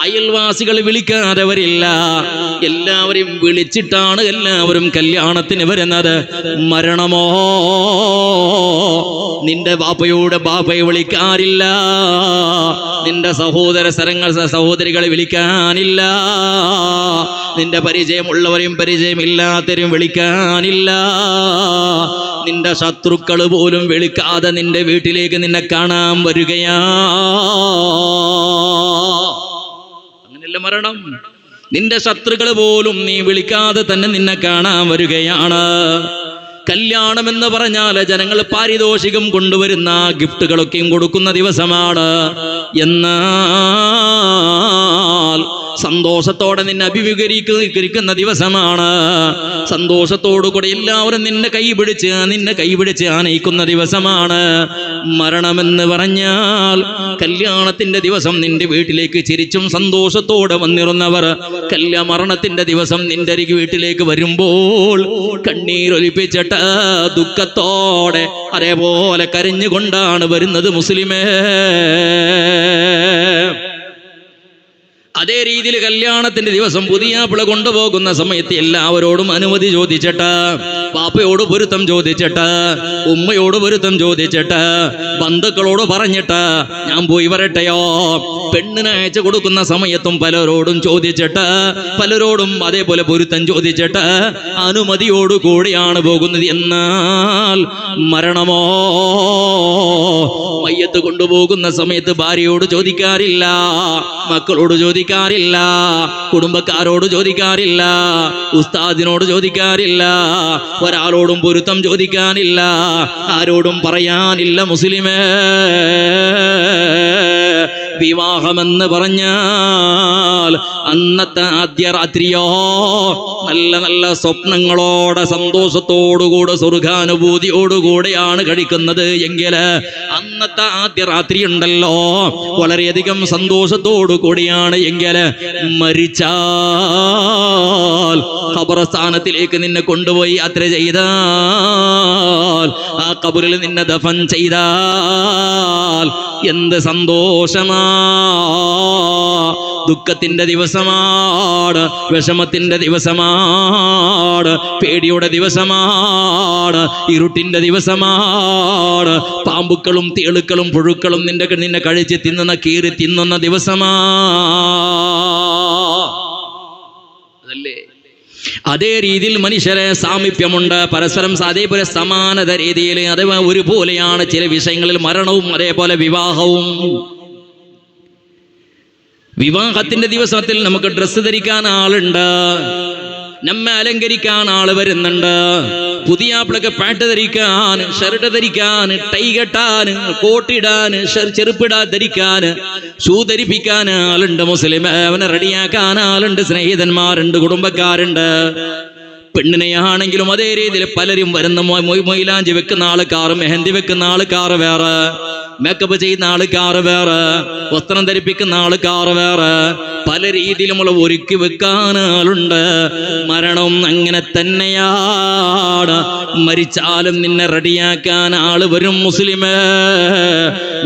അയൽവാസികൾ വിളിക്കാതെ വരില്ല. എല്ലാവരെയും വിളിച്ചിട്ടാണ് എല്ലാവരും കല്യാണത്തിന് വരുന്നത്. മരണമോ, നിന്റെ ബാപ്പയുടെ ബാപ്പയെ വിളിക്കാറില്ല, നിന്റെ സഹോദരികളെ വിളിക്കാനില്ല, നിന്റെ പരിചയമുള്ളവരെയും പരിചയമില്ലാത്തവരെയും വിളിക്കാനില്ല. നിന്റെ ശത്രുക്കൾ പോലും വിളിക്കാതെ നിന്റെ വീട്ടിലേക്ക് നിന്നെ കാണാൻ വരികയാ. അങ്ങനെയല്ല മരണം. നിന്റെ ശത്രുക്കൾ പോലും നീ വിളിക്കാതെ തന്നെ നിന്നെ കാണാൻ വരികയാണ്. കല്യാണം എന്ന് പറഞ്ഞാൽ ജനങ്ങൾ പാരിതോഷികം കൊണ്ടുവരുന്ന ഗിഫ്റ്റുകളൊക്കെയും കൊടുക്കുന്ന ദിവസമാണ്. എന്നാൽ സന്തോഷത്തോടെ നിന്നെ അഭിമുഖീകരിക്കുന്ന ദിവസമാണ്. സന്തോഷത്തോടു കൂടെ എല്ലാവരും നിന്നെ കൈപിടിച്ച് ആനയിക്കുന്ന ദിവസമാണ്. മരണമെന്ന് പറഞ്ഞാൽ കല്യാണത്തിന്റെ ദിവസം നിന്റെ വീട്ടിലേക്ക് ചിരിച്ചും സന്തോഷത്തോടെ വന്നിരുന്നവർ മരണത്തിന്റെ ദിവസം നിന്റെ വീട്ടിലേക്ക് വരുമ്പോൾ കണ്ണീരൊലിപ്പിച്ചിട്ട് ദുഃഖത്തോടെ അതേപോലെ കരഞ്ഞുകൊണ്ടാണ് വരുന്നത്. മുസ്ലിമേ, അതേ രീതിയിൽ കല്യാണത്തിന്റെ ദിവസം പുതിയാപ്പിള കൊണ്ടുപോകുന്ന സമയത്ത് എല്ലാവരോടും അനുമതി ചോദിച്ചിട്ട്, പാപ്പയോട് പൊരുത്തം ചോദിച്ചിട്ട്, ഉമ്മയോട് പൊരുത്തം ചോദിച്ചിട്ട്, ബന്ധുക്കളോട് പറഞ്ഞിട്ട് ഞാൻ പോയി വരട്ടെയോ. പെണ്ണിനെ അയച്ചു കൊടുക്കുന്ന സമയത്തും പലരോടും ചോദിച്ചിട്ട്, പലരോടും അതേപോലെ പൊരുത്തം ചോദിച്ചിട്ട് അനുമതിയോടുകൂടിയാണ് പോകുന്നത്. എന്നാൽ മരണമോ, മയ്യത്ത് കൊണ്ടുപോകുന്ന സമയത്ത് ഭാര്യയോട് ചോദിക്കാറില്ല, മക്കളോട് ചോദിക്കാറില്ല, കുടുംബക്കാരോട് ചോദിക്കാറില്ല, ഉസ്താദിനോട് ചോദിക്കാറില്ല, ഒരാളോടും പൊരുത്തം ചോദിക്കാനില്ല, ആരോടും പറയാനില്ല. മുസ്ലിമേ, വിവാഹമെന്ന് പറഞ്ഞാൽ അന്നത്തെ ആദ്യ രാത്രിയോ നല്ല നല്ല സ്വപ്നങ്ങളോടെ സന്തോഷത്തോടുകൂടെ സ്വർഗാനുഭൂതിയോടുകൂടെയാണ് കഴിക്കുന്നത് എങ്കിൽ അന്നത്തെ ആദ്യ രാത്രി ഉണ്ടല്ലോ വളരെയധികം സന്തോഷത്തോടു കൂടിയാണ് എങ്കിൽ മരിച്ചാൽ ഖബർസ്ഥാനത്തിലേക്ക് നിന്നെ കൊണ്ടുപോയി യാത്ര ചെയ്താൽ, ആ ഖബറിൽ നിന്നെ ദഫൻ ചെയ്താൽ എന്ത് സന്തോഷമാ. ദുഃഖത്തിന്റെ ദിവസമാണ്, വിഷമത്തിന്റെ ദിവസമാണ്, പേടിയുടെ ദിവസമാണ്, ഇരുട്ടിന്റെ ദിവസമാണ്, പാമ്പുക്കളും തേളുക്കളും പുഴുക്കളും നിന്നെ കഴിച്ച് തിന്നുന്ന കീറി തിന്നുന്ന ദിവസമാ. അതല്ലേ? അതേ രീതിയിൽ മനുഷ്യരെ സാമീപ്യമുണ്ട്, പരസ്പരം അതേപോലെ സമാനത രീതിയിൽ അഥവാ ഒരുപോലെയാണ് ചില വിഷയങ്ങളിൽ മരണവും അതേപോലെ വിവാഹവും. വിവാഹത്തിന്റെ ദിവസത്തിൽ നമുക്ക് ഡ്രസ്സ് ധരിക്കാൻ ആളുണ്ട്, നമ്മെ അലങ്കരിക്കാൻ ആള് വരുന്നുണ്ട്. പുതിയാപ്പിളക്ക് പാട്ട് ധരിക്കാൻ, ഷർട്ട് ധരിക്കാൻ, ടൈ കെട്ടാൻ, കോട്ടിടാൻ, ചെരുപ്പിടാൻ ധരിക്കാൻ, ഷൂ ധരിപ്പിക്കാൻ ആളുണ്ട്. മുസ്ലിം അവനെ റെഡിയാക്കാൻ ആളുണ്ട്, സ്നേഹിതന്മാരുണ്ട്, കുടുംബക്കാരുണ്ട്. പെണ്ണിനെയാണെങ്കിലും അതേ രീതിയിൽ പലരും വരുന്ന മൊയിലാഞ്ചി വെക്കുന്ന ആൾക്കാർ, മെഹന്തി വെക്കുന്ന ആൾക്കാർ വേറെ, മേക്കപ്പ് ചെയ്യുന്ന ആൾക്കാർ വേറെ, വസ്ത്രം ധരിപ്പിക്കുന്ന ആൾക്കാർ വേറെ, പല രീതിയിലുമുള്ള ഒരുക്കി വെക്കാൻ ആളുണ്ട്. മരണം അങ്ങനെ തന്നെയാണ്. മരിച്ചാലും നിന്നെ റെഡിയാക്കാൻ ആള് വരും. മുസ്ലിമേ,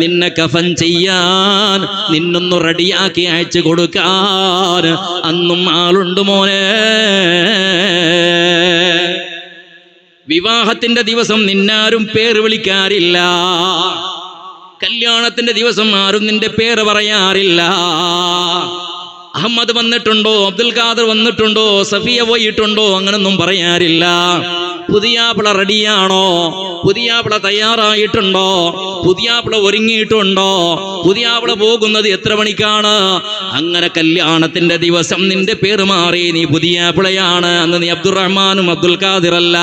നിന്നെ കഫൻ ചെയ്യാൻ, നിന്നൊന്ന് റെഡിയാക്കി അയച്ചു കൊടുക്കാൻ അന്നും ആളുണ്ട് മോനെ. വിവാഹത്തിന്റെ ദിവസം നിന്നാരും പേര് വിളിക്കാറില്ല, കല്യാണത്തിന്റെ ദിവസം ആരും നിന്റെ പേര് പറയാറില്ല. അഹമ്മദ് വന്നിട്ടുണ്ടോ, അബ്ദുൽ ഖാദർ വന്നിട്ടുണ്ടോ, സഫിയ പോയിട്ടുണ്ടോ, അങ്ങനൊന്നും പറയാറില്ല. പുതിയാപ്പിള റെഡിയാണോ, പുതിയാപ്പിള തയ്യാറായിട്ടുണ്ടോ, പുതിയാപ്പിള ഒരുങ്ങിയിട്ടുണ്ടോ, പുതിയാപ്പിള പോകുന്നത് എത്ര മണിക്കാണ്, അങ്ങനെ കല്യാണത്തിന്റെ ദിവസം നിന്റെ പേര് മാറി, നീ പുതിയാപ്പിളയാണ്. അന്ന് നീ അബ്ദുറഹ്മാനും അബ്ദുൽ ഖാദിർ അല്ല.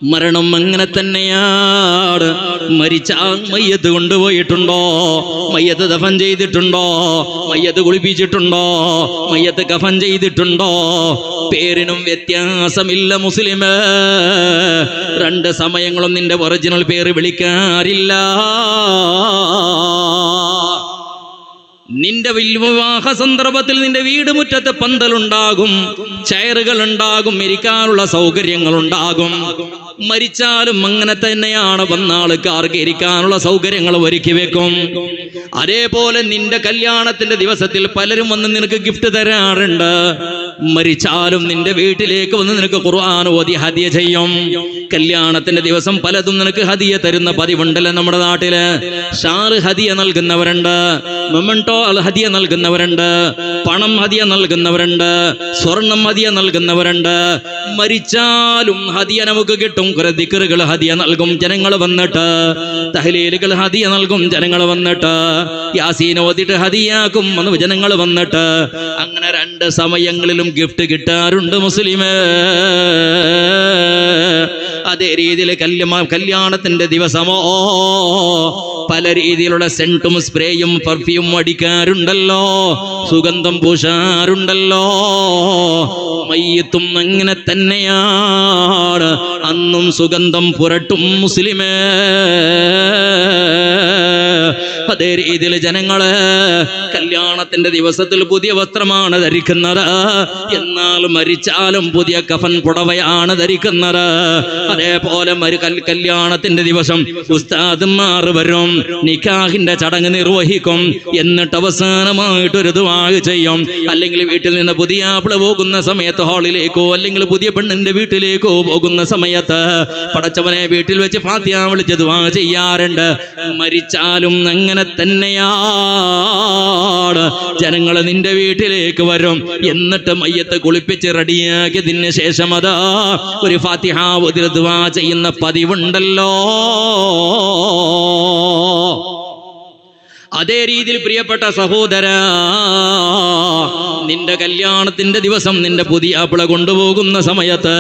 മരണം അങ്ങനെ തന്നെയാണ്. മരിച്ചാൽ മയ്യത്ത് കൊണ്ടുപോയിട്ടുണ്ടോ, മയ്യത്ത് ദഫൻ ചെയ്തിട്ടുണ്ടോ, മയ്യത്ത് കുളിപ്പിച്ചിട്ടുണ്ടോ, മയ്യത്ത് കഫൻ ചെയ്തിട്ടുണ്ടോ, പേരിനും വ്യത്യാസമില്ല. മുസ്ലിമേ, രണ്ട് സമയങ്ങളും നിന്റെ ഒറിജിനൽ പേര് വിളിക്കാറില്ല. നിന്റെ വിവാഹ സന്ദർഭത്തിൽ നിന്റെ വീട് മുറ്റത്ത് പന്തലുണ്ടാകും, ചെയറുകൾ ഉണ്ടാകും, ഇരിക്കാനുള്ള സൗകര്യങ്ങൾ ഉണ്ടാകും. മരിച്ചാലും അങ്ങനെ തന്നെയാണ്. വന്ന ആൾക്കാർക്ക് ഇരിക്കാനുള്ള സൗകര്യങ്ങൾ ഒരുക്കി വെക്കും. അതേപോലെ നിന്റെ കല്യാണത്തിന്റെ ദിവസത്തിൽ പലരും വന്ന് നിനക്ക് ഗിഫ്റ്റ് തരാറുണ്ട്. മരിച്ചാലും നിന്റെ വീട്ടിലേക്ക് വന്ന് നിനക്ക് ഖുർആൻ ഓതി ഹദിയ ചെയ്യും. കല്യാണത്തിന്റെ ദിവസം പലതും നിനക്ക് ഹദിയ തരുന്ന പതിവുണ്ടല്ലോ നമ്മുടെ നാട്ടില്. ഷാറ് ഹദിയ നൽകുന്നവരുണ്ട്, മൊമെന്റോ ഹദിയ നൽകുന്നവരുണ്ട്, പണം ഹദിയ നൽകുന്നവരുണ്ട്, സ്വർണം ഹദിയ നൽകുന്നവരുണ്ട്. മരിച്ചാലും ഹദിയ നമുക്ക് കിട്ടും. കുറെ ദിക്റുകൾ ഹദിയ നൽകും ജനങ്ങൾ വന്നിട്ട്, തഹ്ലീലുകൾ ഹദിയ നൽകും ജനങ്ങൾ വന്നിട്ട്, യാസീൻ ഓതിട്ട് ഹദിയാക്കും ജനങ്ങൾ വന്നിട്ട്. അങ്ങനെ രണ്ട് സമയങ്ങളിലും ഗിഫ്റ്റ് കിട്ടാറുണ്ട് മുസ്ലിമേ. അതേ രീതിയിൽ കല്യാണത്തിന്റെ ദിവസമോ പല രീതിയിലുള്ള സെന്റും സ്പ്രേയും പെർഫ്യൂം അടിക്കാറുണ്ടല്ലോ, സുഗന്ധം പൂശാറുണ്ടല്ലോ. മയ്യത്തും അങ്ങനെ തന്നെയാണ്. അന്നും സുഗന്ധം പുരട്ടും മുസ്ലിമേ. അതേ രീതിയിൽ ജനങ്ങള് കല്യാണത്തിന്റെ ദിവസത്തിൽ പുതിയ വസ്ത്രമാണ് ധരിക്കുന്നത്, എന്നാൽ മരിച്ചാലും പുതിയ കഫൻ പുടവയാണ് ധരിക്കുന്നത്. അതേപോലെ കല്യാണത്തിന്റെ ദിവസം ഉസ്താദുമാർ വരും, നിക്കാഹിന്റെ ചടങ്ങ് നിർവഹിക്കും, എന്നിട്ട് അവസാനമായിട്ടൊരു ദുആ ചെയ്യും. അല്ലെങ്കിൽ വീട്ടിൽ നിന്ന് പുതിയ ആപ്പിള പോകുന്ന സമയത്ത് ഹാളിലേക്കോ അല്ലെങ്കിൽ പുതിയ പെണ്ണിന്റെ വീട്ടിലേക്കോ പോകുന്ന സമയത്ത് പടച്ചവനെ വീട്ടിൽ വെച്ച് ഫാത്തിഹ വിളിച്ച് ദുആ ചെയ്യാറുണ്ട്. മരിച്ചാലും അങ്ങനെ തന്നെയാണ്. ജനങ്ങൾ നിന്റെ വീട്ടിലേക്ക് വരും, എന്നിട്ട് മയ്യത്ത് കുളിപ്പിച്ച് റെഡിയാക്കിയതിന് ശേഷം അതാ ഒരു ഫാത്തിഹ ഓതി ദുആ ചെയ്യുന്ന പതിവുണ്ടല്ലോ. അതേ രീതിയിൽ പ്രിയപ്പെട്ട സഹോദരാ, നിന്റെ കല്യാണത്തിന്റെ ദിവസം നിന്റെ പുതിയ ആപ്പിള കൊണ്ടുപോകുന്ന സമയത്ത്,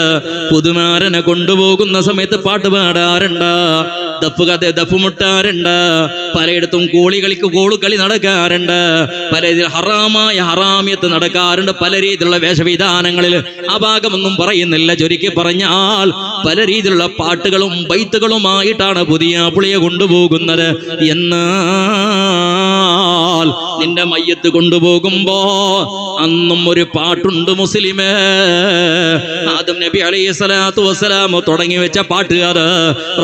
പുതുമാരനെ കൊണ്ടുപോകുന്ന സമയത്ത് പാട്ട് പാടാറുണ്ട്, ദഫ് മുട്ടാറുണ്ട്, പലയിടത്തും കോളുകളി നടക്കാറുണ്ട്, പല ഹറാമായ ഹറാമിയത്ത് നടക്കാറുണ്ട്, പല രീതിയിലുള്ള വേഷവിധാനങ്ങളിൽ. ആ ഭാഗമൊന്നും പറയുന്നില്ല, ചുരുക്കി പറഞ്ഞാൽ പല രീതിയിലുള്ള പാട്ടുകളും ബൈത്തുകളുമായിട്ടാണ് പുതിയ ആപ്പിളയെ കൊണ്ടുപോകുന്നത്. എന്നാൽ നിന്റെ മയ്യത്ത് കൊണ്ടുപോകുമ്പോ അന്നും ഒരു പാട്ടുണ്ട് മുസ്ലിമേ. ആദം നബി അലൈഹിസ്സലാത്തു വസ്സലാം തുടങ്ങി വെച്ച പാട്ട്, അത്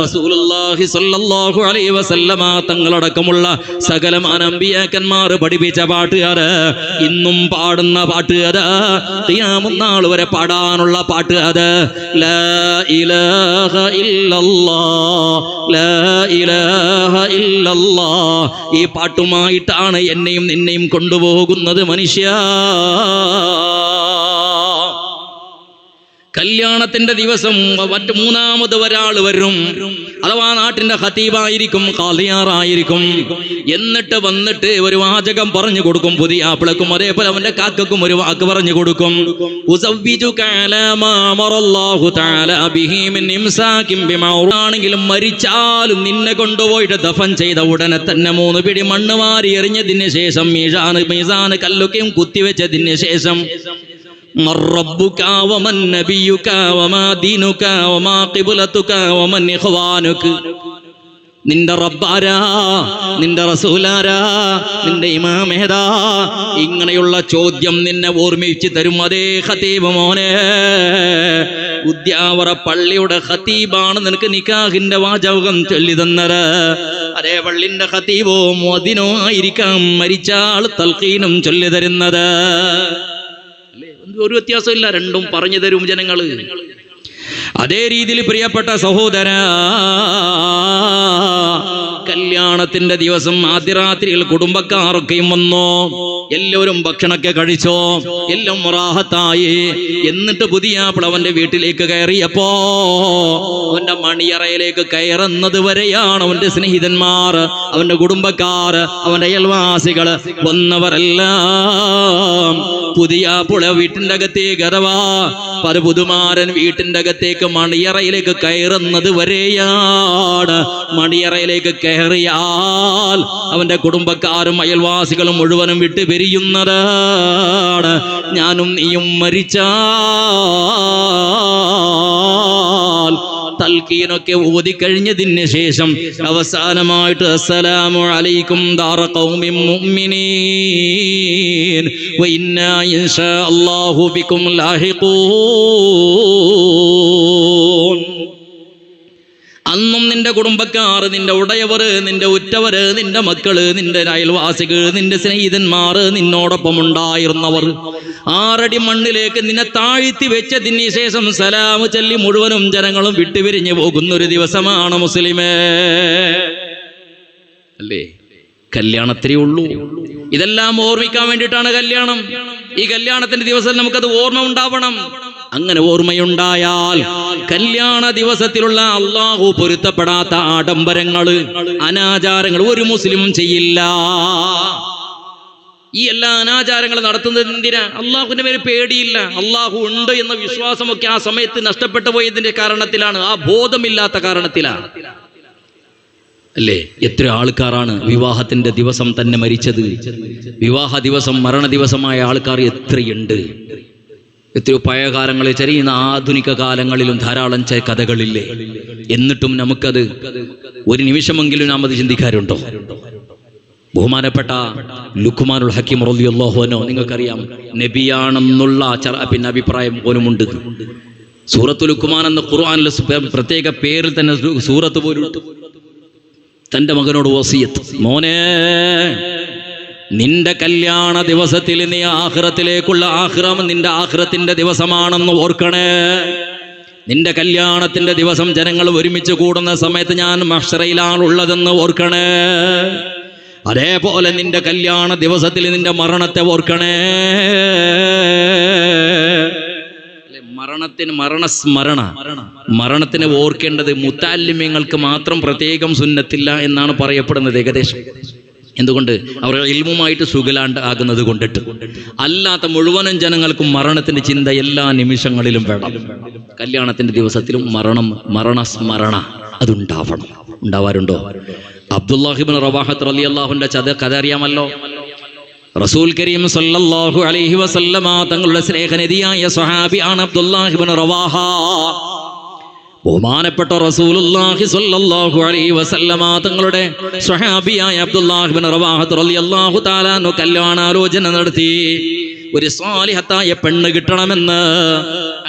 റസൂലുള്ളാഹി സ്വല്ലല്ലാഹു അലൈഹി വസല്ലമ തങ്ങളടക്കമുള്ള സകല അനബിയാക്കന്മാർ പഠിപ്പിച്ച പാട്ട്, അത് ഇന്നും പാടുന്ന പാട്ട്, അത് ഖിയാമത്ത് നാൾ വരെ പാടാനുള്ള പാട്ട്, അത് ലാ ഇലാഹ ഇല്ലല്ലാഹ് ലാ ഇലാഹ ഇല്ലല്ലാഹ്. ഈ പാട്ടുമായിട്ടാണ് എന്നെയും നിന്നെയും കൊണ്ടുപോകുന്നത് മനുഷ്യ. കല്യാണത്തിന്റെ ദിവസം മറ്റ് മൂന്നാമത് ഒരാൾ വരും, അഥവാ നാട്ടിന്റെ ഖതീബായിരിക്കും, ഖാദിയാറായിരിക്കും. എന്നിട്ട് വന്നിട്ട് ഒരു വാചകം പറഞ്ഞു കൊടുക്കും പുതിയ ആപ്പിളക്കും, അതേപോലെ അവന്റെ കാക്കക്കും ഒരു വാക്ക് പറഞ്ഞു കൊടുക്കും. ആണെങ്കിലും മരിച്ചാലും നിന്നെ കൊണ്ടുപോയിട്ട് ദഫൻ ചെയ്ത ഉടനെ തന്നെ 3 പിടി മണ്ണ് വാരി എറിഞ്ഞതിന് ശേഷം മീസാന് കല്ലൊക്കെയും കുത്തിവെച്ചതിന് ശേഷം من ربك ومن نبيك وما دينك وما قبلتك ومن إخوانك. നിന്റെ റബ്ബാരാ, നിന്റെ റസൂലാരാ, നിന്റെ ഇമാമേതാ, ഇങ്ങനെയുള്ള ചോദ്യം നിന്നെ ഓർമ്മിച്ച് തരും. അതേ ഖതീബ് മോനെ, ഉദ്യാവറ പള്ളിയുടെ ഖതീബാണ് നിനക്ക് നിക്കാഹിന്റെ വാചകം ചൊല്ലി തന്നത്. അതേ പള്ളിന്റെ ഖതീബോ മുഅദ്ദിനോ ആയിരിക്കാം മരിച്ചാൾ തൽഖീനും ചൊല്ലി തരുന്നത്. ഒരു വ്യത്യാസമില്ല, രണ്ടും പറഞ്ഞു തരും ജനങ്ങള്. അതേ രീതിയിൽ പ്രിയപ്പെട്ട സഹോദരാ, കല്യാണത്തിന്റെ ദിവസം ആദ്യ രാത്രിയിൽ കുടുംബക്കാരൊക്കെയും വന്നോ, എല്ലാവരും ഭക്ഷണമൊക്കെ കഴിച്ചോ, എല്ലാം റാഹത്തായി. എന്നിട്ട് പുതിയ അവന്റെ വീട്ടിലേക്ക് കയറിയപ്പോ അവന്റെ മണിയറയിലേക്ക് കയറുന്നത് വരെയാണ് അവന്റെ സ്നേഹിതന്മാർ, അവന്റെ കുടുംബക്കാർ, അവന്റെ അയൽവാസികൾ വന്നവരെല്ലാം പുതിയ വീട്ടിന്റെ അകത്തേക്ക്, അഥവാ പുതുമാരൻ വീട്ടിന്റെ അകത്തേക്ക് മണിയറയിലേക്ക് കയറുന്നത് വരെയാണ്. മണിയറയിലേക്ക് കയറിയാൽ അവന്റെ കുടുംബക്കാരും അയൽവാസികളും മുഴുവനും വിട്ടു പിരിയുന്നതാണ്. ഞാനും നീയും മരിച്ചാൽ തൽക്കീനൊക്കെ ഓതിക്കഴിഞ്ഞതിന് ശേഷം അവസാനമായിട്ട് അസ്സലാമു അലൈക്കും ദാറ ഖൗമിൻ മുഅ്മിനീൻ വ ഇന്നാ ഇൻഷാ അല്ലാഹു ബികും ലാഹിഖൂൻ. അന്നും നിന്റെ കുടുംബക്കാർ, നിന്റെ ഉടയവർ, നിന്റെ ഉറ്റവര്, നിന്റെ മക്കള്, നിന്റെ അയൽവാസികൾ, നിന്റെ സ്നേഹിതന്മാർ, നിന്നോടൊപ്പം ഉണ്ടായിരുന്നവർ 6 അടി മണ്ണിലേക്ക് നിന്നെ താഴ്ത്തി വെച്ചതിന് ശേഷം സലാമ് ചൊല്ലി മുഴുവനും ജനങ്ങളും വിട്ടുപിരിഞ്ഞു പോകുന്ന ഒരു ദിവസമാണ് മുസ്ലിമേ. അല്ലേ? കല്യാണത്തിനേ ഉള്ളൂ. ഇതെല്ലാം ഓർമ്മിക്കാൻ വേണ്ടിയിട്ടാണ് കല്യാണം. ഈ കല്യാണത്തിന്റെ ദിവസം നമുക്കത് ഓർമ്മ ഉണ്ടാവണം. അങ്ങനെ ഓർമ്മയുണ്ടായാൽ കല്യാണ ദിവസത്തിലുള്ള അള്ളാഹു പൊരുത്തപ്പെടാത്ത ആഡംബരങ്ങള്, അനാചാരങ്ങൾ ഒരു മുസ്ലിമും ചെയ്യില്ല. ഈ എല്ലാ അനാചാരങ്ങളും നടത്തുന്നത് എന്തിനാ? അള്ളാഹുവിന്റെ പേര് പേടിയില്ല. അള്ളാഹു ഉണ്ട് എന്ന വിശ്വാസമൊക്കെ ആ സമയത്ത് നഷ്ടപ്പെട്ടു പോയതിന്റെ കാരണത്തിലാണ്, ആ ബോധമില്ലാത്ത കാരണത്തിലാണ്. അല്ലേ? എത്ര ആൾക്കാരാണ് വിവാഹത്തിന്റെ ദിവസം തന്നെ മരിച്ചത്? വിവാഹ ദിവസം, മരണ ദിവസമായ ആൾക്കാർ എത്രയുണ്ട്? എത്രയോ പഴയ കാലങ്ങളിൽ, ചെറിയ ആധുനിക കാലങ്ങളിലും ധാരാളം കഥകളില്ലേ? എന്നിട്ടും നമുക്കത് ഒരു നിമിഷമെങ്കിലും നാം അത് ചിന്തിക്കാറുണ്ടോ? ബഹുമാനപ്പെട്ട ലുഖ്മാനുൽ ഹക്കീം റളിയല്ലാഹു അൻഹു, നിങ്ങൾക്കറിയാം നബിയാണെന്നുള്ള പിന്നെ അഭിപ്രായം പോലുമുണ്ട്. സൂറത്തുൽ ലുഖ്മാൻ എന്ന ഖുർആനിലെ പ്രത്യേക പേരിൽ തന്നെ സൂറത്ത് പോലും തന്റെ മകനോട് വസിയത്ത്, മോനെ നിന്റെ കല്യാണ ദിവസത്തിൽ നീ ആഖിറത്തിലേക്കുള്ള ആഖിറം നിന്റെ ആഖിറത്തിന്റെ ദിവസമാണെന്ന് ഓർക്കണേ. നിന്റെ കല്യാണത്തിന്റെ ദിവസം ജനങ്ങൾ ഒരുമിച്ച് കൂടുന്ന സമയത്ത് ഞാൻ മഹ്ശറയിലാണ് ഉള്ളതെന്ന് ഓർക്കണേ. അതേപോലെ നിന്റെ കല്യാണ ദിവസത്തിൽ നിന്റെ മരണത്തെ ഓർക്കണേ. മരണത്തിനെ ഓർക്കേണ്ടത് മുത്തഅല്ലിമീങ്ങൾക്ക് മാത്രം പ്രത്യേകം സുന്നത്തില്ല എന്നാണ് പറയപ്പെടുന്നത് ഏകദേശം. എന്തുകൊണ്ട്? അവർ ഇൽമുമായിട്ട് സുഖലാണ്ട് ആകുന്നത് കൊണ്ടിട്ട്. അല്ലാത്ത മുഴുവനും ജനങ്ങൾക്കും മരണത്തിന്റെ ചിന്ത എല്ലാ നിമിഷങ്ങളിലും വേണം. കല്യാണത്തിന്റെ ദിവസത്തിലും മരണസ്മരണ അതുണ്ടാവണം. ഉണ്ടാവാറുണ്ടോ? അബ്ദുല്ലാഹി ഇബ്നു റവാഹത്ത് റളിയല്ലാഹുവിന്റെ കഥ അറിയാമല്ലോ. റസൂൽ കരീം സല്ലല്ലാഹു അലൈഹി വസല്ലമ തങ്ങളുടെ സ്നേഹനിധിയായ സ്വഹാബിയാണ് അബ്ദുല്ലാഹി ഇബ്നു റവാഹ. ബഹുമാനപ്പെട്ട റസൂലുള്ളാഹി സ്വല്ലല്ലാഹു അലൈഹി വസല്ലമ തങ്ങളുടെ സ്വഹാബിയായ അബ്ദുല്ലാഹി ഇബ്നു റവാഹത്ത് റളിയല്ലാഹു തആല അൻഹു കല്യാണാലോചന നടത്തി. ഒരു സാലിഹത്തായ പെണ്ണ് കിട്ടണമെന്ന്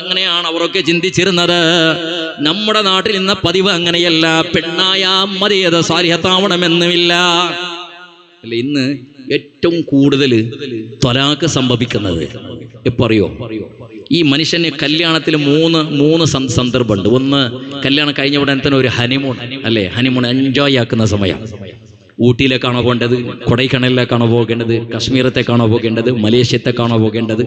അങ്ങനെയാണ് അവരൊക്കെ ചിന്തിച്ചിരുന്നത്. നമ്മുടെ നാട്ടിൽ ഇന്ന പതിവ് അങ്ങനെയല്ല. പെണ്ണായ മതി, അത് സാലിഹത്താവണമെന്നുമില്ല. അല്ല, ഇന്ന് ഏറ്റവും കൂടുതൽ ത്വലാഖ് സംഭവിക്കുന്നത് എപ്പറിയോ? ഈ മനുഷ്യന് കല്യാണത്തിൽ മൂന്ന് സന്ദർഭമുണ്ട്. ഒന്ന്, കല്യാണം കഴിഞ്ഞ ഉടനെ തന്നെ ഒരു ഹണിമൂൺ, അല്ലെ? ഹണിമൂൺ എൻജോയ് ആക്കുന്ന സമയം. ഊട്ടിയിലേക്കാണോ പോകേണ്ടത്? കൊടൈക്കണലിലേക്കാണോ പോകേണ്ടത്? കശ്മീരത്തേക്കാണോ പോകേണ്ടത്? മലേഷ്യത്തേക്കാണോ പോകേണ്ടത്?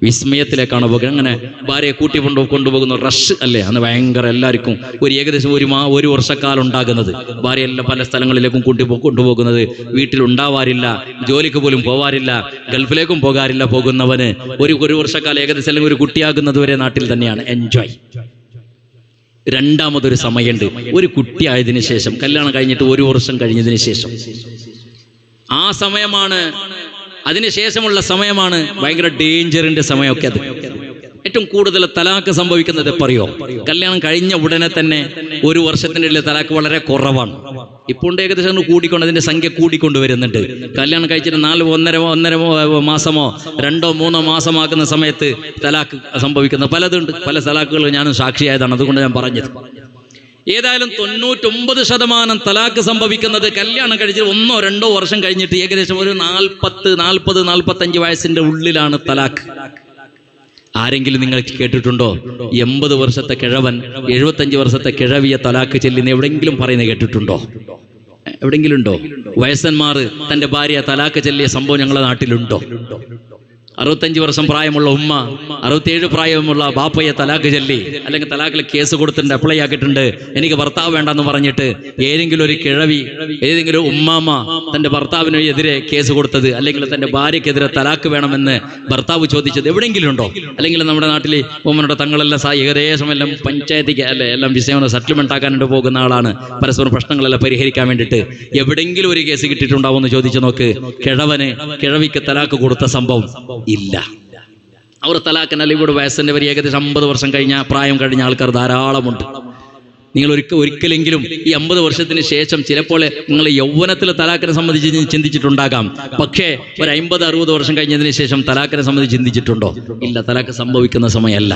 വിസ്മയത്തിലേക്കാണോ പോകേണ്ടത്? അങ്ങനെ ഭാര്യയെ കൂട്ടി കൊണ്ടുപോകുന്ന റഷ്, അല്ലേ? അന്ന് ഭയങ്കര എല്ലാവർക്കും ഏകദേശം ഒരു വർഷക്കാലം ഉണ്ടാകുന്നത്. ഭാര്യയെല്ലാം പല സ്ഥലങ്ങളിലേക്കും കൊണ്ടുപോകുന്നത്. വീട്ടിലുണ്ടാവാറില്ല, ജോലിക്ക് പോലും പോവാറില്ല, ഗൾഫിലേക്കും പോകാറില്ല. പോകുന്നവന് ഒരു വർഷക്കാലം ഏകദേശം അല്ലെങ്കിൽ ഒരു കുട്ടിയാകുന്നത് വരെ നാട്ടിൽ തന്നെയാണ് എൻജോയ്. രണ്ടാമതൊരു സമയമുണ്ട്, ഒരു കുട്ടിയായതിനു ശേഷം, കല്യാണം കഴിഞ്ഞിട്ട് ഒരു വർഷം കഴിഞ്ഞതിന് ശേഷം. ആ സമയമാണ്, അതിനുശേഷമുള്ള സമയമാണ് ഭയങ്കര ഡേഞ്ചറിന്റെ സമയമൊക്കെ. അത് ഏറ്റവും കൂടുതൽ തലാഖ് സംഭവിക്കുന്നത് എപ്പറിയോ? കല്യാണം കഴിഞ്ഞ ഉടനെ തന്നെ ഒരു വർഷത്തിൻ്റെ ഇടയിൽ തലാഖ് വളരെ കുറവാണ്. ഇപ്പോൾ ഏകദേശം കൂടിക്കൊണ്ട് അതിന്റെ സംഖ്യ കൂടിക്കൊണ്ടുവരുന്നുണ്ട്. കല്യാണം കഴിച്ചിട്ട് ഒന്നര മാസമോ 2-3 മാസമാക്കുന്ന സമയത്ത് തലാഖ് സംഭവിക്കുന്ന പലതുണ്ട്. പല തലാഖുകൾ ഞാനും സാക്ഷിയായതാണ്, അതുകൊണ്ട് ഞാൻ പറഞ്ഞത്. ഏതായാലും 99% തലാഖ് സംഭവിക്കുന്നത് കല്യാണം കഴിച്ചിട്ട് 1-2 വർഷം കഴിഞ്ഞിട്ട് ഏകദേശം ഒരു 40-45 വയസ്സിന്റെ ഉള്ളിലാണ് തലാഖ്. ആരെങ്കിലും നിങ്ങൾ കേട്ടിട്ടുണ്ടോ 80 വർഷത്തെ കിഴവൻ 75 വർഷത്തെ കിഴവിയെ തലാഖ് ചെല്ലുന്ന എവിടെയെങ്കിലും പറയുന്നത് കേട്ടിട്ടുണ്ടോ? എവിടെയെങ്കിലും ഉണ്ടോ? വയസ്സന്മാർ തന്റെ ഭാര്യ തലാഖ് ചെല്ലിയ സംഭവം ഞങ്ങളുടെ നാട്ടിലുണ്ടോ? 65 വർഷം പ്രായമുള്ള ഉമ്മ 67 പ്രായമുള്ള ബാപ്പയെ തലാഖ് ചൊല്ലി, അല്ലെങ്കിൽ തലാഖിൽ കേസ് കൊടുത്തിട്ടുണ്ട്, അപ്ലൈ ആക്കിയിട്ടുണ്ട്, എനിക്ക് ഭർത്താവ് വേണ്ടെന്ന് പറഞ്ഞിട്ട് ഏതെങ്കിലും ഒരു കിഴവി, ഏതെങ്കിലും ഉമ്മാമ തന്റെ ഭർത്താവിനെതിരെ കേസ് കൊടുത്തത്, അല്ലെങ്കിൽ തന്റെ ഭാര്യക്കെതിരെ തലാഖ് വേണമെന്ന് ഭർത്താവ് ചോദിച്ചത് എവിടെയെങ്കിലും ഉണ്ടോ? അല്ലെങ്കിൽ നമ്മുടെ നാട്ടിൽ ഉമ്മയുടെ തങ്ങളെല്ലാം ഏകദേശം എല്ലാം പഞ്ചായത്തിക്ക് അല്ലെ എല്ലാം വിഷയം സെറ്റിൽമെന്റ് ആക്കാനായിട്ട് പോകുന്ന ആളാണ്. പരസ്പരം പ്രശ്നങ്ങളെല്ലാം പരിഹരിക്കാൻ വേണ്ടിയിട്ട് എവിടെയെങ്കിലും ഒരു കേസ് കിട്ടിയിട്ടുണ്ടാവും എന്ന് ചോദിച്ചു നോക്ക്. കിഴവിക്ക് തലാഖ് കൊടുത്ത സംഭവം ഇല്ല. അവർ തലാഖിനല്ല. ഇവിടെ വയസ്സിന്റെ വരെ ഏകദേശം 50 വർഷം കഴിഞ്ഞ പ്രായം കഴിഞ്ഞ ആൾക്കാർ ധാരാളമുണ്ട്. നിങ്ങൾ ഒരിക്കലെങ്കിലും ഈ 50 വർഷത്തിന് ശേഷം ചിലപ്പോൾ നിങ്ങൾ യൗവനത്തിൽ തലാഖിനെ സംബന്ധിച്ച് ചിന്തിച്ചിട്ടുണ്ടാകാം. പക്ഷേ ഒരു 50-60 വർഷം കഴിഞ്ഞതിന് ശേഷം തലാഖിനെ സംബന്ധിച്ച് ചിന്തിച്ചിട്ടുണ്ടോ? ഇല്ല. തലാഖ് സംഭവിക്കുന്ന സമയമല്ല.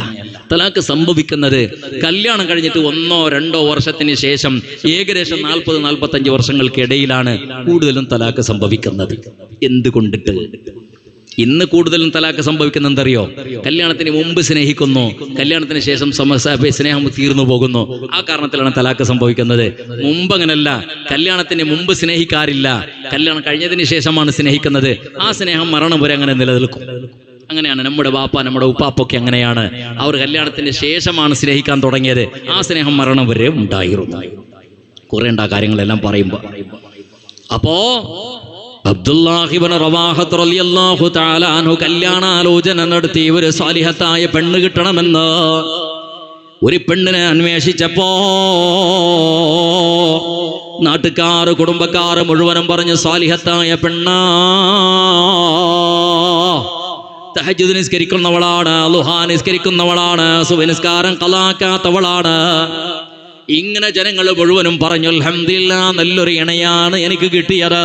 തലാഖ് സംഭവിക്കുന്നത് കല്യാണം കഴിഞ്ഞിട്ട് 1-2 വർഷത്തിന് ശേഷം ഏകദേശം 40-45 വർഷങ്ങൾക്കിടയിലാണ് കൂടുതലും തലാഖ് സംഭവിക്കുന്നത്. എന്തുകൊണ്ടിട്ട്? ഇന്ന് കൂടുതലും തലാഖ് സംഭവിക്കുന്ന എന്തറിയോ? കല്യാണത്തിന് മുമ്പ് സ്നേഹിക്കുന്നു, കല്യാണത്തിന് ശേഷം സ്നേഹം തീർന്നു പോകുന്നു. ആ കാരണത്തിലാണ് തലാഖ് സംഭവിക്കുന്നത്. മുമ്പ് അങ്ങനല്ല. കല്യാണത്തിന് മുമ്പ് സ്നേഹിക്കാറില്ല, കല്യാണം കഴിഞ്ഞതിന് ശേഷമാണ് സ്നേഹിക്കുന്നത്. ആ സ്നേഹം മരണം വരെ അങ്ങനെ നിലനിൽക്കും. അങ്ങനെയാണ് നമ്മുടെ ബാപ്പ, നമ്മുടെ ഉപ്പാപ്പൊക്കെ അങ്ങനെയാണ്. അവർ കല്യാണത്തിന് ശേഷമാണ് സ്നേഹിക്കാൻ തുടങ്ങിയത്. ആ സ്നേഹം മരണം വരെ ഉണ്ടായിരുന്നു. കുറേണ്ട കാര്യങ്ങളെല്ലാം പറയുമ്പോൾ. അപ്പോ അബ്ദുല്ലാഹി ഇബ്നു റവാഹത്ത് റളിയല്ലാഹു തആല അൻഹു കല്യാണാലോചന നടത്തി. ഒരു സാലിഹത്തായ പെണ്ണ് കിട്ടണമെന്ന് ഒരു പെണ്ണിനെ അന്വേഷിച്ചപ്പോ നാട്ടുകാർ, കുടുംബക്കാർ മുഴുവനും പറഞ്ഞു സാലിഹത്തായ പെണ്ണാ, തഹജ്ജുദ് നിസ്കരിക്കുന്നവളാണ്, ളുഹാ നിസ്കരിക്കുന്നവളാണ്, സുബ്ഹ് നിസ്കാരം ഖളാക്കാത്തവളാണ്. ഇങ്ങനെ ജനങ്ങൾ മുഴുവനും പറഞ്ഞു അൽഹംദുലില്ലാ, നല്ലൊരു ഇണയാണ് എനിക്ക് കിട്ടിയത്.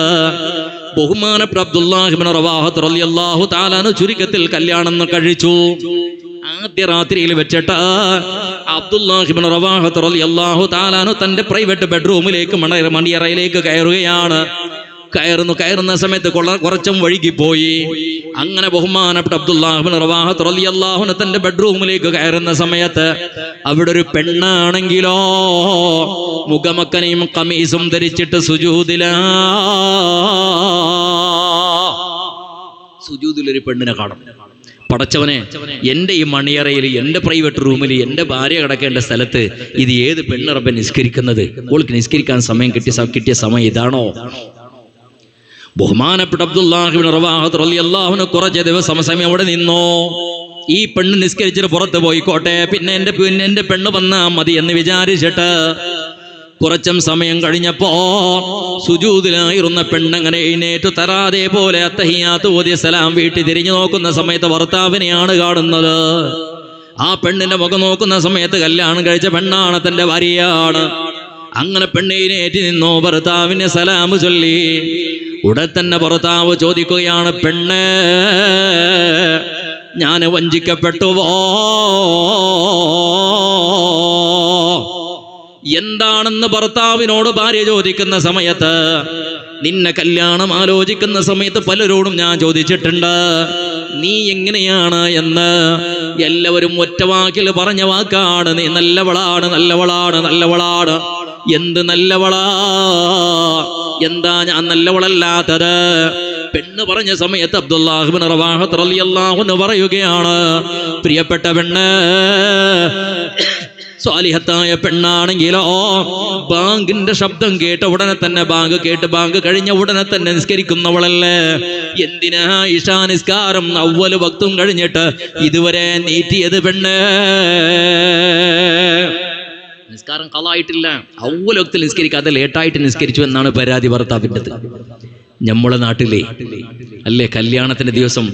ബഹുമാനപ്പെട്ട അബ്ദുല്ലാഹി ഇബ്നു റവാഹത്ത് റളിയല്ലാഹു തആല അൻഹു ചുരുക്കത്തിൽ കല്യാണം കഴിച്ചു. ആദ്യ രാത്രിയിൽ വെച്ചിട്ട് അബ്ദുല്ലാഹി ഇബ്നു റവാഹത്ത് റളിയല്ലാഹു തആല അൻഹു തന്റെ പ്രൈവറ്റ് ബെഡ്റൂമിലേക്ക് മണിയറയിലേക്ക് കയറുകയാണ്. കയറുന്ന സമയത്ത് കുറച്ചും വഴുകിപ്പോയി. അങ്ങനെ ബഹുമാനപ്പെട്ട അബ്ദുല്ലാഹി ഇബ്നു റവാഹത്ത് റളിയല്ലാഹു അൻഹു തന്റെ ബെഡ്റൂമിലേക്ക് കയറുന്ന സമയത്ത് അവിടെ ഒരു പെണ്ണാണെങ്കിലോ മുഖമക്കനെയും ഖമീസും ധരിച്ചിട്ട് സുജൂദിലൊരു പെണ്ണിനെ കാണും. പടച്ചവനെ, എൻ്റെ ഈ മണിയറയിൽ, എൻ്റെ പ്രൈവറ്റ് റൂമിൽ എൻ്റെ ഭാര്യ കിടക്കേണ്ട സ്ഥലത്ത് ഇത് ഏത് പെണ്ണ് റബ്ബെ നിസ്കരിക്കുന്നത്? ഓൾക്ക് നിസ്കരിക്കാൻ സമയം കിട്ടിയ സമയം ഇതാണോ? ബഹുമാനപ്പെട്ട അബ്ദുല്ലാഹി ഇബ്നു റവാഹത്ത് റളിയല്ലാഹു അൻഹു കുറച്ച് ദിവസം സമയം അവിടെ നിന്നോ. ഈ പെണ്ണ് നിസ്കരിച്ചിട്ട് പുറത്ത് പോയിക്കോട്ടെ, പിന്നെ എൻ്റെ പെണ്ണ് വന്നാ മതി എന്ന് വിചാരിച്ചിട്ട് കുറച്ചും സമയം കഴിഞ്ഞപ്പോ സുജൂദിലായിരുന്ന പെണ്ണങ്ങനെ എഴുന്നേറ്റു തരാതെ പോലെ അത്തഹിയാത്ത് ഓതി സലാം വീട്ടിൽ തിരിഞ്ഞു നോക്കുന്ന സമയത്ത് ഭർത്താവിനെയാണ് കാണുന്നത്. ആ പെണ്ണിന്റെ മുഖം നോക്കുന്ന സമയത്ത് കല്യാണം കഴിച്ച പെണ്ണാണ്, തന്റെ ഭാര്യയാണ്. അങ്ങനെ പെണ്ണിനേറ്റി നിന്നോ, ഭർത്താവിനെ സലാം ചൊല്ലി. ഉടൻ തന്നെ ഭർത്താവ് ചോദിക്കുകയാണ്, പെണ്ണ്, ഞാൻ വഞ്ചിക്കപ്പെട്ടുവോ? എന്താണെന്ന് ഭർത്താവിനോട് ഭാര്യ ചോദിക്കുന്ന സമയത്ത്, നിന്നെ കല്യാണം ആലോചിക്കുന്ന സമയത്ത് പലരോടും ഞാൻ ചോദിച്ചിട്ടുണ്ട്, നീ എങ്ങനെയാണ് എന്ന്. എല്ലാവരും ഒറ്റ വാക്കിൽ പറഞ്ഞ വാക്കാണ്, നീ നല്ലവളാണ്, നല്ലവളാണ്, നല്ലവളാണ്. എന്ത് നല്ലവളാ? എന്താ ഞാൻ നല്ലവളല്ലാത്തത്? പെണ്ണ് പറഞ്ഞ സമയത്ത് അബ്ദുല്ലാഹി ഇബ്നു റവാഹത്ത് റളിയല്ലാഹു അൻഹു പറയുകയാണ്, പ്രിയപ്പെട്ട പെണ്ണ്, സ്വാലിഹത്തായ പെണ്ണാണെങ്കിലോ ബാങ്കിന്റെ ശബ്ദം കേട്ട ഉടനെ തന്നെ, ബാങ്ക് കഴിഞ്ഞ ഉടനെ തന്നെ നിസ്കരിക്കുന്നവളല്ലേ? എന്തിനാ ഇശാ നിസ്കാരം അവ്വല് വക്തും കഴിഞ്ഞിട്ട് ഇതുവരെ നീട്ടിയത് പെണ്ണ്? നിസ്കാരം കളായിട്ടില്ല, അവ്വൽ വക്തിൽ നിസ്കരിക്കാതെ ലേറ്റായിട്ട് നിസ്കരിച്ചു എന്നാണ് പരാതി ഭർത്താവിൻ്റെത്. നമ്മളെ നാട്ടിലെ അല്ലേ, കല്യാണത്തിന്റെ ദിവസം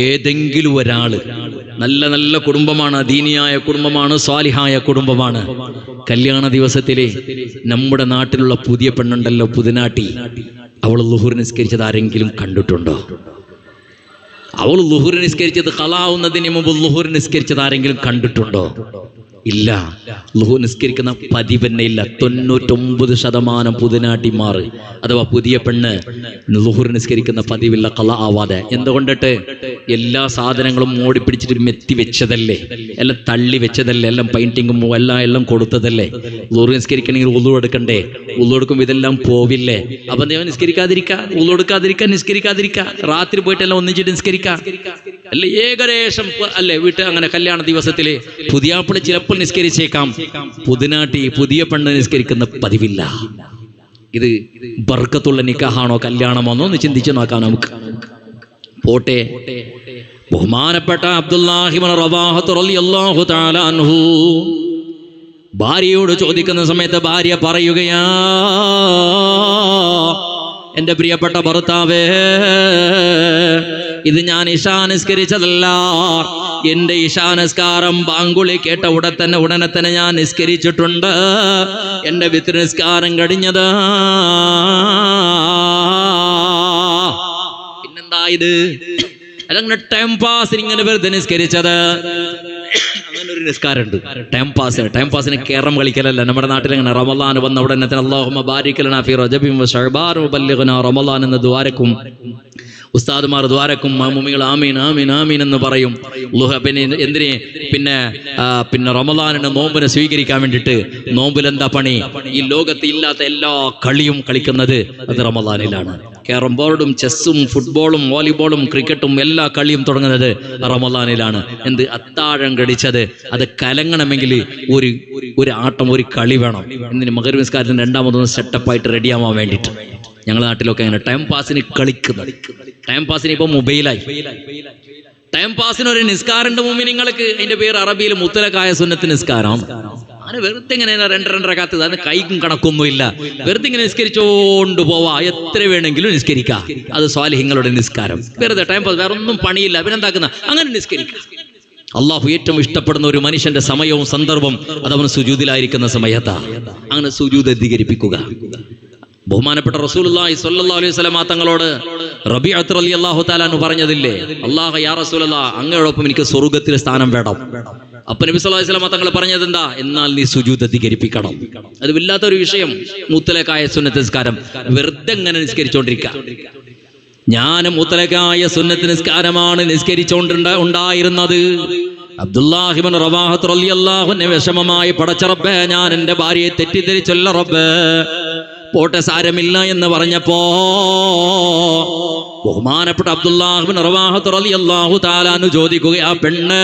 ഏതെങ്കിലും ഒരാള്, നല്ല കുടുംബമാണ്, ദീനിയായ കുടുംബമാണ്, സ്വാലിഹായ കുടുംബമാണ്, കല്യാണ ദിവസത്തിലെ നമ്മുടെ നാട്ടിലുള്ള പുതിയ പെണ്ണുണ്ടല്ലോ, പുതിനാട്ടി, അവൾ ളുഹുർ നിസ്കരിച്ചത് ആരെങ്കിലും കണ്ടിട്ടുണ്ടോ? അവൾ ളുഹുർ നിസ്കരിച്ചത് ഖളാവുന്നതിന് മുമ്പ് ളുഹുർ നിസ്കരിച്ചത് ആരെങ്കിലും കണ്ടിട്ടുണ്ടോ? ഇല്ല. ളുഹുർ നിസ്കരിക്കുന്ന പതിവന്നെ ഇല്ല. 99% പുതിനാട്ടിമാർ അഥവാ പുതിയ പെണ്ണ് ളുഹുർ നിസ്കരിക്കുന്ന പതിവില്ല, ഖള ആവാതെ. എന്തുകൊണ്ടിട്ട്? എല്ലാ സാധനങ്ങളും മോടിപ്പിടിച്ചിട്ട് മെത്തി വെച്ചതല്ലേ, എല്ലാം തള്ളി വെച്ചതല്ലേ, എല്ലാം പെയിന്റിങ്ങും എല്ലാം കൊടുത്തതല്ലേ. ളുഹുർ നിസ്കരിക്കണമെങ്കിൽ ഉളു എടുക്കണ്ടേ? ഉളു എടുക്കുമ്പോൾ ഇതെല്ലാം പോവില്ലേ? അപ്പൊ നീ നിസ്കരിക്കാതിരിക്കുക, ഉളു എടുക്കാതിരിക്കുക, നിസ്കരിക്കാതിരിക്കുക, രാത്രി പോയിട്ടെല്ലാം ഒന്നിച്ചിട്ട് നിസ്കരിക്കുക അല്ലെ? ഏകദേശം അല്ലെ വീട്ടിൽ അങ്ങനെ കല്യാണ ദിവസത്തില് പുതിയാപ്പിള ചിലപ്പോൾ നിസ്കരിച്ചേക്കാം, പുതിനാട്ടി പുതിയ പെണ്ണ് നിസ്കരിക്കുന്ന പതിവില്ല. ഇത് ബർക്കത്തുള്ള നിക്കാഹാണോ കല്യാണമാണോ എന്ന് ചിന്തിച്ചു നോക്കാം നമുക്ക്. പോട്ടെ, ബഹുമാനപ്പെട്ട അബ്ദുല്ലാഹി ഇബ്നു റവാഹത്ത് റളിയല്ലാഹു തആല അൻഹു ഭാര്യയോട് ചോദിക്കുന്ന സമയത്ത് ഭാര്യ പറയുകയാ, എന്റെ പ്രിയപ്പെട്ട ഭർത്താവേ, ഇത് ഞാൻ ഇശാ നിസ്കരിച്ചതല്ല. എന്റെ ഇശാ നിസ്കാരം ബാങ്കുളി കേട്ട ഉടനെ തന്നെ ഞാൻ നിസ്കരിച്ചിട്ടുണ്ട്. എന്റെ വിത്ർ നിസ്കാരം കഴിഞ്ഞത്. പിന്നെന്താ ഇത്? അതങ്ങനെ ടൈം പാസിന് ഇങ്ങനെ വെറുതെ നിസ്കരിച്ചത്. അങ്ങനെ ഒരു നിസ്കാരമുണ്ട്, ടൈം പാസിന് കേരം കളിക്കലല്ല. നമ്മുടെ നാട്ടിൽ അങ്ങനെ റമളാൻ വന്ന ഉടനെ തന്നെ അല്ലാഹുമ്മ ബാരിക് ലനാ ഫീ റജബിൻ വശഅബാൻ വബല്ലിഗ്നാ റമളാൻ എന്ന ദുആരക്കും ഉസ്താദുമാർ ദ്വാരക്കും മാമുമികൾ ആമീൻ ആമീൻ ആമീൻ എന്ന് പറയും. പിന്നെ എന്തിനെ പിന്നെ റമളാനിന്റെ നോമ്പിനെ സ്വീകരിക്കാൻ വേണ്ടിയിട്ട് നോമ്പിലെന്താ പണി? ഈ ലോകത്ത് ഇല്ലാത്ത എല്ലാ കളിയും കളിക്കുന്നത് അത് റമളാനിലാണ്. ക്യാരം ബോർഡും ചെസ്സും ഫുട്ബോളും വോളിബോളും ക്രിക്കറ്റും എല്ലാ കളിയും തുടങ്ങുന്നത് റമളാനിലാണ്. എന്ത്? അത്താഴം കടിച്ചത് അത് കലങ്ങണമെങ്കിൽ ഒരു ആട്ടം, ഒരു കളി വേണം. എന്തിന്? മഗ്‌രിബ് നിസ്കാരത്തിന് രണ്ടാമതൊന്ന് സെറ്റപ്പായിട്ട് റെഡിയാവാൻ വേണ്ടിയിട്ട്. ഞങ്ങളുടെ നാട്ടിലൊക്കെ അങ്ങനെ ടൈം പാസിന് കളിക്കുന്നത്. ടൈം പാസിന് ഇപ്പൊ മൊബൈലായി. ടൈം പാസിന് ഒരു നിസ്കാരന്റെ മുഅ്മിനീങ്ങൾക്ക്, അതിന്റെ പേര് അറബിയിൽ മുത്തലക്കായ സുന്നത്ത് നിസ്കാരം. അങ്ങനെ വെറുതെ ഇങ്ങനെ രണ്ടരക്കാത്ത അതിന് കൈക്കും കണക്കൊന്നുമില്ല. വെറുതെ ഇങ്ങനെ നിസ്കരിച്ചോണ്ട് പോവാ, എത്ര വേണമെങ്കിലും നിസ്കരിക്കാം. അത് സ്വാലിഹീങ്ങളുടെ നിസ്കാരം. വെറുതെ ടൈം പാസ്, വേറെ ഒന്നും പണിയില്ല, പിന്നെന്താക്കുന്ന അങ്ങനെ നിസ്കരിക്കാം. അള്ളാഹു ഏറ്റവും ഇഷ്ടപ്പെടുന്ന ഒരു മനുഷ്യന്റെ സമയവും സന്ദർഭം അതവൻ സുജൂദിലായിരിക്കുന്ന സമയത്താ. അങ്ങനെ സുജൂദ് അധികരിപ്പിക്കുക. ബഹുമാനപ്പെട്ട റസൂലുള്ളാഹി സ്വല്ലല്ലാഹു അലൈഹി വസല്ലം തങ്ങളോട് റബീഅത്ത് റളിയല്ലാഹു തആല അൻഹു പറഞ്ഞതില്ലേ, അല്ലാഹു യാ റസൂലല്ലാഹ് അങ്ങയോടൊപ്പം എനിക്ക് സ്വർഗ്ഗത്തിൽ സ്ഥാനം വേണം. അപ്പൊ നബി സല്ലല്ലാഹു അലൈഹി വസല്ലം തങ്ങൾ പറഞ്ഞത് എന്താ? എന്നാൽ നീ സുജൂദ് അധികരിപ്പിക്കണം. അത് വല്ലാത്തൊരു വിഷയം. മുത്തലക്കായ സുന്നത്ത് നിസ്കാരം വെറുതെ ഇങ്ങനെ നിസ്കരിച്ചോണ്ടിരിക്കുക. ഞാൻ മുത്തലക്കായ സുന്നത്ത് നിസ്കാരമാണ് നിസ്കരിച്ചോണ്ടായിരുന്നത്. അബ്ദുല്ലാഹി ഇബ്നു റവാഹത്ത് റളിയല്ലാഹു അൻഹു വിഷമമായി, പടച്ച റബ്ബേ ഞാൻ എൻ്റെ ഭാര്യയെ തെറ്റിദ്ധരിച്ചല്ല റബ്ബേ, പോട്ടെ സാരമില്ല എന്ന് പറഞ്ഞപ്പോ ബഹുമാനപ്പെട്ട അബ്ദുല്ലാഹി ഇബ്നു റവാഹത്ത് റളിയല്ലാഹു തആല അൻഹു ചോദിക്കുകയാ, പെണ്ണ്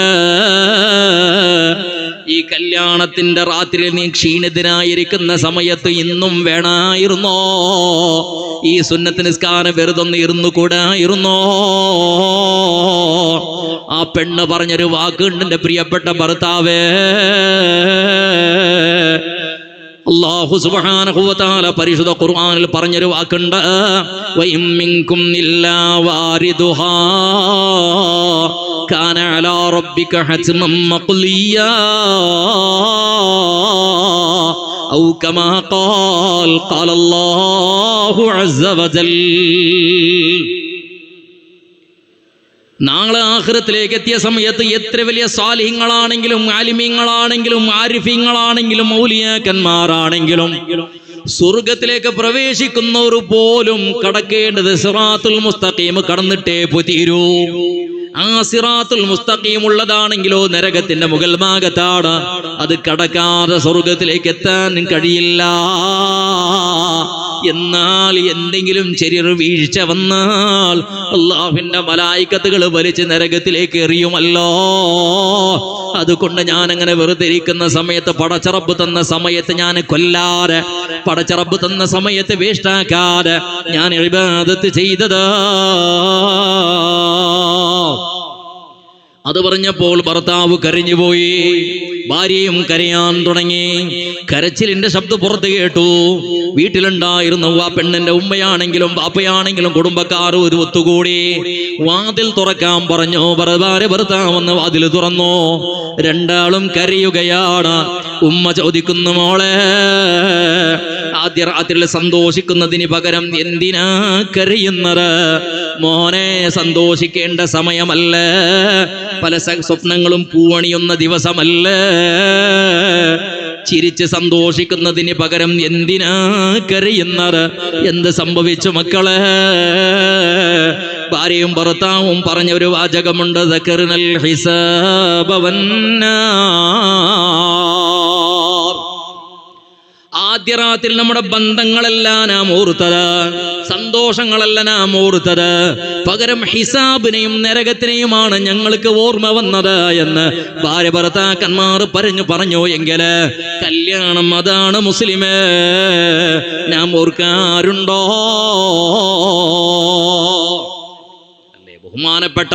ഈ കല്യാണത്തിന്റെ രാത്രിയിൽ നീ ക്ഷീണിതനായിരിക്കുന്ന സമയത്ത് ഇന്നും വേണമായിരുന്നോ ഈ സുന്നത്ത് നിസ്കാരം വെറുതൊന്ന് ഇരുന്നു കൂടായിരുന്നോ? ആ പെണ്ണ് പറഞ്ഞൊരു വാക്കുണ്ട്, എൻ്റെ പ്രിയപ്പെട്ട ഭർത്താവേ, അല്ലാഹു സുബ്ഹാനഹു വ തആല പരിശുദ്ധ ഖുർആനിൽ പറഞ്ഞൊരു വാക്കുണ്ട്, വഇം മിൻകും ഇല്ലാ വാരിദുഹാ കാന അലാ റബ്ബിക ഹത്മൻ മഖ്ലിയാ ഔ കമാ ഖാല അല്ലാഹു അസ്സ വജൽ. നാളെ ആഖിറത്തിലേക്ക് എത്തിയ സമയത്ത് എത്ര വലിയ സാലിഹ്യങ്ങളാണെങ്കിലും ആലിമീങ്ങളാണെങ്കിലും ആരിഫീങ്ങളാണെങ്കിലും ഔലിയാക്കന്മാരാണെങ്കിലും സ്വർഗത്തിലേക്ക് പ്രവേശിക്കുന്നവർ പോലും കടക്കേണ്ടത് സിറാത്തുൽ മുസ്തഖീം കടന്നിട്ടേ തീരൂ. ആ സിറാത്തുൽ മുസ്തഖീം ഉള്ളതാണെങ്കിലോ നരകത്തിന്റെ മുകൾ ഭാഗത്താണ്. അത് കടക്കാതെ സ്വർഗത്തിലേക്ക് എത്താൻ കഴിയില്ല. എന്നാൽ എന്തെങ്കിലും ചെറിയൊരു വീഴ്ച വന്നാൽ അല്ലാഹുവിന്റെ മലായികത്തുകൾ വലിച്ച് നരകത്തിലേക്ക് എറിയുമല്ലോ. അതുകൊണ്ട് ഞാൻ അങ്ങനെ വെറുതെ ഇരിക്കുന്ന സമയത്ത്, പടച്ചറബ് തന്ന സമയത്ത് ഞാൻ കൊല്ലാതെ, പടച്ചറബ് തന്ന സമയത്ത് വേസ്റ്റാക്കാതെ ഞാൻ ഇബാദത്ത് ചെയ്തത്. അത് പറഞ്ഞപ്പോൾ ഭർത്താവ് കരഞ്ഞുപോയി, ഭാര്യയും കരയാൻ തുടങ്ങി. കരച്ചിലിന്റെ ശബ്ദം പുറത്ത് കേട്ടു. വീട്ടിലുണ്ടായിരുന്ന ആ പെണ്ണിന്റെ ഉമ്മയാണെങ്കിലും ബാപ്പയാണെങ്കിലും കുടുംബക്കാർ ഒരു ഒത്തുകൂടി വാതിൽ തുറക്കാൻ പറഞ്ഞു. ഭർത്താവെന്ന് വാതിൽ തുറന്നു. രണ്ടാളും കരയുകയാണ്. ഉമ്മ ചോദിക്കുന്നു, മോളെ ആദ്യ രാത്രിയിൽ സന്തോഷിക്കുന്നതിന് പകരം എന്തിനാ കരയുന്നത്? മോനെ സന്തോഷിക്കേണ്ട സമയമല്ല, പല സ്വപ്നങ്ങളും പൂവണിയുന്ന ദിവസമല്ല. ചിരിച്ച് സന്തോഷിക്കുന്നതിന് പകരം എന്തിനാ കരയുന്നത്? എന്ത് സംഭവിച്ചു മക്കളെ? ഭാര്യയും ഭർത്താവും പറഞ്ഞ ഒരു വാചകമുണ്ട്, ദക്കർനൽ ഹിസാബ വന്നാർ. ആദ്യ രാത്രി നമ്മുടെ ബന്ധങ്ങളെല്ലാം നാം ഓർത്തത്, സന്തോഷങ്ങളെല്ലാം നാം ഓർത്തത്, പകരം ഹിസാബിനെയും നരകത്തിനെയുമാണ് ഞങ്ങൾക്ക് ഓർമ്മ വന്നത് എന്ന് ഭാര്യ ഭർത്താക്കന്മാർ പറഞ്ഞു എങ്കില് കല്യാണം അതാണ് മുസ്ലിമേ, നാം ഓർക്കാറുണ്ടോ? ബഹുമാനപ്പെട്ട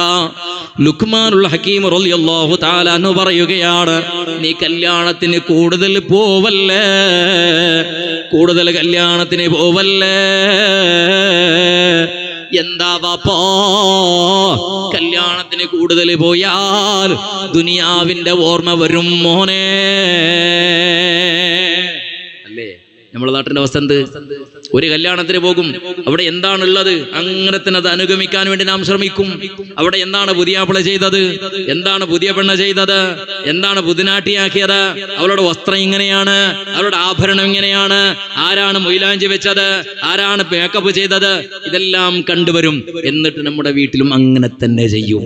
ലുഖ്മാനുൽ ഹക്കീം റളിയല്ലാഹു തആല അൻഹു പറയുകയാണ്, നീ കല്യാണത്തിന് കൂടുതൽ പോവല്ലേ, കൂടുതൽ കല്യാണത്തിന് പോവല്ലേ. എന്താ വാപ്പാ, കല്യാണത്തിന് കൂടുതൽ പോയാൽ ദുനിയാവിന്റെ ഓർമ്മ വരും മോനെ. അല്ലേ നമ്മുടെ നാട്ടിന്റെ അവസ്ഥ എന്ത്? ഒരു കല്യാണത്തിന് പോകും, അവിടെ എന്താണുള്ളത് അങ്ങനെ തന്നെ അത് അനുഗമിക്കാൻ വേണ്ടി നാം ശ്രമിക്കും. അവിടെ എന്താണ് പുതിയാപ്പിള ചെയ്തത്, എന്താണ് പുതിയ പെണ്ണ ചെയ്തത്, എന്താണ് പുതിനാട്ടിയാക്കിയത്, അവളുടെ വസ്ത്രം ഇങ്ങനെയാണ്, അവളുടെ ആഭരണം ഇങ്ങനെയാണ്, ആരാണ് മൊയിലാഞ്ചി വെച്ചത്, ആരാണ് മേക്കപ്പ് ചെയ്തത്, ഇതെല്ലാം കണ്ടുവരും. എന്നിട്ട് നമ്മുടെ വീട്ടിലും അങ്ങനെ തന്നെ ചെയ്യും.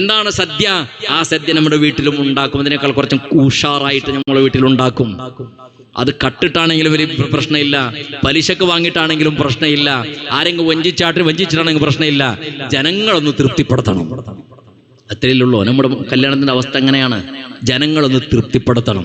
എന്താണ് സദ്യ, ആ സദ്യ നമ്മുടെ വീട്ടിലും ഉണ്ടാക്കും. അതിനേക്കാൾ കുറച്ചും ഉഷാറായിട്ട് നമ്മുടെ വീട്ടിലുണ്ടാക്കും. അത് കട്ടിട്ടാണെങ്കിലും ഒരു പ്രശ്നമില്ല, പലിശക്ക് വാങ്ങിയിട്ടാണെങ്കിലും പ്രശ്നമില്ല, ആരെങ്കിലും വഞ്ചിച്ചിട്ടാണെങ്കിലും പ്രശ്നമില്ല. ജനങ്ങളൊന്ന് തൃപ്തിപ്പെടുത്തണം, അത്രയുള്ളൂ. നമ്മുടെ കല്യാണത്തിന്റെ അവസ്ഥ എങ്ങനെയാണ്? ജനങ്ങളൊന്ന് തൃപ്തിപ്പെടുത്തണം.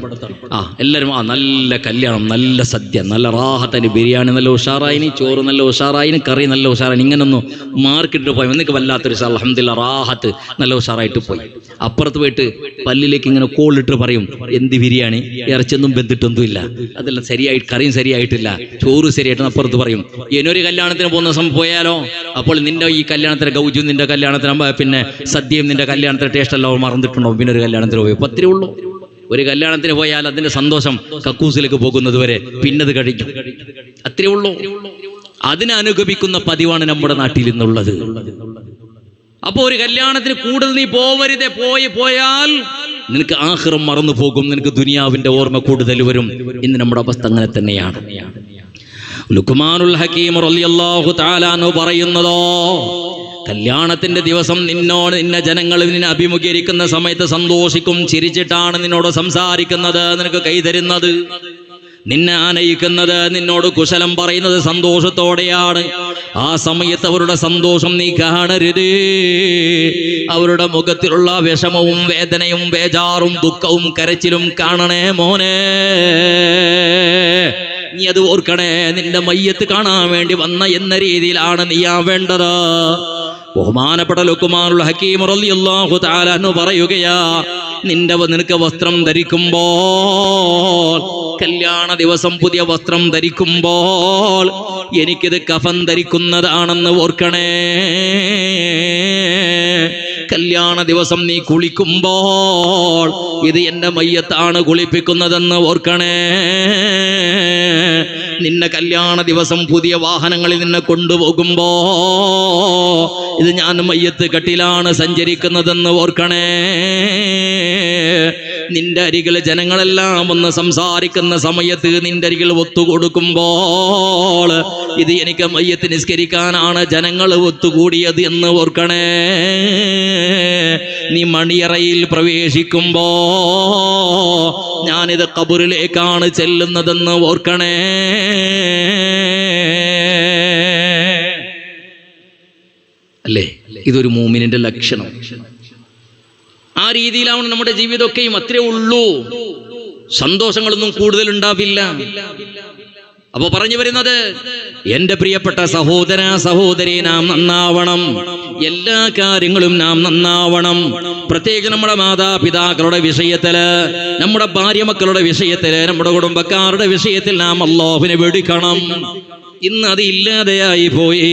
എല്ലാവരും നല്ല കല്യാണം, നല്ല സദ്യ, നല്ല റാഹത്തിന്, ബിരിയാണി നല്ല ഉഷാറായിന്, ചോറ് നല്ല ഉഷാറായിന്, കറി നല്ല ഉഷാറായിന്, ഇങ്ങനൊന്നും മാർക്കിട്ട് പോയി എനിക്ക് വല്ലാത്തൊരു അൽഹംദുലില്ലാ റാഹത്ത് നല്ല ഉഷാറായിട്ട് പോയി. അപ്പുറത്ത് പോയിട്ട് പല്ലിലേക്ക് ഇങ്ങനെ കോളിട്ട് പറയും, എന്ത് ബിരിയാണി, ഇറച്ചൊന്നും വെന്തിട്ടൊന്നും ഇല്ല, അതെല്ലാം ശരിയായിട്ട്, കറിയും ശരിയായിട്ടില്ല, ചോറ് ശരിയായിട്ട് അപ്പുറത്ത് പറയും. ഇനിയൊരു കല്യാണത്തിന് പോകുന്ന സമയം പോയാലോ, അപ്പോൾ നിന്റെ ഈ കല്യാണത്തിന് ഗൗജും നിന്റെ കല്യാണത്തിന് പിന്നെ സദ്യയും നിന്റെ കല്യാണത്തിന് ടേസ്റ്റ് എല്ലാം മറന്നിട്ടുണ്ടോ? പിന്നെ ഒരു കല്യാണത്തിന് പോയി പത്തിരി ഉള്ളൂ. ഒരു കല്യാണത്തിന് പോയാൽ അതിന്റെ സന്തോഷം കക്കൂസിലേക്ക് പോകുന്നത് വരെ, പിന്നത് കഴിക്കും, അത്രേ ഉള്ളൂ. അതിനെ അനുഗമിക്കുന്ന പതിവാണ് നമ്മുടെ നാട്ടിൽ ഇന്നുള്ളത്. അപ്പൊ ഒരു കല്യാണത്തിന് കൂടുതൽ നീ പോവരുതേ. പോയാൽ നിനക്ക് ആഖിറം മറന്നു പോകും, നിനക്ക് ദുനിയാവിന്റെ ഓർമ്മ കൂടുതൽ വരും. ഇന്ന് നമ്മുടെ അവസ്ഥ അങ്ങനെ തന്നെയാണ്. ലുഖ്മാനുൽ ഹകീം റളിയല്ലാഹു തആല അൻഹു പറയുന്നതോ, കല്യാണത്തിന്റെ ദിവസം നിന്നെ ജനങ്ങൾ നിന്നെ അഭിമുഖീകരിക്കുന്ന സമയത്ത് സന്തോഷിക്കും, ചിരിച്ചിട്ടാണ് നിന്നോട് സംസാരിക്കുന്നത്, നിനക്ക് കൈതരുന്നത്, നിന്നെ ആനയിക്കുന്നത്, നിന്നോട് കുശലം പറയുന്നത് സന്തോഷത്തോടെയാണ്. ആ സമയത്ത് അവരുടെ സന്തോഷം നീ കാണരുത്. അവരുടെ മുഖത്തിലുള്ള വിഷമവും വേദനയും ബേജാറും ദുഃഖവും കരച്ചിലും കാണണേ മോനെ. നീ അത് ഓർക്കണേ. നിന്റെ മയ്യത്ത് കാണാൻ വേണ്ടി വന്ന എന്ന രീതിയിലാണ് നീയാവേണ്ടത്. ബഹുമാനപ്പെട്ട ലുഖ്മാനുൽ ഹകീം റളിയല്ലാഹു തആല അൻഹു പറയുകയാ, നിനക്ക് വസ്ത്രം ധരിക്കുമ്പോൾ, കല്യാണ ദിവസം പുതിയ വസ്ത്രം ധരിക്കുമ്പോൾ എനിക്കിത് കഫൻ ധരിക്കുന്നതാണെന്ന് ഓർക്കണേ. കല്യാണ ദിവസം നീ കുളിക്കുമ്പോൾ ഇത് എന്റെ മയ്യത്താണ് കുളിപ്പിക്കുന്നതെന്ന് ഓർക്കണേ. നിന്നെ കല്യാണ ദിവസം പുതിയ വാഹനങ്ങളിൽ നിന്നെ കൊണ്ടുപോകുമ്പോ ഇത് ഞാൻ മയ്യത്ത് കട്ടിലാണ് സഞ്ചരിക്കുന്നതെന്ന് ഓർക്കണേ. നിന്റെ അരികിൽ ജനങ്ങളെല്ലാം വന്ന് സംസാരിക്കുന്ന സമയത്ത് നിന്റെ അരികിൽ ഒത്തുകൊടുക്കുമ്പോൾ ഇത് എനിക്ക് മയ്യത്ത് നിസ്കരിക്കാനാണ് ജനങ്ങൾ ഒത്തുകൂടിയത് എന്ന് ഓർക്കണേ. നീ മണിയറയിൽ പ്രവേശിക്കുമ്പോ ഞാനിത് ഖബറിലേക്കാണ് ചെല്ലുന്നതെന്ന് ഓർക്കണേ. അല്ലേ? ഇതൊരു മൂമിനിന്റെ ലക്ഷണം. ആ രീതിയിലാണ് നമ്മുടെ ജീവിതമൊക്കെയും. അത്രേ ഉള്ളൂ, സന്തോഷങ്ങളൊന്നും കൂടുതൽ ഉണ്ടാവില്ല. അപ്പൊ പറഞ്ഞു വരുന്നത്, എന്റെ പ്രിയപ്പെട്ട സഹോദര സഹോദരി, നാം നന്നാവണം. എല്ലാ കാര്യങ്ങളും നാം നന്നാവണം. പ്രത്യേകിച്ച് നമ്മുടെ മാതാപിതാക്കളുടെ വിഷയത്തില്, നമ്മുടെ ഭാര്യ മക്കളുടെ വിഷയത്തില്, നമ്മുടെ കുടുംബക്കാരുടെ വിഷയത്തിൽ നാം അല്ലാഹുവിനെ വെടിക്കണം. ഇന്ന് അത് ഇല്ലാതെയായി പോയി.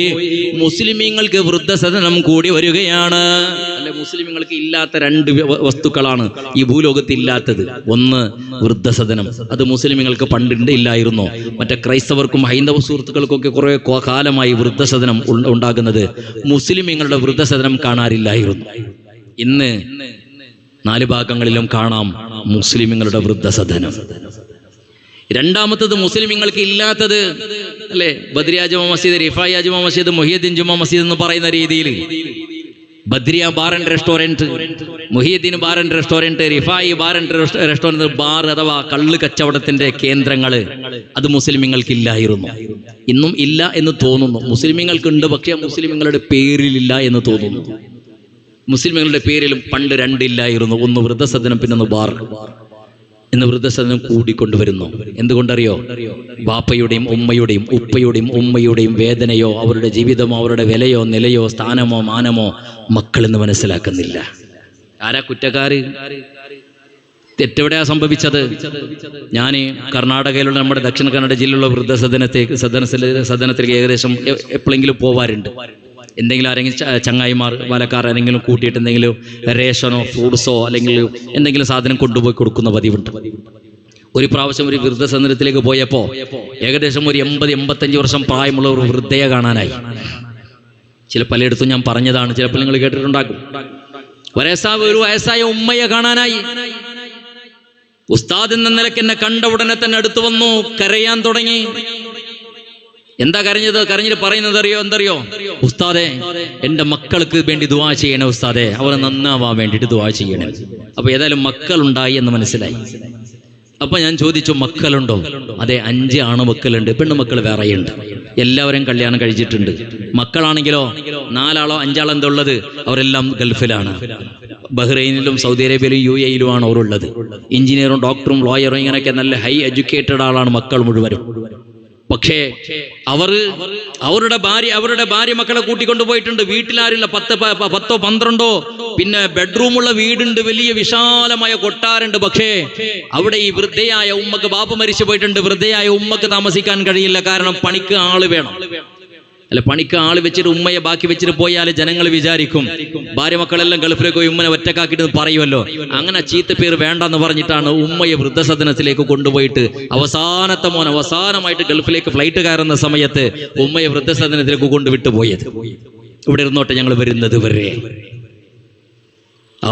മുസ്ലിമീങ്ങൾക്ക് വൃദ്ധസദനം കൂടി വരികയാണ്. അല്ലെ, മുസ്ലിമീങ്ങൾക്ക് ഇല്ലാത്ത രണ്ട് വസ്തുക്കളാണ് ഈ ഭൂലോകത്ത് ഇല്ലാത്തത്. ഒന്ന് വൃദ്ധസദനം. അത് മുസ്ലിമീങ്ങൾക്ക് പണ്ടിണ്ട് ഇല്ലായിരുന്നു. മറ്റേ ക്രൈസ്തവർക്കും ഹൈന്ദവ സുഹൃത്തുക്കൾക്കൊക്കെ കുറെ കാലമായി വൃദ്ധസദനം ഉണ്ടാകുന്നത്. മുസ്ലിമീങ്ങളുടെ വൃദ്ധസദനം കാണാറില്ലായിരുന്നു. ഇന്ന് 4 ഭാഗങ്ങളിലും കാണാം മുസ്ലിമീങ്ങളുടെ വൃദ്ധസദനം. രണ്ടാമത്തത് മുസ്ലിമീങ്ങൾക്ക് ഇല്ലാത്തത്, അല്ലെ, ബദ്രിയ ജുമാ മസ്ജിദ്, റിഫായ ജുമാ മസ്ജിദ്, മുഹിയുദ്ദീൻ ജുമാ മസ്ജിദ് എന്ന് പറയുന്ന രീതിയിൽ Badriya bar and restaurant, Muhiyuddin bar and restaurant, Rifai bar and restaurant, bar അഥവാ കള്ള് കച്ചവടത്തിന്റെ കേന്ദ്രങ്ങള്, അത് മുസ്ലിമീങ്ങൾക്ക് ഇല്ലായിരുന്നു. ഇന്നും ഇല്ല എന്ന് തോന്നുന്നു. മുസ്ലിമീങ്ങൾക്കുണ്ട്, പക്ഷേ മുസ്ലിമീങ്ങളുടെ പേരിലില്ല എന്ന് തോന്നുന്നു. മുസ്ലിമീങ്ങളുടെ പേരിലും പണ്ട് 2 ഇല്ലായിരുന്നു. ഒന്ന് വൃദ്ധസദനം, പിന്നൊന്ന് ബാർ. ഇന്ന് വൃദ്ധസദനം കൂടിക്കൊണ്ടുവരുന്നു. എന്തുകൊണ്ടറിയോ? ബാപ്പയുടെയും ഉമ്മയുടെയും ഉപ്പയുടെയും ഉമ്മയുടെയും വേദനയോ അവരുടെ ജീവിതമോ അവരുടെ വിലയോ നിലയോ സ്ഥാനമോ മാനമോ മക്കളെന്ന് മനസ്സിലാക്കുന്നില്ല. ആരാ കുറ്റക്കാര്? തെറ്റെവിടെയാ സംഭവിച്ചത്? ഞാൻ കർണാടകയിലുള്ള നമ്മുടെ ദക്ഷിണ കന്നഡ ജില്ലയിലുള്ള സദനത്തിലേക്ക് ഏകദേശം എപ്പോഴെങ്കിലും പോവാറുണ്ട്. എന്തെങ്കിലും ആരെങ്കിലും ചങ്ങായിമാർ പാലക്കാർ ആരെങ്കിലും കൂട്ടിയിട്ട് എന്തെങ്കിലും റേഷനോ ഫ്രൂട്ട്സോ അല്ലെങ്കിൽ എന്തെങ്കിലും സാധനം കൊണ്ടുപോയി കൊടുക്കുന്ന പതിവുണ്ട്. ഒരു പ്രാവശ്യം ഒരു വൃദ്ധസദനത്തിലേക്ക് പോയപ്പോ ഏകദേശം ഒരു 80-85 വർഷം പ്രായമുള്ള ഒരു വൃദ്ധയെ കാണാനായി. പലയിടത്തും ഞാൻ പറഞ്ഞതാണ്, ചിലപ്പോൾ നിങ്ങൾ കേട്ടിട്ടുണ്ടാകും. ഒരു വയസ്സായ ഉമ്മയെ കാണാനായി. ഉസ്താദ് എന്ന നിലയ്ക്ക് എന്നെ കണ്ട ഉടനെ തന്നെ അടുത്ത് വന്നു, കരയാൻ തുടങ്ങി. എന്താ കരഞ്ഞിട്ട് പറയുന്നത് എന്തറിയോ? ഉസ്താദേ, എന്റെ മക്കൾക്ക് വേണ്ടി ദുആ ചെയ്യണേ ഉസ്താദേ, അവർ നന്നാവാൻ വേണ്ടിയിട്ട് ദുആ ചെയ്യണേ. അപ്പൊ ഏതായാലും മക്കളുണ്ടായി എന്ന് മനസ്സിലായി. അപ്പൊ ഞാൻ ചോദിച്ചു, മക്കളുണ്ടോ? അതെ, 5 ആണുമക്കളുണ്ട്, പെണ്ണുമക്കൾ വേറെയുണ്ട്. എല്ലാവരും കല്യാണം കഴിച്ചിട്ടുണ്ട്. മക്കളാണെങ്കിലോ 4 ആളോ 5 ആളോ എന്താ ഉള്ളത്? അവരെല്ലാം ഗൾഫിലാണ്. ബഹ്റൈനിലും സൗദി അറേബ്യയിലും UAE-ലും അവരുള്ളത്. എഞ്ചിനീയറും ഡോക്ടറും ലോയറും ഇങ്ങനെയൊക്കെ നല്ല ഹൈ എഡ്യൂക്കേറ്റഡ് ആളാണ് മക്കൾ മുഴുവനും. പക്ഷേ അവരുടെ ഭാര്യ മക്കളെ കൂട്ടിക്കൊണ്ടുപോയിട്ടുണ്ട്. വീട്ടിലാരില്ല, 10 12 പിന്നെ ബെഡ്റൂമുള്ള വീടുണ്ട്, വലിയ വിശാലമായ കൊട്ടാരുണ്ട്. പക്ഷേ അവിടെ ഈ വൃദ്ധയായ ഉമ്മക്ക്, ബാപ്പ മരിച്ചു പോയിട്ടുണ്ട്, വൃദ്ധയായ ഉമ്മക്ക് താമസിക്കാൻ കഴിയില്ല. കാരണം പണിക്ക് ആള് വേണം. അല്ല, പണിക്ക് ആൾ വെച്ചിട്ട് ഉമ്മയെ ബാക്കി വെച്ചിട്ട് പോയാൽ ജനങ്ങൾ വിചാരിക്കും ഭാര്യ മക്കളെല്ലാം ഗൾഫിലേക്ക് പോയി ഉമ്മനെ ഒറ്റക്കാക്കിയിട്ട് പറയുമല്ലോ. അങ്ങനെ ചീത്ത പേര് വേണ്ടെന്ന് പറഞ്ഞിട്ടാണ് ഉമ്മയെ വൃദ്ധസദനത്തിലേക്ക് കൊണ്ടുപോയിട്ട് അവസാനത്തെ മോൻ അവസാനമായിട്ട് ഗൾഫിലേക്ക് ഫ്ലൈറ്റ് കയറുന്ന സമയത്ത് ഉമ്മയെ വൃദ്ധസദനത്തിലേക്ക് കൊണ്ടുവിട്ടു പോയത്. ഇവിടെ ഇരുന്നോട്ടെ, ഞങ്ങൾ വരുന്നത് വരെ.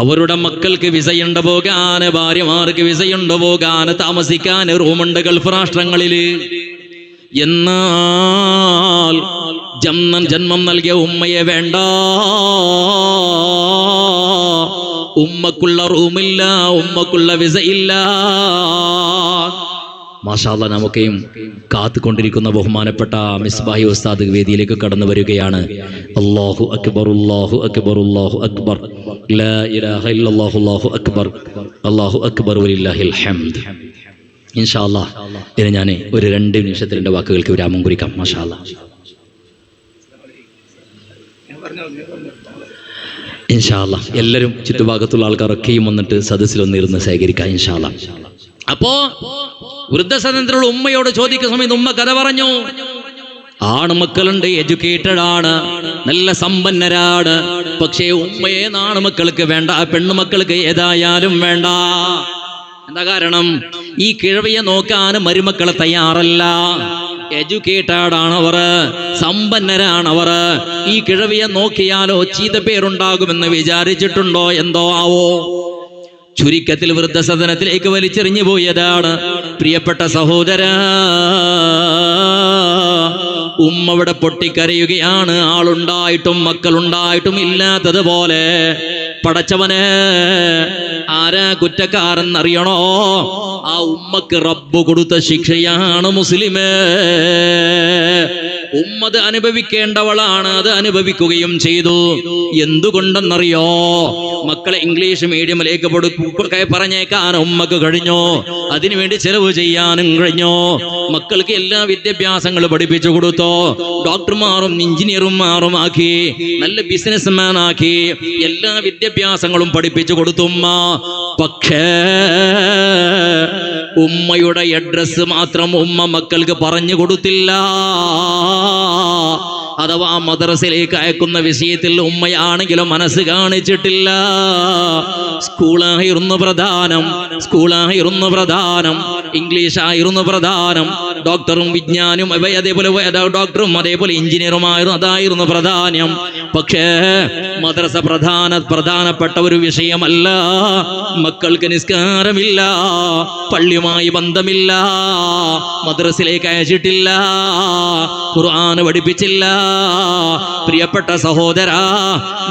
അവരുടെ മക്കൾക്ക് വിസയുണ്ട് പോകാന്, ഭാര്യമാർക്ക് വിസയുണ്ട് പോകാന്, താമസിക്കാൻ റൂമുണ്ട് ഗൾഫ് രാഷ്ട്രങ്ങളിൽ. എന്നാൽ ജന്മം നൽകിയ ഉമ്മയെ വേണ്ട, ഉമ്മക്കുള്ള റൂമില്ല, ഉമ്മക്കുള്ള വിസയില്ല. മാഷാ അല്ലാഹ്, നമുക്കെയും കാത്തുകൊണ്ടിരിക്കുന്ന ബഹുമാനപ്പെട്ട മിസ്ബാഹി ഉസ്താദ് വേദിയിലേക്ക് കടന്നു വരികയാണ്. അല്ലാഹു അക്ബർ, അല്ലാഹു അക്ബർ, അല്ലാഹു അക്ബർ, ലാ ഇലാഹ ഇല്ലല്ലാഹു, അല്ലാഹു അക്ബർ, അല്ലാഹു അക്ബർ വലില്ലാഹിൽ ഹംദ്. ഇൻഷാ അല്ലാഹ് ഇനി ഞാൻ ഒരു 2 നിമിഷത്തിൽ എൻ്റെ വാക്കുകൾക്ക് വിരാമം കുറിക്കാം. മാഷാ അല്ലാഹ്, ഇൻഷാ അല്ലാഹ് എല്ലാവരും ചുറ്റുഭാഗത്തുള്ള ആൾക്കാരൊക്കെയും വന്നിട്ട് സദസ്സിലൊന്നിരുന്ന് സഹകരിക്കാം ഇൻഷാ അല്ലാഹ്. അപ്പോ വൃദ്ധസദനത്തിലുള്ള ഉമ്മയോട് ചോദിക്കുന്ന സമയത്ത് ഉമ്മ കഥ പറഞ്ഞു. ആണുമക്കളുണ്ട്, എഡ്യൂക്കേറ്റഡ് ആണ്, നല്ല സമ്പന്നരാണ്. പക്ഷേ ഉമ്മയെ ആണുമക്കൾക്ക് വേണ്ട, പെണ്ണുമക്കൾക്ക് ഏതായാലും വേണ്ട. എന്താ കാരണം? ഈ കിഴവിയെ നോക്കാൻ മരുമക്കളെ തയ്യാറല്ല. എഡ്യൂക്കേറ്റഡ് ആണവർ, സമ്പന്നരാണവർ. ഈ കിഴവിയെ നോക്കിയാലോ ചീത്ത പേരുണ്ടാകുമെന്ന് വിചാരിച്ചിട്ടുണ്ടോ എന്തോ ആവോ. ചുരുക്കത്തിൽ വൃദ്ധസദനത്തിലേക്ക് വലിച്ചെറിഞ്ഞു പോയതാണ്. പ്രിയപ്പെട്ട സഹോദര, ഉമ്മ ഇവിടെ പൊട്ടിക്കരയുകയാണ്. ആളുണ്ടായിട്ടും മക്കളുണ്ടായിട്ടും ഇല്ലാത്തതുപോലെ. പടച്ചവനെ, ആരാ കുറ്റക്കാരെന്നറിയണോ? ആ ഉമ്മക്ക് റബ്ബ് കൊടുത്ത ശിക്ഷയാണ് മുസ്ലിമേ. ഉമ്മത് അനുഭവിക്കേണ്ടവളാണ്, അത് അനുഭവിക്കുകയും ചെയ്തു. എന്തുകൊണ്ടെന്നറിയോ? മക്കളെ ഇംഗ്ലീഷ് മീഡിയമിലേക്ക് പറഞ്ഞേക്കാൻ ഉമ്മക്ക് കഴിഞ്ഞു, അതിനുവേണ്ടി ചെലവ് ചെയ്യാനും കഴിഞ്ഞു. മക്കൾക്ക് എല്ലാ വിദ്യാഭ്യാസങ്ങളും പഠിപ്പിച്ചു കൊടുത്തു. ഡോക്ടർമാരും എഞ്ചിനീയർമാരും ആക്കി, നല്ല ബിസിനസ്മാൻ ആക്കി, എല്ലാ വിദ്യാഭ്യാസങ്ങളും പഠിപ്പിച്ചു കൊടുത്തു ഉമ്മ. പക്ഷേ ഉമ്മയുടെ അഡ്രസ് മാത്രം ഉമ്മ മക്കൾക്ക് പറഞ്ഞു കൊടുത്തില്ല. അഥവാ മദ്രസയിലേക്ക് അയക്കുന്ന വിഷയത്തിൽ ഉമ്മയാണെങ്കിലും മനസ്സ് കാണിച്ചിട്ടില്ല. സ്കൂളായിരുന്നു പ്രധാനം, ഇംഗ്ലീഷായിരുന്നു പ്രധാനം. ഡോക്ടറും വിജ്ഞാനും അതേപോലെ ഡോക്ടറും അതേപോലെ എഞ്ചിനീയറുമായിരുന്നു, അതായിരുന്നു പ്രധാനം. പക്ഷേ മദ്രസ പ്രധാനപ്പെട്ട ഒരു വിഷയമല്ല. മക്കൾക്ക് നിസ്കാരമില്ല, പള്ളിയുമായി ബന്ധമില്ല, മദ്രസയിലേക്ക് അയച്ചിട്ടില്ല, ഖുർആൻ പഠിപ്പിച്ചില്ല. പ്രിയപ്പെട്ട സഹോദരാ,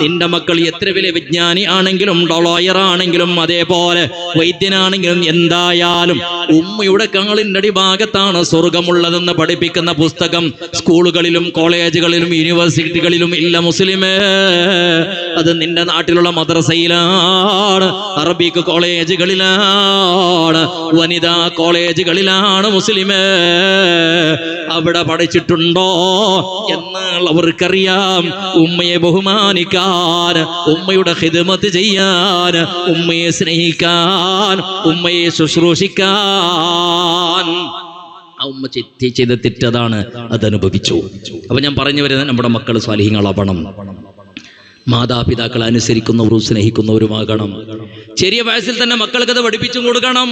നിന്റെ മക്കൾ എത്ര വലിയ വിജ്ഞാനി ആണെങ്കിലും ലോയർ ആണെങ്കിലും അതേപോലെ വൈദ്യനാണെങ്കിലും എന്തായാലും ഉമ്മയുടെ കാലിന്റെ അടിഭാഗത്താണ് സ്വർഗമുള്ളതെന്ന് പഠിപ്പിക്കുന്ന പുസ്തകം സ്കൂളുകളിലും കോളേജുകളിലും യൂണിവേഴ്സിറ്റികളിലും ഇല്ല മുസ്ലിമേ. അത് നിന്റെ നാട്ടിലുള്ള മദ്രസയിലാണ്, അറബിക് കോളേജുകളിലാണ്, വനിതാ കോളേജുകളിലാണ് മുസ്ലിമേ. അവിടെ പഠിച്ചിട്ടുണ്ടോ എന്നാൽ അവർക്കറിയാം. ഉമ്മയെ ബഹുമാനിക്കാൻ, ഉമ്മയുടെ ഖിദ്മത്ത് ചെയ്യാൻ, ഉമ്മയെ സ്നേഹിക്കാൻ, ഉമ്മയെ ശുശ്രൂഷിക്കാൻ. ആ ഉമ്മ ചെയ്ത തെറ്റതാണ്, അതനുഭവിച്ചു. അപ്പൊ ഞാൻ പറഞ്ഞു വരുന്നത്, നമ്മുടെ മക്കൾ സ്വാലിഹീങ്ങളാവണം, മാതാപിതാക്കളെ അനുസരിക്കുന്നവരും സ്നേഹിക്കുന്നവരുമാകണം. ചെറിയ വയസ്സിൽ തന്നെ മക്കൾക്ക് അത് പഠിപ്പിച്ചു കൊടുക്കണം.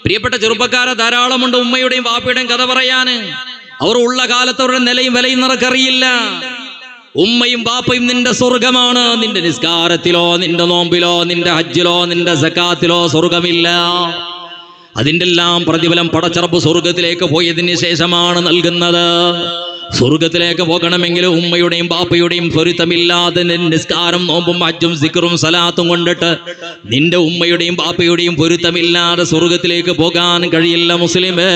പ്രിയപ്പെട്ട ചെറുപ്പക്കാരെ ധാരാളമുണ്ട് ഉമ്മയുടെയും വാപ്പയുടെയും കഥ പറയാന്. അവർ ഉള്ള കാലത്ത് അവരുടെ നിലയും വിലയും നിനക്കറിയില്ല. ഉമ്മയും ബാപ്പയും നിന്റെ സ്വർഗമാണ്. നിന്റെ നിസ്കാരത്തിലോ നിന്റെ നോമ്പിലോ നിന്റെ ഹജ്ജിലോ നിന്റെ സക്കാത്തിലോ സ്വർഗമില്ല. അതിൻ്റെ എല്ലാം പ്രതിഫലം പടച്ചറബ് സ്വർഗത്തിലേക്ക് പോയതിന് ശേഷമാണ് നൽകുന്നത്. സ്വർഗത്തിലേക്ക് പോകണമെങ്കിൽ ഉമ്മയുടെയും ബാപ്പയുടെയും പൊരുത്തമില്ലാതെ നിസ്കാരം നോമ്പും ഹജ്ജും സിക്റും സലാത്തും കൊണ്ടിട്ട് നിന്റെ ഉമ്മയുടെയും ബാപ്പയുടെയും പൊരുത്തമില്ലാതെ സ്വർഗത്തിലേക്ക് പോകാൻ കഴിയില്ല മുസ്ലിമേ.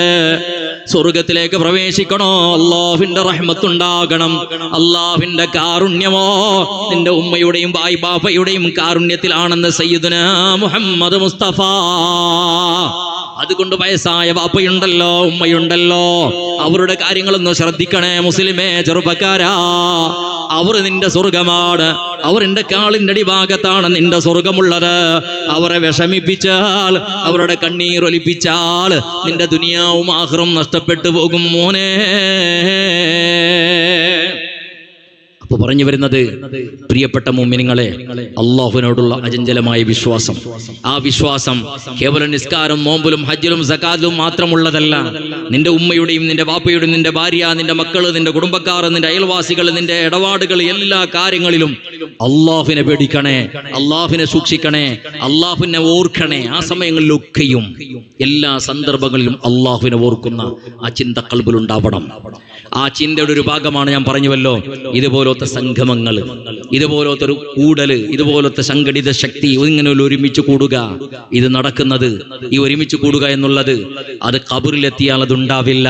സ്വർഗത്തിലേക്ക് പ്രവേശിക്കണോ, അല്ലാഹുവിന്റെ റഹ്മത്തുണ്ടാകണം, അല്ലാഹുവിന്റെ കാരുണ്യമോ നിന്റെ ഉമ്മയുടെയും ബാപ്പയുടെയും കാരുണ്യത്തിലാണെന്ന് സയ്യിദുനാ മുഹമ്മദ് മുസ്തഫ. അതുകൊണ്ട് വയസ്സായ ബാപ്പയുണ്ടല്ലോ, ഉമ്മയുണ്ടല്ലോ, അവരുടെ കാര്യങ്ങളൊന്ന് ശ്രദ്ധിക്കണേ മുസ്ലിമേ, ചെറുപ്പക്കാരാ. അവർ നിന്റെ സ്വർഗമാണ്. അവർ നിന്റെ കാലിന്റെ അടിഭാഗത്താണ് നിന്റെ സ്വർഗമുള്ളത്. അവരെ വിഷമിപ്പിച്ചാൽ, അവരുടെ കണ്ണീരൊലിപ്പിച്ചാൽ നിന്റെ ദുനിയാവും ആഖിറവും നഷ്ടപ്പെട്ടു പോകും മോനെ. അപ്പൊ പറഞ്ഞു വരുന്നത്, പ്രിയപ്പെട്ട മുഅ്മിനീങ്ങളെ, അള്ളാഹുവിനോടുള്ള അചഞ്ചലമായ വിശ്വാസം, ആ വിശ്വാസം കേവലം നിസ്കാരം, നോമ്പിലും ഹജ്ജിലും സകാത്തിലും മാത്രമുള്ളതല്ല. നിന്റെ ഉമ്മയുടെയും നിന്റെ വാപ്പയുടെയും നിന്റെ ഭാര്യ, നിന്റെ മക്കള്, നിന്റെ കുടുംബക്കാർ, നിന്റെ അയൽവാസികൾ, നിന്റെ ഇടപാടുകൾ, എല്ലാ കാര്യങ്ങളിലും അള്ളാഹുവിനെ പേടിക്കണേ, അള്ളാഹുവിനെ സൂക്ഷിക്കണേ, അള്ളാഹുവിനെ ഓർക്കണേ. ആ സമയങ്ങളിലൊക്കെയും എല്ലാ സന്ദർഭങ്ങളിലും അള്ളാഹുവിനെ ഓർക്കുന്ന ആ ചിന്ത ഖൽബിലുണ്ടാവണം. ആ ചിന്തയുടെ ഒരു ഭാഗമാണ് ഞാൻ പറഞ്ഞുവല്ലോ, ഇതുപോലത്തെ സംഗമങ്ങൾ, ഇതുപോലത്തെ ഒരു കൂടല്, ഇതുപോലത്തെ സംഘടിത ശക്തി, ഇങ്ങനെ ഒരുമിച്ച് കൂടുക. ഇത് നടക്കുന്നത്, ഈ ഒരുമിച്ച് കൂടുക എന്നുള്ളത്, അത് ഖബറിലെത്തിയാൽ അത് ഉണ്ടാവില്ല.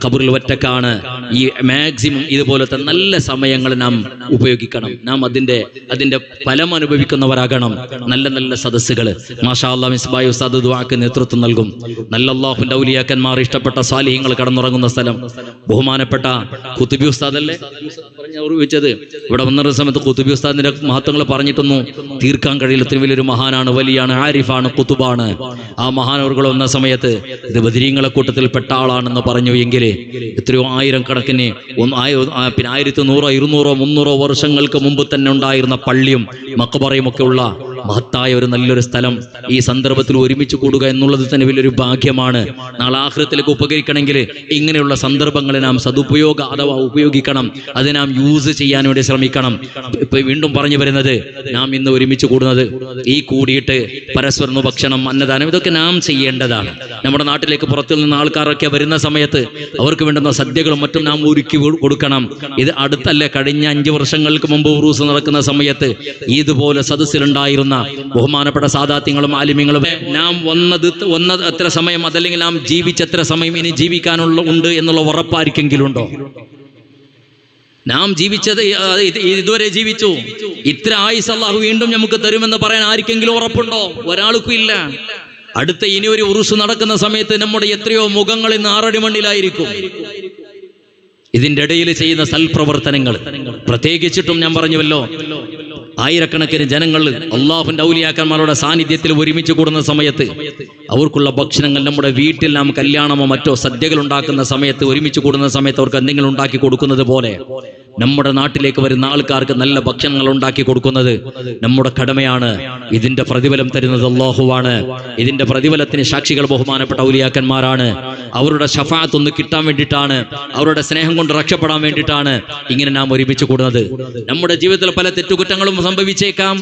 ഖബറിൽ ഒറ്റക്കാണ്. ഈ മാക്സിമം ഇതുപോലത്തെ നല്ല സമയങ്ങൾ നാം ഉപയോഗിക്കണം. നാം അതിന്റെ ഫലം അനുഭവിക്കുന്നവരാകണം. നല്ല നല്ല സദസ്സുകൾ, മാഷാ അല്ലാഹ്, മിസ്ബാഹ് ഉസ്താദ് ദുആക്ക് നേതൃത്വം നൽകും. നല്ല അല്ലാഹുവിന്റെ ഔലിയാക്കന്മാർ, ഇഷ്ടപ്പെട്ട സാലിഹീങ്ങൾ കടന്നുറങ്ങുന്ന സ്ഥലം. ബഹുമാനപ്പെട്ട ഖുതുബി ഉസ്താദല്ലേ ഓർമ്മിച്ചത്, ഇവിടെ വന്ന സമയത്ത് ഖുതുബി ഉസ്താദിന്റെ മഹത്വങ്ങൾ പറഞ്ഞിട്ടൊന്നും തീർക്കാൻ കഴിയില്ല. ഇത്രയും വലിയൊരു മഹാനാണ്, വലിയാണ്, ആരിഫാണ്, ഖുതുബാണ്. ആ മഹാനവറുകൾ വന്ന സമയത്ത് ഇത് ബദരീങ്ങളെ കൂട്ടത്തിൽ പെട്ട ആളാണെന്ന് പറഞ്ഞു. എങ്കിൽ എത്രയോ ആയിരക്കണക്കിന്, 1100, 200, 300 വർഷങ്ങൾക്ക് മുമ്പ് തന്നെ ഉണ്ടായിരുന്ന പള്ളിയും മഖബറയും ഒക്കെ ഉള്ള മഹത്തായ ഒരു നല്ലൊരു സ്ഥലം. ഈ സന്ദർഭത്തിൽ ഒരുമിച്ച് കൂടുക എന്നുള്ളത് തന്നെ വലിയൊരു ഭാഗ്യമാണ്. നാളെ ആഖിറത്തിലേക്ക് ഉപകരിക്കണമെങ്കിൽ ഇങ്ങനെയുള്ള സന്ദർഭങ്ങളെ നാം അഥവാ ഉപയോഗിക്കണം. അത് നാം യൂസ് ചെയ്യാൻ വേണ്ടി ശ്രമിക്കണം. ഇപ്പൊ വീണ്ടും പറഞ്ഞു വരുന്നത്, നാം ഇന്ന് ഒരുമിച്ച് കൂടുന്നത്, ഈ കൂടിയിട്ട് പരസ്പരം ഭക്ഷണം, അന്നദാനം, ഇതൊക്കെ നാം ചെയ്യേണ്ടതാണ്. നമ്മുടെ നാട്ടിലേക്ക് പുറത്തു നിന്ന് ആൾക്കാരൊക്കെ വരുന്ന സമയത്ത് അവർക്ക് വേണ്ടുന്ന സദ്യകളും മറ്റും നാം ഒരുക്കി കൊടുക്കണം. ഇത് അടുത്തല്ലേ, കഴിഞ്ഞ 5 വർഷങ്ങൾക്ക് മുമ്പ് ഉറൂസ് നടക്കുന്ന സമയത്ത് ഇതുപോലെ സദസ്സിലുണ്ടായിരുന്ന ബഹുമാനപ്പെട്ട സാദാത്യങ്ങളും ആലിമ്യങ്ങളും, നാം വന്നത് എത്ര സമയം, അതല്ലെങ്കിൽ നാം ജീവിച്ച എത്ര സമയം ഇനി ജീവിക്കാനുള്ള ഉണ്ട് എന്നുള്ള ഉറപ്പായിരിക്കെങ്കിലും ഉണ്ടോ? നാം ജീവിച്ചത് ഇതുവരെ ജീവിച്ചു, ഇത്ര ആയുസ് അല്ലാഹു വീണ്ടും നമുക്ക് തരുമെന്ന് പറയാൻ ആർക്കെങ്കിലും ഉറപ്പുണ്ടോ? ഒരാൾക്കും ഇല്ല. അടുത്ത ഇനി ഒരു ഉറുസ് നടക്കുന്ന സമയത്ത് നമ്മുടെ എത്രയോ മുഖങ്ങൾ ഇന്ന് 6 മണ്ണിലായിരിക്കും. ഇതിന്റെ ഇടയിൽ ചെയ്യുന്ന സൽപ്രവർത്തനങ്ങൾ, പ്രത്യേകിച്ചിട്ടും ഞാൻ പറഞ്ഞുവല്ലോ, ആയിരക്കണക്കിന് ജനങ്ങൾ അള്ളാഹുവിന്റെ ഔലിയാക്കന്മാരുടെ സാന്നിധ്യത്തിൽ ഒരുമിച്ച് കൂടുന്ന സമയത്ത് അവർക്കുള്ള ഭക്ഷണങ്ങൾ, നമ്മുടെ വീട്ടിൽ നാം കല്യാണമോ മറ്റോ സദ്യകൾ ഉണ്ടാക്കുന്ന സമയത്ത്, ഒരുമിച്ച് കൂടുന്ന സമയത്ത് അവർക്ക് എന്തെങ്കിലും ഉണ്ടാക്കി കൊടുക്കുന്നത് പോലെ നമ്മുടെ നാട്ടിലേക്ക് വരുന്ന ആൾക്കാർക്ക് നല്ല ഭക്ഷണങ്ങൾ ഉണ്ടാക്കി കൊടുക്കുന്നത് നമ്മുടെ കടമയാണ്. ഇതിന്റെ പ്രതിഫലം തരുന്നത് അല്ലാഹുവാണ്. ഇതിന്റെ പ്രതിഫലത്തിന് സാക്ഷികൾ ബഹുമാനപ്പെട്ട ഔലിയാക്കന്മാരാണ്. അവരുടെ ശഫാഅത്ത് ഒന്ന് കിട്ടാൻ വേണ്ടിയിട്ടാണ്, അവരുടെ സ്നേഹം കൊണ്ട് രക്ഷപ്പെടാൻ വേണ്ടിയിട്ടാണ് ഇങ്ങനെ നാം ഒരുമിച്ച് കൂടുന്നത്. നമ്മുടെ ജീവിതത്തിൽ പല തെറ്റുകുറ്റങ്ങളും സംഭവിച്ചേക്കാം,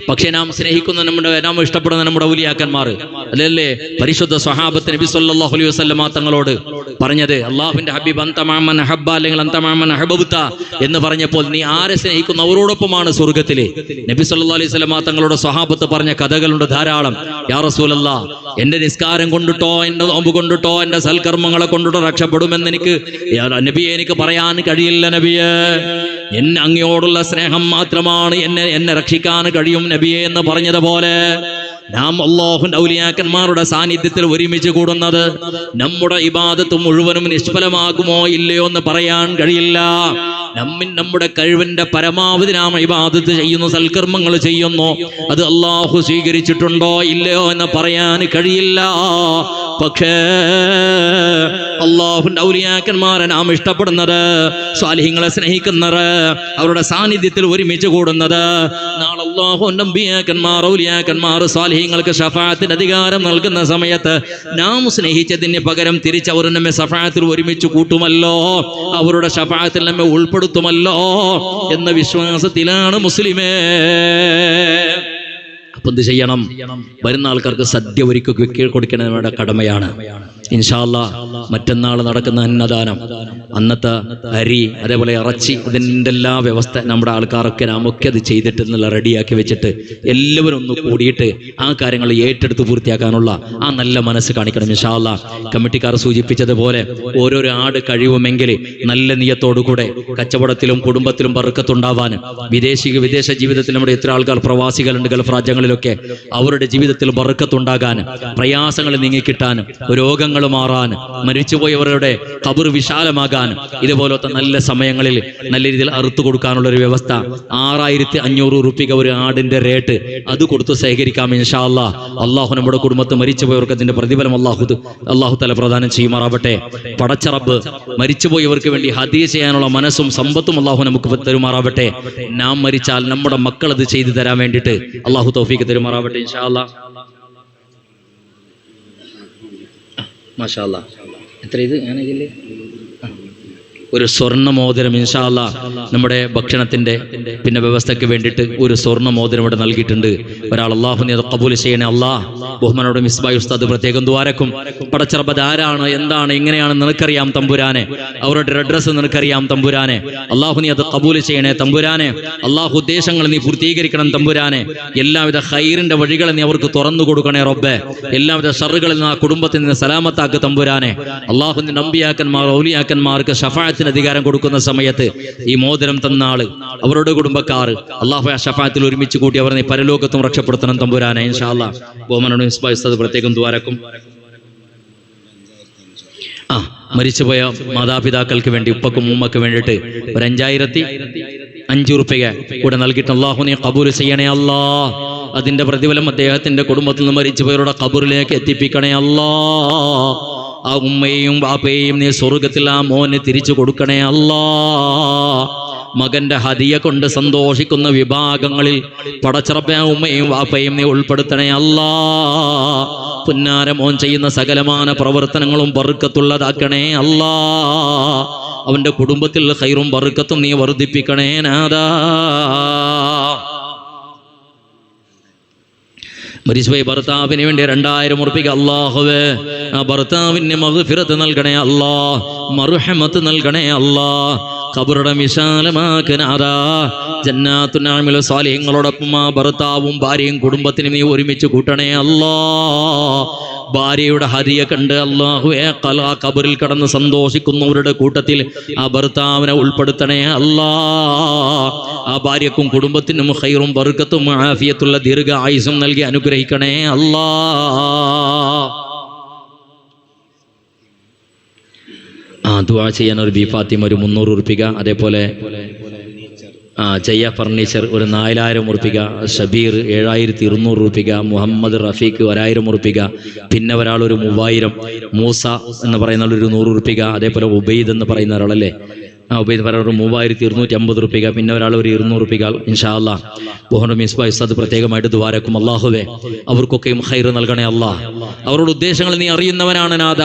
പക്ഷെ നാം സ്നേഹിക്കുന്ന, നാം ഇഷ്ടപ്പെടുന്ന നമ്മുടെ ഔലിയാക്കന്മാർ അല്ലല്ലേ പരിശുദ്ധ സ്വഹാബത്ത് നബി സല്ലല്ലാഹു അലൈഹി വസല്ലം തങ്ങളോട് പറഞ്ഞത്, അല്ലാഹുവിന്റെ ഹബീബ് അൻത മഅമൻ അഹബ്ബ, അല്ലെങ്കിൽ അൻത മഅമൻ അഹബബ്ത എന്ന് പറഞ്ഞപ്പോൾ, നീ ആരെ സ്നേഹിക്കുന്നു അവരോടൊപ്പമാണ് സ്വർഗ്ഗത്തിലെ. നബി സല്ലല്ലാഹു അലൈഹി വസല്ലം തങ്ങളുടെ സ്വഹാബത്ത് പറഞ്ഞ കഥകളുണ്ട് ധാരാളം. യാ റസൂലല്ലാഹ്, എന്റെ നിസ്കാരം കൊണ്ടിട്ടോ, എന്റെ നോമ്പ് കൊണ്ടിട്ടോ, എന്റെ സൽക്കർമ്മങ്ങളെ കൊണ്ടിട്ടോ രക്ഷപ്പെടുമെന്ന് നബിയെ എനിക്ക് പറയാൻ കഴിയില്ല നബിയെ. എന്നെ അങ്ങയോടുള്ള സ്നേഹം മാത്രമാണ് എന്നെ രക്ഷിക്കാൻ കഴിയും നബിയെ എന്ന് പറഞ്ഞതുപോലെ, നാം അല്ലാഹുവിന്റെ ഔലിയാക്കന്മാരുടെ സാന്നിധ്യത്തിൽ ഒരുമിച്ച് കൂടുന്നത് നമ്മുടെ ഇബാദത്ത് മുഴുവനും നിഷ്ഫലമാകുമോ ഇല്ലയോ എന്ന് പറയാൻ കഴിയില്ല. നമ്മുടെ കഴിവിന്റെ പരമാവധി നാം ഇബാദത്ത് ചെയ്യുന്നു, സൽക്കർമ്മങ്ങൾ ചെയ്യുന്നു. അത് അല്ലാഹു സ്വീകരിച്ചിട്ടുണ്ടോ ഇല്ലയോ എന്ന് പറയാൻ കഴിയില്ല. പക്ഷേ അല്ലാഹുവിന്റെ ഔലിയാക്കന്മാരെ നാം ഇഷ്ടപ്പെടുന്നത്, സ്വാലിഹീങ്ങളെ സ്നേഹിക്കുന്നത്, അവരുടെ സാന്നിധ്യത്തിൽ ഒരുമിച്ച് കൂടുന്നത്, നാളെ അല്ലാഹുവിന്റെ അമ്പിയാക്കന്മാർ, ഔലിയാക്കന്മാർ, സ്വാലിഹീങ്ങൾക്ക് ശഫാഅത്തിന് അധികാരം നൽകുന്ന സമയത്ത് നാം സ്നേഹിച്ചതിന് പകരം തിരിച്ചവർ നമ്മെ ശഫാഅത്തിൽ ഒരുമിച്ച് കൂട്ടുമല്ലോ, അവരുടെ ശഫാഅത്തിൽ നമ്മെ ഉൾപ്പെടുത്തുമല്ലോ എന്ന വിശ്വാസത്തിലാണ് മുസ്ലിമേ. അപ്പൊ എന്ത് ചെയ്യണം? വരുന്ന ആൾക്കാർക്ക് സദ്യ ഒരുക്കി കൊടുക്കണം, നമ്മുടെ കടമയാണ്. ഇൻഷാ അല്ലാഹ് മറ്റന്നാൾ നടക്കുന്ന അന്നദാനം, അന്നത്തെ അരി, അതേപോലെ ഇറച്ചി, അതിൻ്റെ എല്ലാ വ്യവസ്ഥ നമ്മുടെ ആൾക്കാരൊക്കെ നാമൊക്കെ അത് ചെയ്തിട്ട് നല്ല റെഡിയാക്കി വെച്ചിട്ട് എല്ലാവരും ഒന്ന് കൂടിയിട്ട് ആ കാര്യങ്ങൾ ഏറ്റെടുത്ത് പൂർത്തിയാക്കാനുള്ള ആ നല്ല മനസ്സ് കാണിക്കണം. ഇൻഷാ അല്ലാഹ് കമ്മിറ്റിക്കാർ സൂചിപ്പിച്ചതുപോലെ ഓരോരോ ആട് കഴിയുമെങ്കിൽ നല്ല നിയത്തോടുകൂടെ കച്ചവടത്തിലും കുടുംബത്തിലും ബർക്കത്തുണ്ടാവാൻ, വിദേശ ജീവിതത്തിൽ നമ്മുടെ എത്ര ആൾക്കാർ പ്രവാസികളുണ്ട് ഗൾഫ് രാജ്യങ്ങളിലൊക്കെ, അവരുടെ ജീവിതത്തിൽ ബർക്കത്തുണ്ടാകാൻ, പ്രയാസങ്ങൾ നീങ്ങിക്കിട്ടാൻ, രോഗങ്ങൾ രോഗങ്ങൾ മാറാൻ, മരിച്ചുപോയവരുടെ ഖബർ വിശാലമാകാൻ, ഇതുപോലത്തെ നല്ല സമയങ്ങളിൽ നല്ല രീതിയിൽ അറുത്തു കൊടുക്കാനുള്ള ഒരു വ്യവസ്ഥ. 6500 റുപ്യ ഒരു ആടിന്റെ റേറ്റ്, അത് കൊടുത്ത് ശേഖരിക്കാം ഇൻഷാ അല്ലാഹ്. അള്ളാഹു നമ്മുടെ കുടുംബത്ത് മരിച്ചുപോയവർക്ക് അതിന്റെ പ്രതിഫലം അള്ളാഹു തആല പ്രദാനം ചെയ്യുമാറാവട്ടെ. പടച്ച റബ്ബ് മരിച്ചുപോയവർക്ക് വേണ്ടി ഹദിയ ചെയ്യാനുള്ള മനസ്സും സമ്പത്തും അള്ളാഹു നമുക്ക് തരുമാറാവട്ടെ. നാം മരിച്ചാൽ നമ്മുടെ മക്കൾ അത് ചെയ്തു തരാൻ വേണ്ടിയിട്ട് അള്ളാഹു തൗഫീഖ് തരുമാറാവട്ടെ ഇൻഷാ അല്ലാഹ്. മാഷാ അല്ലാഹ്. എത്ര ഇത് ഞാനില്ലേ ഒരു സ്വർണ്ണ മോതിരം ഇൻഷാ അല്ലാഹ് നമ്മുടെ ഭക്ഷണത്തിന്റെ പിന്നെ വ്യവസ്ഥയ്ക്ക് വേണ്ടിയിട്ട് ഒരു സ്വർണ്ണ മോതിരം ഇവിടെ നൽകിയിട്ടുണ്ട്. ഒരാൾ അള്ളാഹുവിനെ അത് ഖബൂൽ ചെയ്യണേ അല്ലാഹ്. ബഹുമാനോട് മിസ്ബാഹി ഉസ്താദ് പ്രത്യേകം ദുആരക്കും. പടച്ച റബ്ബ് ആരാണ്, എന്താണ്, എങ്ങനെയാണെന്ന് നിനക്കറിയാം തമ്പുരാനെ. അവരുടെ അഡ്രസ്സ് നിനക്കറിയാം തമ്പുരാനെ. അള്ളാഹു നീ അത് ഖബൂൽ ചെയ്യണേ തമ്പുരാനെ. അള്ളാഹു ഉദ്ദേശങ്ങൾ നീ പൂർത്തീകരിക്കണം തമ്പുരാനെ. എല്ലാവിധ ഖൈറിന്റെ വഴികളെ നീ അവർക്ക് തുറന്നു കൊടുക്കണേ റബ്ബേ. എല്ലാവിധ ഷറുകളിൽ നിന്ന് ആ കുടുംബത്തിൽ നിന്ന് സലാമത്താക്ക് തമ്പുരാനെ. അള്ളാഹുവിന്റെ അമ്പിയാക്കന്മാർ ഔലിയാക്കന്മാർക്ക് ഷഫാഅത്ത് അധികാരം കൊടുക്കുന്ന സമയത്ത് ഈ മോതിരം തന്ന ആള്, അവരുടെ കുടുംബക്കാർ അള്ളാഹു ആ ഷഫാഅത്തിൽ ഒരുമിച്ച് കൂട്ടി അവർ നീ പരലോകത്തും രക്ഷപ്പെടുത്തണം തമ്പുരാനെ ഇൻഷാ അല്ലാഹ്. ബഹുമാനോട് മിസ്ബാഹി ഉസ്താദ് പ്രത്യേകം ദുആരക്കും. മരിച്ചുപോയ മാതാപിതാക്കൾക്ക് വേണ്ടി ഉപ്പക്കും ഉമ്മക്ക് വേണ്ടിയിട്ട് ഒരു 5005 റുപ്യ കൂടെ നൽകിയിട്ട് അള്ളാഹു നീ ഖബൂൽ ചെയ്യണേ അല്ലാഹ്. അതിന്റെ പ്രതിഫലം അദ്ദേഹത്തിന്റെ കുടുംബത്തിൽ നിന്ന് മരിച്ചുപോയവരുടെ ഖബറിലേക്ക് എത്തിപ്പിക്കണേ അല്ലാഹ്. ആ ഉമ്മയെയും ബാപ്പയെയും നീ സ്വർഗത്തിൽ ആ മോന് തിരിച്ചു കൊടുക്കണേ അല്ലാഹ്. മകന്റെ ഹദിയ കൊണ്ട് സന്തോഷിക്കുന്ന വിഭാഗങ്ങളിൽ പടച്ചറപ്പ ആ ഉമ്മയും വാപ്പയും നീ ഉൾപ്പെടുത്തണേ അല്ലാഹ്. പുന്നാര മോൻ ചെയ്യുന്ന സകലമാന പ്രവർത്തനങ്ങളും ബർക്കത്തുള്ളതാക്കണേ അല്ലാഹ്. അവന്റെ കുടുംബത്തിൽ ഖൈറും ബർക്കത്തും നീ വർദ്ധിപ്പിക്കണേ നാഥാ. മരിച്ചുപോയി ഭർത്താവിന് വേണ്ടി 2000 റുപ്യ അല്ലാഹുവേ ആ ഭർത്താവിന് മഗ്ഫിറത്ത് നൽകണേ അല്ലാഹ്, മർഹമത്ത് നൽകണേ അല്ലാഹ്. ഖബറുടെ വിശാലമാക്കനാദാ. ജന്നാത്തുൽ നഈമിൽ സ്വാലിഹീങ്ങളോടൊപ്പം ആ ഭർത്താവും ഭാര്യയും കുടുംബത്തിനും നീ ഒരുമിച്ച് കൂട്ടണേ അല്ലാഹ്. ഭാര്യയുടെ ഹദിയ കണ്ട് അല്ലാഹുവേ ഖബറിൽ കടന്ന് സന്തോഷിക്കുന്നവരുടെ കൂട്ടത്തിൽ ആ ഭർത്താവിനെ ഉൾപ്പെടുത്തണേ അല്ലാഹ്. ആ ഭാര്യക്കും കുടുംബത്തിനും ഖൈറും ബർക്കത്തും ആഫിയത്തുള്ള ദീർഘ ആയുസ്സും നൽകി അനുഗ്രഹിക്കണേ അല്ലാഹ്. ദുആ ചെയ്യാൻ ഒരു ബി ഫാത്തിമ ഒരു 300 റുപ്യ, അതേപോലെ ജയ്യ ഫർണിച്ചർ ഒരു 4000 റുപ്യ, ഷബീർ 7200 റുപ്യ, മുഹമ്മദ് റഫീഖ് 1000 റുപ്യ, പിന്നെ ഒരാൾ ഒരു 3000, മൂസ എന്ന് പറയുന്ന ഒരു 100 റുപ്യ, അതേപോലെ ഉബൈദ് എന്ന് പറയുന്ന ഒരാളല്ലേ ഉബൈദ് പറയാൻ ഒരു 3250 റുപ്യ, പിന്നെ ഒരാൾ ഒരു 200 റുപ്യ ഇൻഷാ അല്ലാഹ്. ബഹുമാനപ്പെട്ട മിസ്ബാഹി ഉസ്താദ് പ്രത്യേകമായിട്ട് ദുആരക്കും. അല്ലാഹുവേ അവർക്കൊക്കെയും ഖൈർ നൽകണേ അല്ലാഹ്. അവരുടെ ഉദ്ദേശങ്ങൾ നീ അറിയുന്നവനാണ് നാഥ.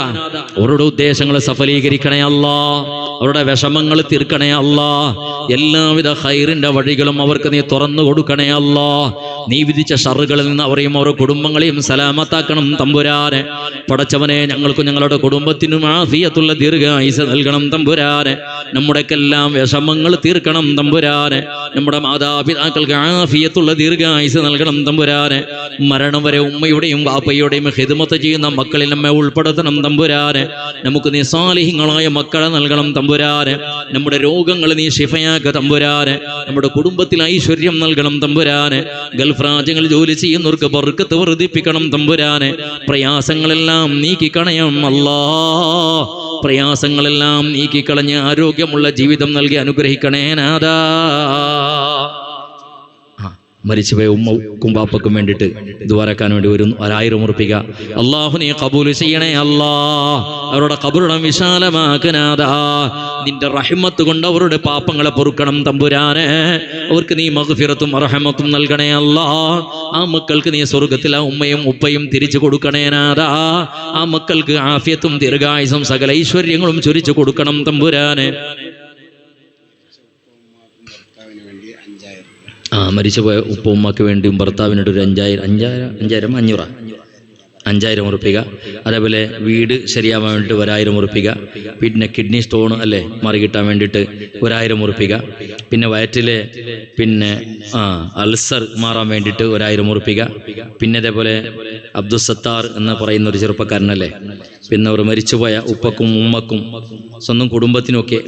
അവരുടെ ഉദ്ദേശങ്ങൾ സഫലീകരിക്കണേ അല്ലാഹ്. അവരുടെ വിഷമങ്ങൾ തീർക്കണേ അല്ലാഹ്. എല്ലാവിധ ഖൈറിന്റെ വഴികളും അവർക്ക് നീ തുറന്നു കൊടുക്കണേ അല്ലാഹ്. നീ വിധിച്ച ഷറുകളിൽ നിന്ന് അവരെയും അവരുടെ കുടുംബങ്ങളെയും സലാമത്താക്കണം തമ്പുരാനെ. പടച്ചവനെ ഞങ്ങൾക്കും ഞങ്ങളുടെ കുടുംബത്തിനും ആഫിയത്തുള്ള ദീർഘായുസ്സ് നൽകണം തമ്പുരാനെ. നമ്മുടെക്കെല്ലാം വിഷമങ്ങൾ തീർക്കണം തമ്പുരാനെ. നമ്മുടെ മാതാപിതാക്കൾക്ക് ആഫിയത്തുള്ള ദീർഘായുസ്സ് നൽകണം തമ്പുരാനെ. മരണം വരെ ഉമ്മയുടെയും വാപ്പയുടെയും ഖിദ്മത്ത് ചെയ്യുന്ന മക്കളിൽ നമ്മെ ഉൾപ്പെടുത്തണം തമ്പുരാനെ. നമുക്ക് നീ സാലിഹീങ്ങളായ മക്കളെ നൽകണം തമ്പുരാനെ. നമ്മുടെ രോഗങ്ങൾ നീ ശിഫയാക്ക തമ്പുരാനെ. നമ്മുടെ കുടുംബത്തിൽ ഐശ്വര്യം നൽകണം തമ്പുരാനെ. ഗൾഫ് രാജ്യങ്ങളിൽ ജോലി ചെയ്യുന്നവർക്ക് ബർക്കത്ത് വർദ്ധിപ്പിക്കണം തമ്പുരാനെ. പ്രയാസങ്ങളെല്ലാം നീക്കിക്കളയം അല്ലാഹ്. പ്രയാസങ്ങളെല്ലാം നീക്കിക്കളഞ്ഞ് ആരോഗ്യമുള്ള ജീവിതം നൽകി അനുഗ്രഹിക്കണേ നാഥാ. മരിച്ചുപോയ ഉമ്മക്കും ബാപ്പക്കും വേണ്ടിയിട്ട് ദുആരക്കാൻ വേണ്ടി ഒരു 1000 റുപ്യ അല്ലാഹു നീ ഖബൂൽ ചെയ്യണേ അല്ലാഹ്. അവരുടെ ഖബറുടെ വിശാലമാക്കനാദാ. നിന്റെ റഹ്മത്ത് കൊണ്ട് അവരുടെ പാപങ്ങളെ പൊറുക്കണം തമ്പുരാനെ. അവർക്ക് നീ മഗ്ഫിറത്തും റഹ്മത്തും നൽകണേ അല്ലാഹ്. ആ മക്കൾക്ക് നീ സ്വർഗ്ഗത്തിൽ ആ ഉമ്മയും ഉപ്പയും തിരിച്ചു കൊടുക്കണേ നാദാ. ആ മക്കൾക്ക് ആഫിയത്തും ദീർഘായുസ്സും സകല ഐശ്വര്യങ്ങളും ചൊരിച്ചു കൊടുക്കണം തമ്പുരാനെ. മരിച്ചുപോയ ഉപ്പ ഉമ്മക്ക് വേണ്ടിയും ഭർത്താവിനോട് ഒരു 5000 റുപ്യ, അതേപോലെ വീട് ശരിയാവാൻ വേണ്ടിയിട്ട് 1000 റുപ്യ, പിന്നെ കിഡ്നി സ്റ്റോൺ അല്ലേ മാറി കിട്ടാൻ വേണ്ടിയിട്ട് 1000 റുപ്യ, പിന്നെ വയറ്റിലെ പിന്നെ അൾസർ മാറാൻ വേണ്ടിയിട്ട് 1000 റുപ്യ, പിന്നെ അതേപോലെ അബ്ദുസത്താർ എന്ന് പറയുന്ന ഒരു ചെറുപ്പക്കാരനല്ലേ, പിന്നെ അവർ മരിച്ചുപോയ ഉപ്പക്കും ഉമ്മക്കും സ്വന്തം കുടുംബത്തിനുമൊക്കെ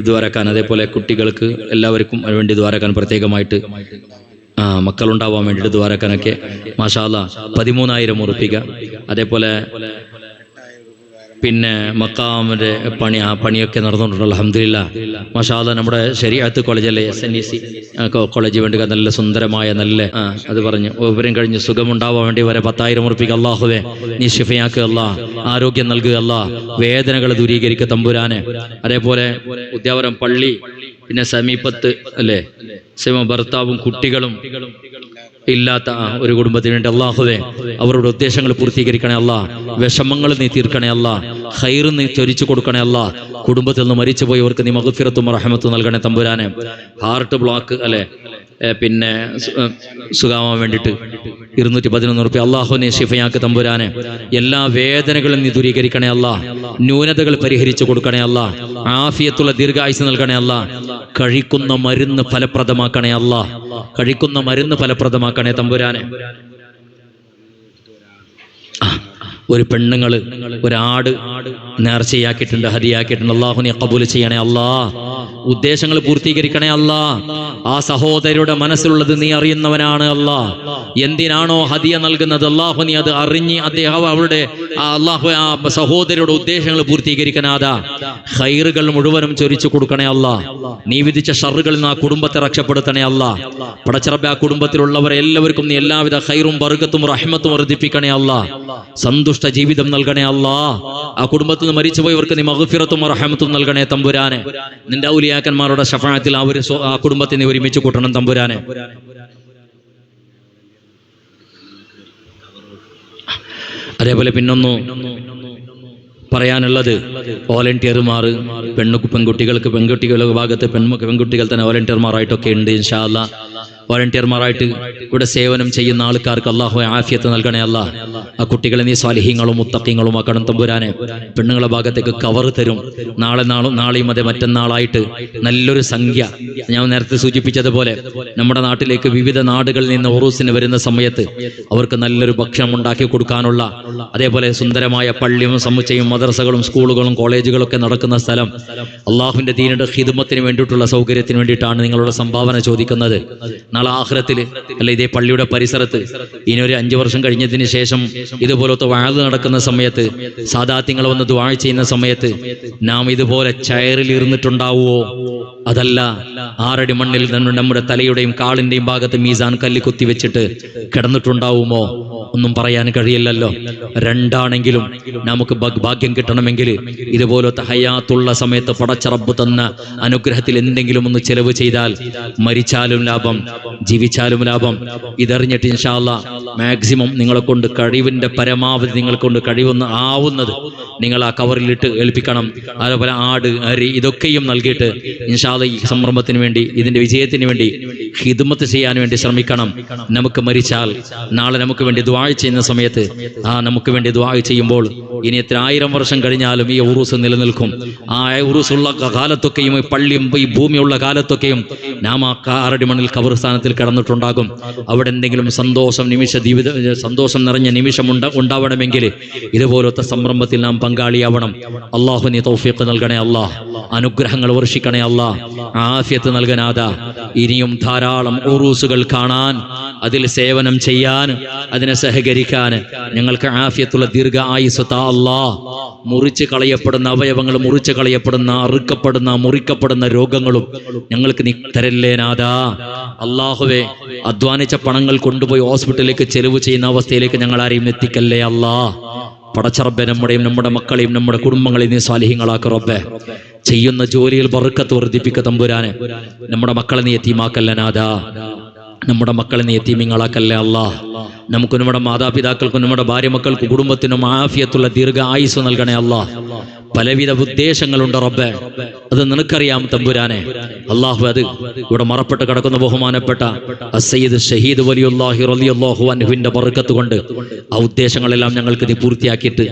ദ്വാരക്കാൻ, അതേപോലെ കുട്ടികൾക്ക് എല്ലാവർക്കും വേണ്ടി ദ്വാരക്കാൻ പ്രത്യേകമായിട്ട് മക്കളുണ്ടാവാൻ വേണ്ടിയിട്ട് ദ്വാരക്കാനൊക്കെ മാഷാ അല്ലാഹ് 13,000 റുപ്യ, അതേപോലെ പിന്നെ മക്കാമിൻ്റെ പണിയൊക്കെ നടന്നുകൊണ്ടുണ്ട്. അൽഹംദുലില്ലാഹ് മാഷാ അല്ലാഹ്. നമ്മുടെ ശരീഅത്ത് കോളേജിലെ SNEC കോളേജ് വേണ്ടി നല്ല സുന്ദരമായ നല്ല അത് പറഞ്ഞു വിവരം കഴിഞ്ഞ് സുഖമുണ്ടാവാൻ വേണ്ടി വരെ 10,000 ഉറുപ്പിക അല്ലാഹുവേ നീ ശിഫയാക്കുക അല്ലാഹ്, ആരോഗ്യം നൽകുക അല്ലാഹ്, വേദനകൾ ദൂരീകരിക്കുക തമ്പുരാനെ. അതേപോലെ ഉദ്യാവരം പള്ളി പിന്നെ സമീപത്ത് അല്ലേ ഭർത്താവും കുട്ടികളും ഇല്ലാത്ത ഒരു കുടുംബത്തിന് വേണ്ടി അല്ലാഹുവേ അവരുടെ ഉദ്ദേശങ്ങൾ പൂർത്തീകരിക്കണേ അല്ലാ, വിഷമങ്ങൾ നീ തീർക്കണേ അല്ലാ, ഖൈർ നീ ചൊരിച്ചു കൊടുക്കണേ അല്ലാ. കുടുംബത്തിൽ നിന്ന് മരിച്ചുപോയവർക്ക് നീ മഗ്ഫിറത്തും റഹ്മത്തും നൽകണേ തമ്പുരാനെ. ഹാർട്ട് ബ്ലോക്ക് അല്ലെ പിന്നെ സുഖാവാൻ വേണ്ടിയിട്ട് 211 ഉറുപ്പിക അല്ലാഹു നീ ശിഫയാക്ക് തമ്പുരാനെ. എല്ലാ വേദനകളും നീ ദൂരീകരിക്കണേ അല്ലാ, ന്യൂനതകൾ പരിഹരിച്ചു കൊടുക്കണേ അല്ലാ, ആഫിയത്തുള്ള ദീർഘായുസ് നൽകണേ അല്ലാ, കഴിക്കുന്ന മരുന്ന് ഫലപ്രദമാക്കണേ അല്ലാ, കഴിക്കുന്ന മരുന്ന് ഫലപ്രദമാക്കണേ തമ്പുരാനെ. ഒരു പെണ്ണുങ്ങള് ഒരാട് നേർച്ചയാക്കിയിട്ടുണ്ട്, ഹദിയാക്കിയിട്ടുണ്ട്. അല്ലാഹു നീ ഖബൂൽ ചെയ്യണേ അല്ലാ, ഉദ്ദേശങ്ങൾ പൂർത്തീകരിക്കണേ അല്ലാ. ആ സഹോദരിയുടെ മനസ്സിലുള്ളത് നീ അറിയുന്നവനാണ് അല്ലാ. എന്തിനാണോ ഹദിയ നൽകുന്നത് അല്ലാഹു നീ അത് അറിഞ്ഞ് അദ്ദേഹം അവളുടെ അല്ലാഹു ആ സഹോദരിയുടെ ഉദ്ദേശങ്ങൾ പൂർത്തീകരിക്കനാതാ ഖൈറുകൾ മുഴുവനും ചൊരിച്ചു കൊടുക്കണേ അല്ലാ. നീ വിധിച്ച ഷറുകളിൽ നിന്ന് ആ കുടുംബത്തെ രക്ഷപ്പെടുത്തണേ അല്ലാ. പടച്ചറബ് ആ കുടുംബത്തിലുള്ളവരെ എല്ലാവർക്കും നീ എല്ലാവിധ ഖൈറും ബർക്കത്തും റഹ്മത്തും വർദ്ധിപ്പിക്കണേ അല്ലാ. സന്തുഷ്ട ജീവിതം നൽകണേ അല്ലാ. ആ കുടുംബത്തിൽ നിന്ന് മരിച്ചുപോയവർക്ക് നീ മഗ്ഫിറത്തും റഹ്മത്തും നൽകണേ തമ്പുരാനെ. നിന്റെ ഔലിയാക്കന്മാരുടെ ശഫാഅത്തിൽ ആ കുടുംബത്തെ നീ ഒരുമിച്ച് കൂട്ടണം തമ്പുരാനെ. അതേപോലെ പിന്നൊന്നു പറയാനുള്ളത് വോളണ്ടിയർമാർ പെൺകുട്ടികളുടെ ഭാഗത്ത് പെൺകുട്ടികൾ തന്നെ വോളണ്ടിയർമാരായിട്ടൊക്കെ ഉണ്ട്. ഇൻഷാ അല്ലാഹ് വോളണ്ടിയർമാരായിട്ട് ഇവിടെ സേവനം ചെയ്യുന്ന ആൾക്കാർക്ക് അല്ലാഹു ആഫിയത്ത് നൽകണേ അല്ലാ. ആ കുട്ടികളെ നീ സ്വാലിഹീങ്ങളും മുത്തഖീങ്ങളും ആക്കണം തമ്പുരാനെ. പെണ്ണുങ്ങളുടെ ഭാഗത്തേക്ക് കവർ തരും. നാളെയും അതേ മറ്റന്നാളായിട്ട് നല്ലൊരു സംഖ്യ ഞാൻ നേരത്തെ സൂചിപ്പിച്ചതുപോലെ നമ്മുടെ നാട്ടിലേക്ക് വിവിധ നാടുകളിൽ നിന്ന് ഉറൂസിന് വരുന്ന സമയത്ത് അവർക്ക് നല്ലൊരു ഭക്ഷണം ഉണ്ടാക്കി കൊടുക്കാനുള്ള, അതേപോലെ സുന്ദരമായ പള്ളിയും സമുച്ചയും മദ്രസകളും സ്കൂളുകളും കോളേജുകളൊക്കെ നടക്കുന്ന സ്ഥലം അള്ളാഹുവിന്റെ ദീനിന്റെ ഖിദ്മത്തിന് വേണ്ടിയിട്ടുള്ള സൗകര്യത്തിന് വേണ്ടിയിട്ടാണ് നിങ്ങളുടെ സംഭാവന ചോദിക്കുന്നത്. നാളെ ആഖിറത്തിൽ അല്ല ഇതേ പള്ളിയുടെ പരിസരത്ത് ഇനി ഒരു 5 വർഷം കഴിഞ്ഞതിന് ശേഷം ഇതുപോലത്തെ വഅദ് നടക്കുന്ന സമയത്ത് സാദാത്യങ്ങൾ വന്ന് ദുആ ചെയ്യുന്ന സമയത്ത് നാം ഇതുപോലെ ചെയറിൽ ഇരുന്നിട്ടുണ്ടാവുമോ? അതല്ല 6 അടി മണ്ണിൽ നമ്മുടെ തലയുടെയും കാളിന്റെയും ഭാഗത്ത് മീസാൻ കല്ല് കുത്തി വെച്ചിട്ട് കിടന്നിട്ടുണ്ടാവുമോ? ഒന്നും പറയാൻ കഴിയില്ലല്ലോ. രണ്ടാണെങ്കിലും നമുക്ക് ഭാഗ്യം കിട്ടണമെങ്കിൽ ഇതുപോലത്തെ ഹയാത്തുള്ള സമയത്ത് പടച്ചറബ് തന്ന അനുഗ്രഹത്തിൽ എന്തെങ്കിലും ഒന്ന് ചെലവ് ചെയ്താൽ മരിച്ചാലും ലാഭം, ജീവിച്ചാലും ലാഭം. ഇതറിഞ്ഞിട്ട് ഇൻഷാ അല്ലാഹ് മാക്സിമം നിങ്ങളെ കൊണ്ട് കഴിവിന്റെ പരമാവധി നിങ്ങളെ കൊണ്ട് ആവുന്നത് നിങ്ങൾ ആ കവറിലിട്ട് ഏൽപ്പിക്കണം. അതേപോലെ ആട്, അരി ഇതൊക്കെയും നൽകിയിട്ട് ഇൻഷാ അല്ലാഹ് ഈ സംരംഭത്തിന് വേണ്ടി, ഇതിന്റെ വിജയത്തിന് വേണ്ടി ഖിദ്മത്ത് ചെയ്യാൻ വേണ്ടി ശ്രമിക്കണം. നമുക്ക് മരിച്ചാൽ നാളെ നമുക്ക് വേണ്ടി ദുആ ചെയ്യുന്ന സമയത്ത് നമുക്ക് വേണ്ടി ദുആ ചെയ്യുമ്പോൾ ഇനി എത്ര 1000 വർഷം കഴിഞ്ഞാലും ഈ ഉറൂസ് നിലനിൽക്കും. ആ ഉറൂസുള്ള കാലത്തൊക്കെയും ഈ പള്ളിയും ഈ ഭൂമിയുള്ള കാലത്തൊക്കെയും നാം ആ 6 അടി മണ്ണിൽ ഖബർസ്ഥാനത്തിൽ കിടന്നിട്ടുണ്ടാകും. അവിടെ എന്തെങ്കിലും സന്തോഷം നിറഞ്ഞ നിമിഷം ഉണ്ടാവണമെങ്കിൽ ഇതുപോലത്തെ സംരംഭത്തിൽ നാം പങ്കാളിയാവണം. അല്ലാഹു നീ തൗഫീഖ് നൽകണേ അല്ലാഹ്, അനുഗ്രഹങ്ങൾ വർഷിക്കണേ അല്ലാഹ്, ആഫിയത്ത് നൽകനാഥാ. ഇനിയും ധാരാളം ഉറൂസുകൾ കാണാൻ, അതിൽ സേവനം ചെയ്യാൻ, അതിനെ സഹകരിക്കാൻ ഞങ്ങൾക്ക് ആഫിയത്തുള്ള ദീർഘ ആയുസ്സ് താ അല്ലാഹ്. മുറിച്ച് കളയപ്പെടുന്ന അവയവങ്ങൾ, മുറിച്ച് കളയപ്പെടുന്ന, അറുക്കപ്പെടുന്ന, മുറിക്കപ്പെടുന്ന രോഗങ്ങളും ഞങ്ങൾക്ക് നീ തരല്ലേ നാഥാ. അല്ലാഹുവേ, അധ്വാനിച്ച പണങ്ങൾ കൊണ്ടുപോയി ഹോസ്പിറ്റലിലേക്ക് ചെലവ് ചെയ്യുന്ന അവസ്ഥയിലേക്ക് ഞങ്ങൾ ആരെയും എത്തിക്കല്ലേ അല്ലാഹ്. പടച്ചറബ്ബെ, നമ്മുടെയും നമ്മുടെ മക്കളെയും നമ്മുടെ കുടുംബങ്ങളെയും നീ സ്വാലിഹീങ്ങളാക്ക് റബ്ബേ. ചെയ്യുന്ന ജോലിയിൽ ബർക്കത്ത് വർദ്ധിപ്പിക്ക തമ്പുരാനെ. നമ്മുടെ മക്കളെ നീ യതീമാക്കല്ല നാഥാ. നമ്മുടെ മക്കളെ നീ യതീമിങ്ങളാക്കല്ലേ അല്ലാഹ്. നമുക്ക് നമ്മുടെ മാതാപിതാക്കൾക്കും നമ്മുടെ ഭാര്യ മക്കൾക്കും കുടുംബത്തിനും ആഫിയത്തുള്ള ദീർഘ ആയുസ് നൽകണേ അല്ലാഹ്. പലവിധ ഉദ്ദേശങ്ങളുണ്ട് റബ്ബേ, അത് നിനക്കറിയാം തമ്പുരാനെ. അല്ലാഹു, അത് ഇവിടെ മറപ്പെട്ട് കിടക്കുന്ന ബഹുമാനപ്പെട്ട അസ്സയ്യിദ് ഷഹീദ് വലിയുല്ലാഹി റളിയല്ലാഹു അൻഹുവിന്റെ ബർക്കത്ത് കൊണ്ട് ആ ഉദ്ദേശങ്ങളെല്ലാം ഞങ്ങൾക്ക് നീ പൂർത്തിയാക്കിയിട്ട്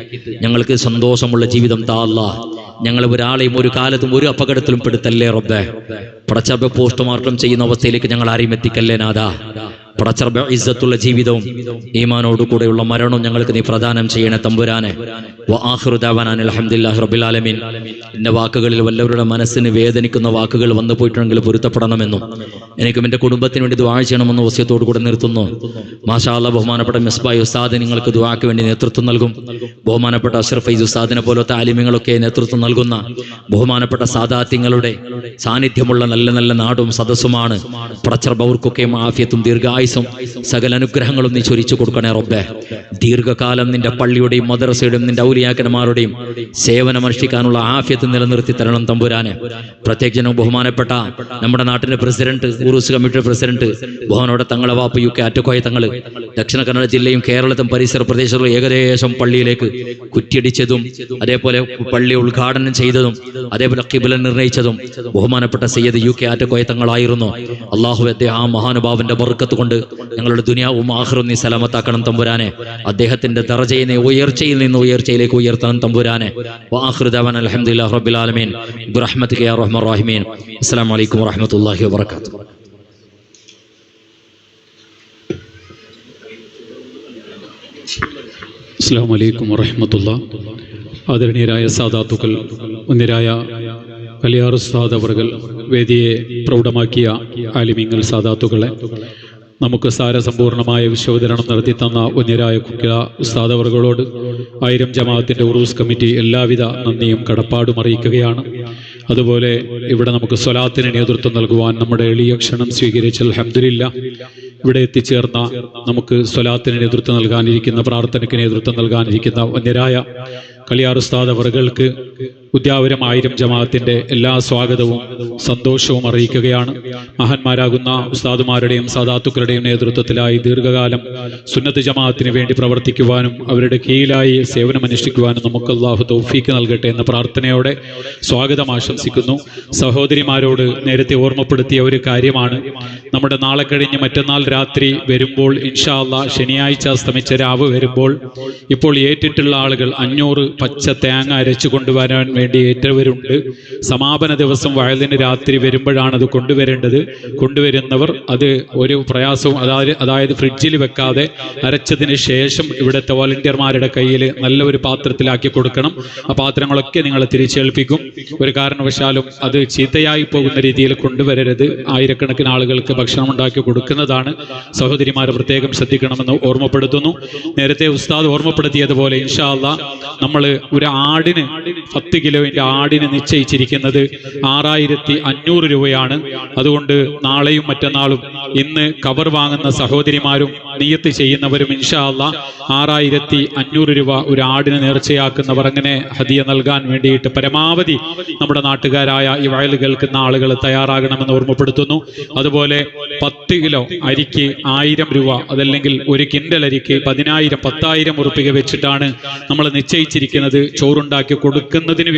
ഞങ്ങൾക്ക് സന്തോഷമുള്ള ജീവിതം താ അല്ലാഹ്. ഞങ്ങൾ ഒരാളെയും ഒരു കാലത്തും ഒരു അപകടത്തിലും പെടുത്തല്ലേ റബ്ബേ. പടച്ചറബ്ബേ, പോസ്റ്റ്മോർട്ടം ചെയ്യുന്ന അവസ്ഥയിലേക്ക് ഞങ്ങൾ ആരെയും എത്തിക്കല്ലേ നാഥാ. പടച്ചറബ് ഇസ്സത്തുള്ള ജീവിതവും ഈമാനോട് കൂടെയുള്ള മരണവും ഞങ്ങൾക്ക് നീ പ്രദാനം ചെയ്യണേ തമ്പുരാനെ. വആഖിറു ദഅവാനാ അൽഹംദുലില്ലാഹി റബ്ബിൽ ആലമീൻ. എന്റെ വാക്കുകളിൽ വല്ലവരുടെ മനസ്സിന് വേദനിക്കുന്ന വാക്കുകൾ വന്നു പോയിട്ടുണ്ടെങ്കിൽ പൊരുത്തപ്പെടണമെന്നും എനിക്കും എൻ്റെ കുടുംബത്തിന് വേണ്ടി ദുആ ചെയ്യണമെന്ന് വസിയത്തോടു കൂടെ നിർത്തുന്നു. മാഷാ അല്ലാഹ്, ബഹുമാനപ്പെട്ട മിസ്ബാഹ് ഉസ്താദ് നിങ്ങൾക്ക് ദുആക്ക് വേണ്ടി നേതൃത്വം നൽകും. ബഹുമാനപ്പെട്ട അഷ്റഫ് ഫൈസ് ഉസ്താദിനെ പോലത്തെ ആലിമ്യങ്ങളൊക്കെ നേതൃത്വം നൽകുന്ന ബഹുമാനപ്പെട്ട സാദാത്യങ്ങളുടെ സാന്നിധ്യമുള്ള നല്ല നല്ല നാടും സദസ്സുമാണ്. പടച്ചറബവർക്കൊക്കെ ആഫിയത്തും ദീർഘായുസും സകല അനുഗ്രഹങ്ങളും നീ ചൊരിച്ചു കൊടുക്കണേ റബ്ബേ. ദീർഘകാലം നിന്റെ പള്ളിയുടെയും മദ്രസയുടെയും നിന്റെ ഔലിയാക്കന്മാരുടെയും സേവനമനുഷ്ഠിക്കാനുള്ള ആഫിയത്ത് നിലനിർത്തി തരണം തമ്പുരാനെ. പ്രത്യേകിച്ച് ബഹുമാനപ്പെട്ട നമ്മുടെ നാട്ടിന്റെ പ്രസിഡന്റ്, ഉറൂസ് കമ്മിറ്റിയുടെ പ്രസിഡന്റ് ബഹുമാനോടെ തങ്ങളെ വാപ്പ് UK ആറ്റക്കോയ തങ്ങള് ദക്ഷിണ കന്നഡ ജില്ലയും കേരളത്തിലും പരിസര പ്രദേശങ്ങളും ഏകദേശം പള്ളിയിലേക്ക് കുറ്റിയടിച്ചതും അതേപോലെ പള്ളി ഉദ്ഘാടനം ചെയ്തതും അതേപോലെ ഖിബ്ല നിർണയിച്ചതും ബഹുമാനപ്പെട്ട സയ്യിദ് UK ആറ്റക്കോയ തങ്ങളായിരുന്നു. അല്ലാഹുവേ, ആ മഹാനുഭാവന്റെ ബർക്കത്ത് കൊണ്ട് ഞങ്ങളുടെ ദുനിയാവും ആഖിറവും നീ സലാമത്താക്കണം തമ്പുരാനെ. അദ്ദേഹത്തിന്റെ ദറജയെ നീ ഉയർച്ചയിൽ നിന്ന് ഉയർച്ചയിലേക്ക് ഉയർത്തണം തമ്പുരാനെ. വആഖിറു ദഅവാനാ അൽഹംദുലില്ലാഹി റബ്ബിൽ ആലമീൻ ബിറഹ്മതിക യാ അർഹമർ റഹീമീൻ. അസ്സലാമു അലൈക്കും വറഹ്മത്തുള്ളാഹി വബറകാതുഹു. അസ്സലാമു അലൈക്കും വറഹ്മത്തുള്ളാഹി. ആദരണീയരായ സാദാത്തുക്കൾ, മുന്നിരായ കലിയാർ ഉസ്താദ് അവർകൾ, വേദിയെ പ്രൗഢമാക്കിയ ആലിമീങ്ങൾ, സാദാത്തുക്കളെ, നമുക്ക് സാരസമ്പൂർണമായ വിശ്വവിതരണം നടത്തി തന്ന ഉന്നരായ കുക്കില ഉസ്താദ് അവർകളോട് 1000 ജമാഅത്തിന്റെ ഉറൂസ് കമ്മിറ്റി എല്ലാവിധ നന്ദിയും കടപ്പാടും അറിയിക്കുകയാണ്. അതുപോലെ ഇവിടെ നമുക്ക് സ്വലാത്തിന് നേതൃത്വം നൽകുവാൻ നമ്മുടെ എളിയ ക്ഷണം സ്വീകരിച്ച അൽഹംദുലില്ലാഹ് ഇവിടെ എത്തിച്ചേർന്ന നമുക്ക് സ്വലാത്തിന് നേതൃത്വം നൽകാനിരിക്കുന്ന, പ്രാർത്ഥനയ്ക്ക് നേതൃത്വം നൽകാനിരിക്കുന്ന ഉന്നരായ കലിയാർ ഉസ്താദ് അവർകൾക്ക് ഉദ്യാവരം 1000 ജമാഅത്തിന്റെ എല്ലാ സ്വാഗതവും സന്തോഷവും അറിയിക്കുകയാണ്. മഹാന്മാരാകുന്ന ഉസ്താദുമാരുടെയും സാദാത്തുക്കളുടെയും നേതൃത്വത്തിലായി ദീർഘകാലം സുന്നത്ത് ജമാഅത്തിന് വേണ്ടി പ്രവർത്തിക്കുവാനും അവരുടെ കീഴിലായി സേവനമനുഷ്ഠിക്കുവാനും നമുക്ക് അല്ലാഹു തൗഫീക്ക് നൽകട്ടെ എന്ന പ്രാർത്ഥനയോടെ സ്വാഗതം ആശംസിക്കുന്നു. സഹോദരിമാരോട് നേരത്തെ ഓർമ്മപ്പെടുത്തിയ ഒരു കാര്യമാണ്, നമ്മുടെ നാളെ കഴിഞ്ഞ് മറ്റന്നാൾ രാത്രി വരുമ്പോൾ ഇൻഷാ അല്ലാഹ് ശനിയാഴ്ച അസ്തമിച്ച രാവ് വരുമ്പോൾ ഇപ്പോൾ ഏറ്റിട്ടുള്ള ആളുകൾ 500 പച്ച തേങ്ങ അരച്ചു കൊണ്ടുവരാൻ വേണ്ടി ഏറ്റവരുണ്ട്. സമാപന ദിവസം വയലിന് രാത്രി വരുമ്പോഴാണ് അത് കൊണ്ടുവരേണ്ടത്. കൊണ്ടുവരുന്നവർ അത് ഒരു പ്രയാസവും അതായത് ഫ്രിഡ്ജിൽ വെക്കാതെ അരച്ചതിന് ശേഷം ഇവിടുത്തെ വോളണ്ടിയർമാരുടെ കയ്യിൽ നല്ല ഒരു പാത്രത്തിലാക്കി കൊടുക്കണം. ആ പാത്രങ്ങളൊക്കെ നിങ്ങൾ തിരിച്ചേൽപ്പിക്കും. ഒരു കാരണവശാലും അത് ചീത്തയായി പോകുന്ന രീതിയിൽ കൊണ്ടുവരരുത്. ആയിരക്കണക്കിന് ആളുകൾക്ക് ഭക്ഷണം ഉണ്ടാക്കി കൊടുക്കുന്നതാണ്. സഹോദരിമാരെ പ്രത്യേകം ശ്രദ്ധിക്കണമെന്ന് ഓർമ്മപ്പെടുത്തുന്നു. നേരത്തെ ഉസ്താദ് ഓർമ്മപ്പെടുത്തിയതുപോലെ ഇൻഷാ അല്ലാഹ് നമ്മൾ ഒരു ആടിന് 10 കിലോന്റെ ആടിന് നിശ്ചയിച്ചിരിക്കുന്നത് 6500 രൂപയാണ്. അതുകൊണ്ട് നാളെയും മറ്റന്നാളും ഇന്ന് കവർ വാങ്ങുന്ന സഹോദരിമാരും നിയ്യത്ത് ചെയ്യുന്നവരും ഇൻഷാ അല്ലാഹ് 6500 രൂപ ഒരു ആടിന് നേർച്ചയാക്കുന്നവർ അങ്ങനെ ഹദിയ നൽകാൻ വേണ്ടിയിട്ട് പരമാവധി നമ്മുടെ നാട്ടുകാരായ ഈ വയൽ കേൾക്കുന്ന ആളുകൾ തയ്യാറാകണമെന്ന് ഓർമ്മപ്പെടുത്തുന്നു. അതുപോലെ 10 കിലോ അരിക്ക് 1000 രൂപ, അതല്ലെങ്കിൽ ഒരു കിൻഡൽ അരിക്ക് 10,000 10,000 ഉറുപ്പിക വെച്ചിട്ടാണ് നമ്മൾ നിശ്ചയിച്ചിരിക്കുന്നത് ചോറുണ്ടാക്കി കൊടുക്കുന്നതിന്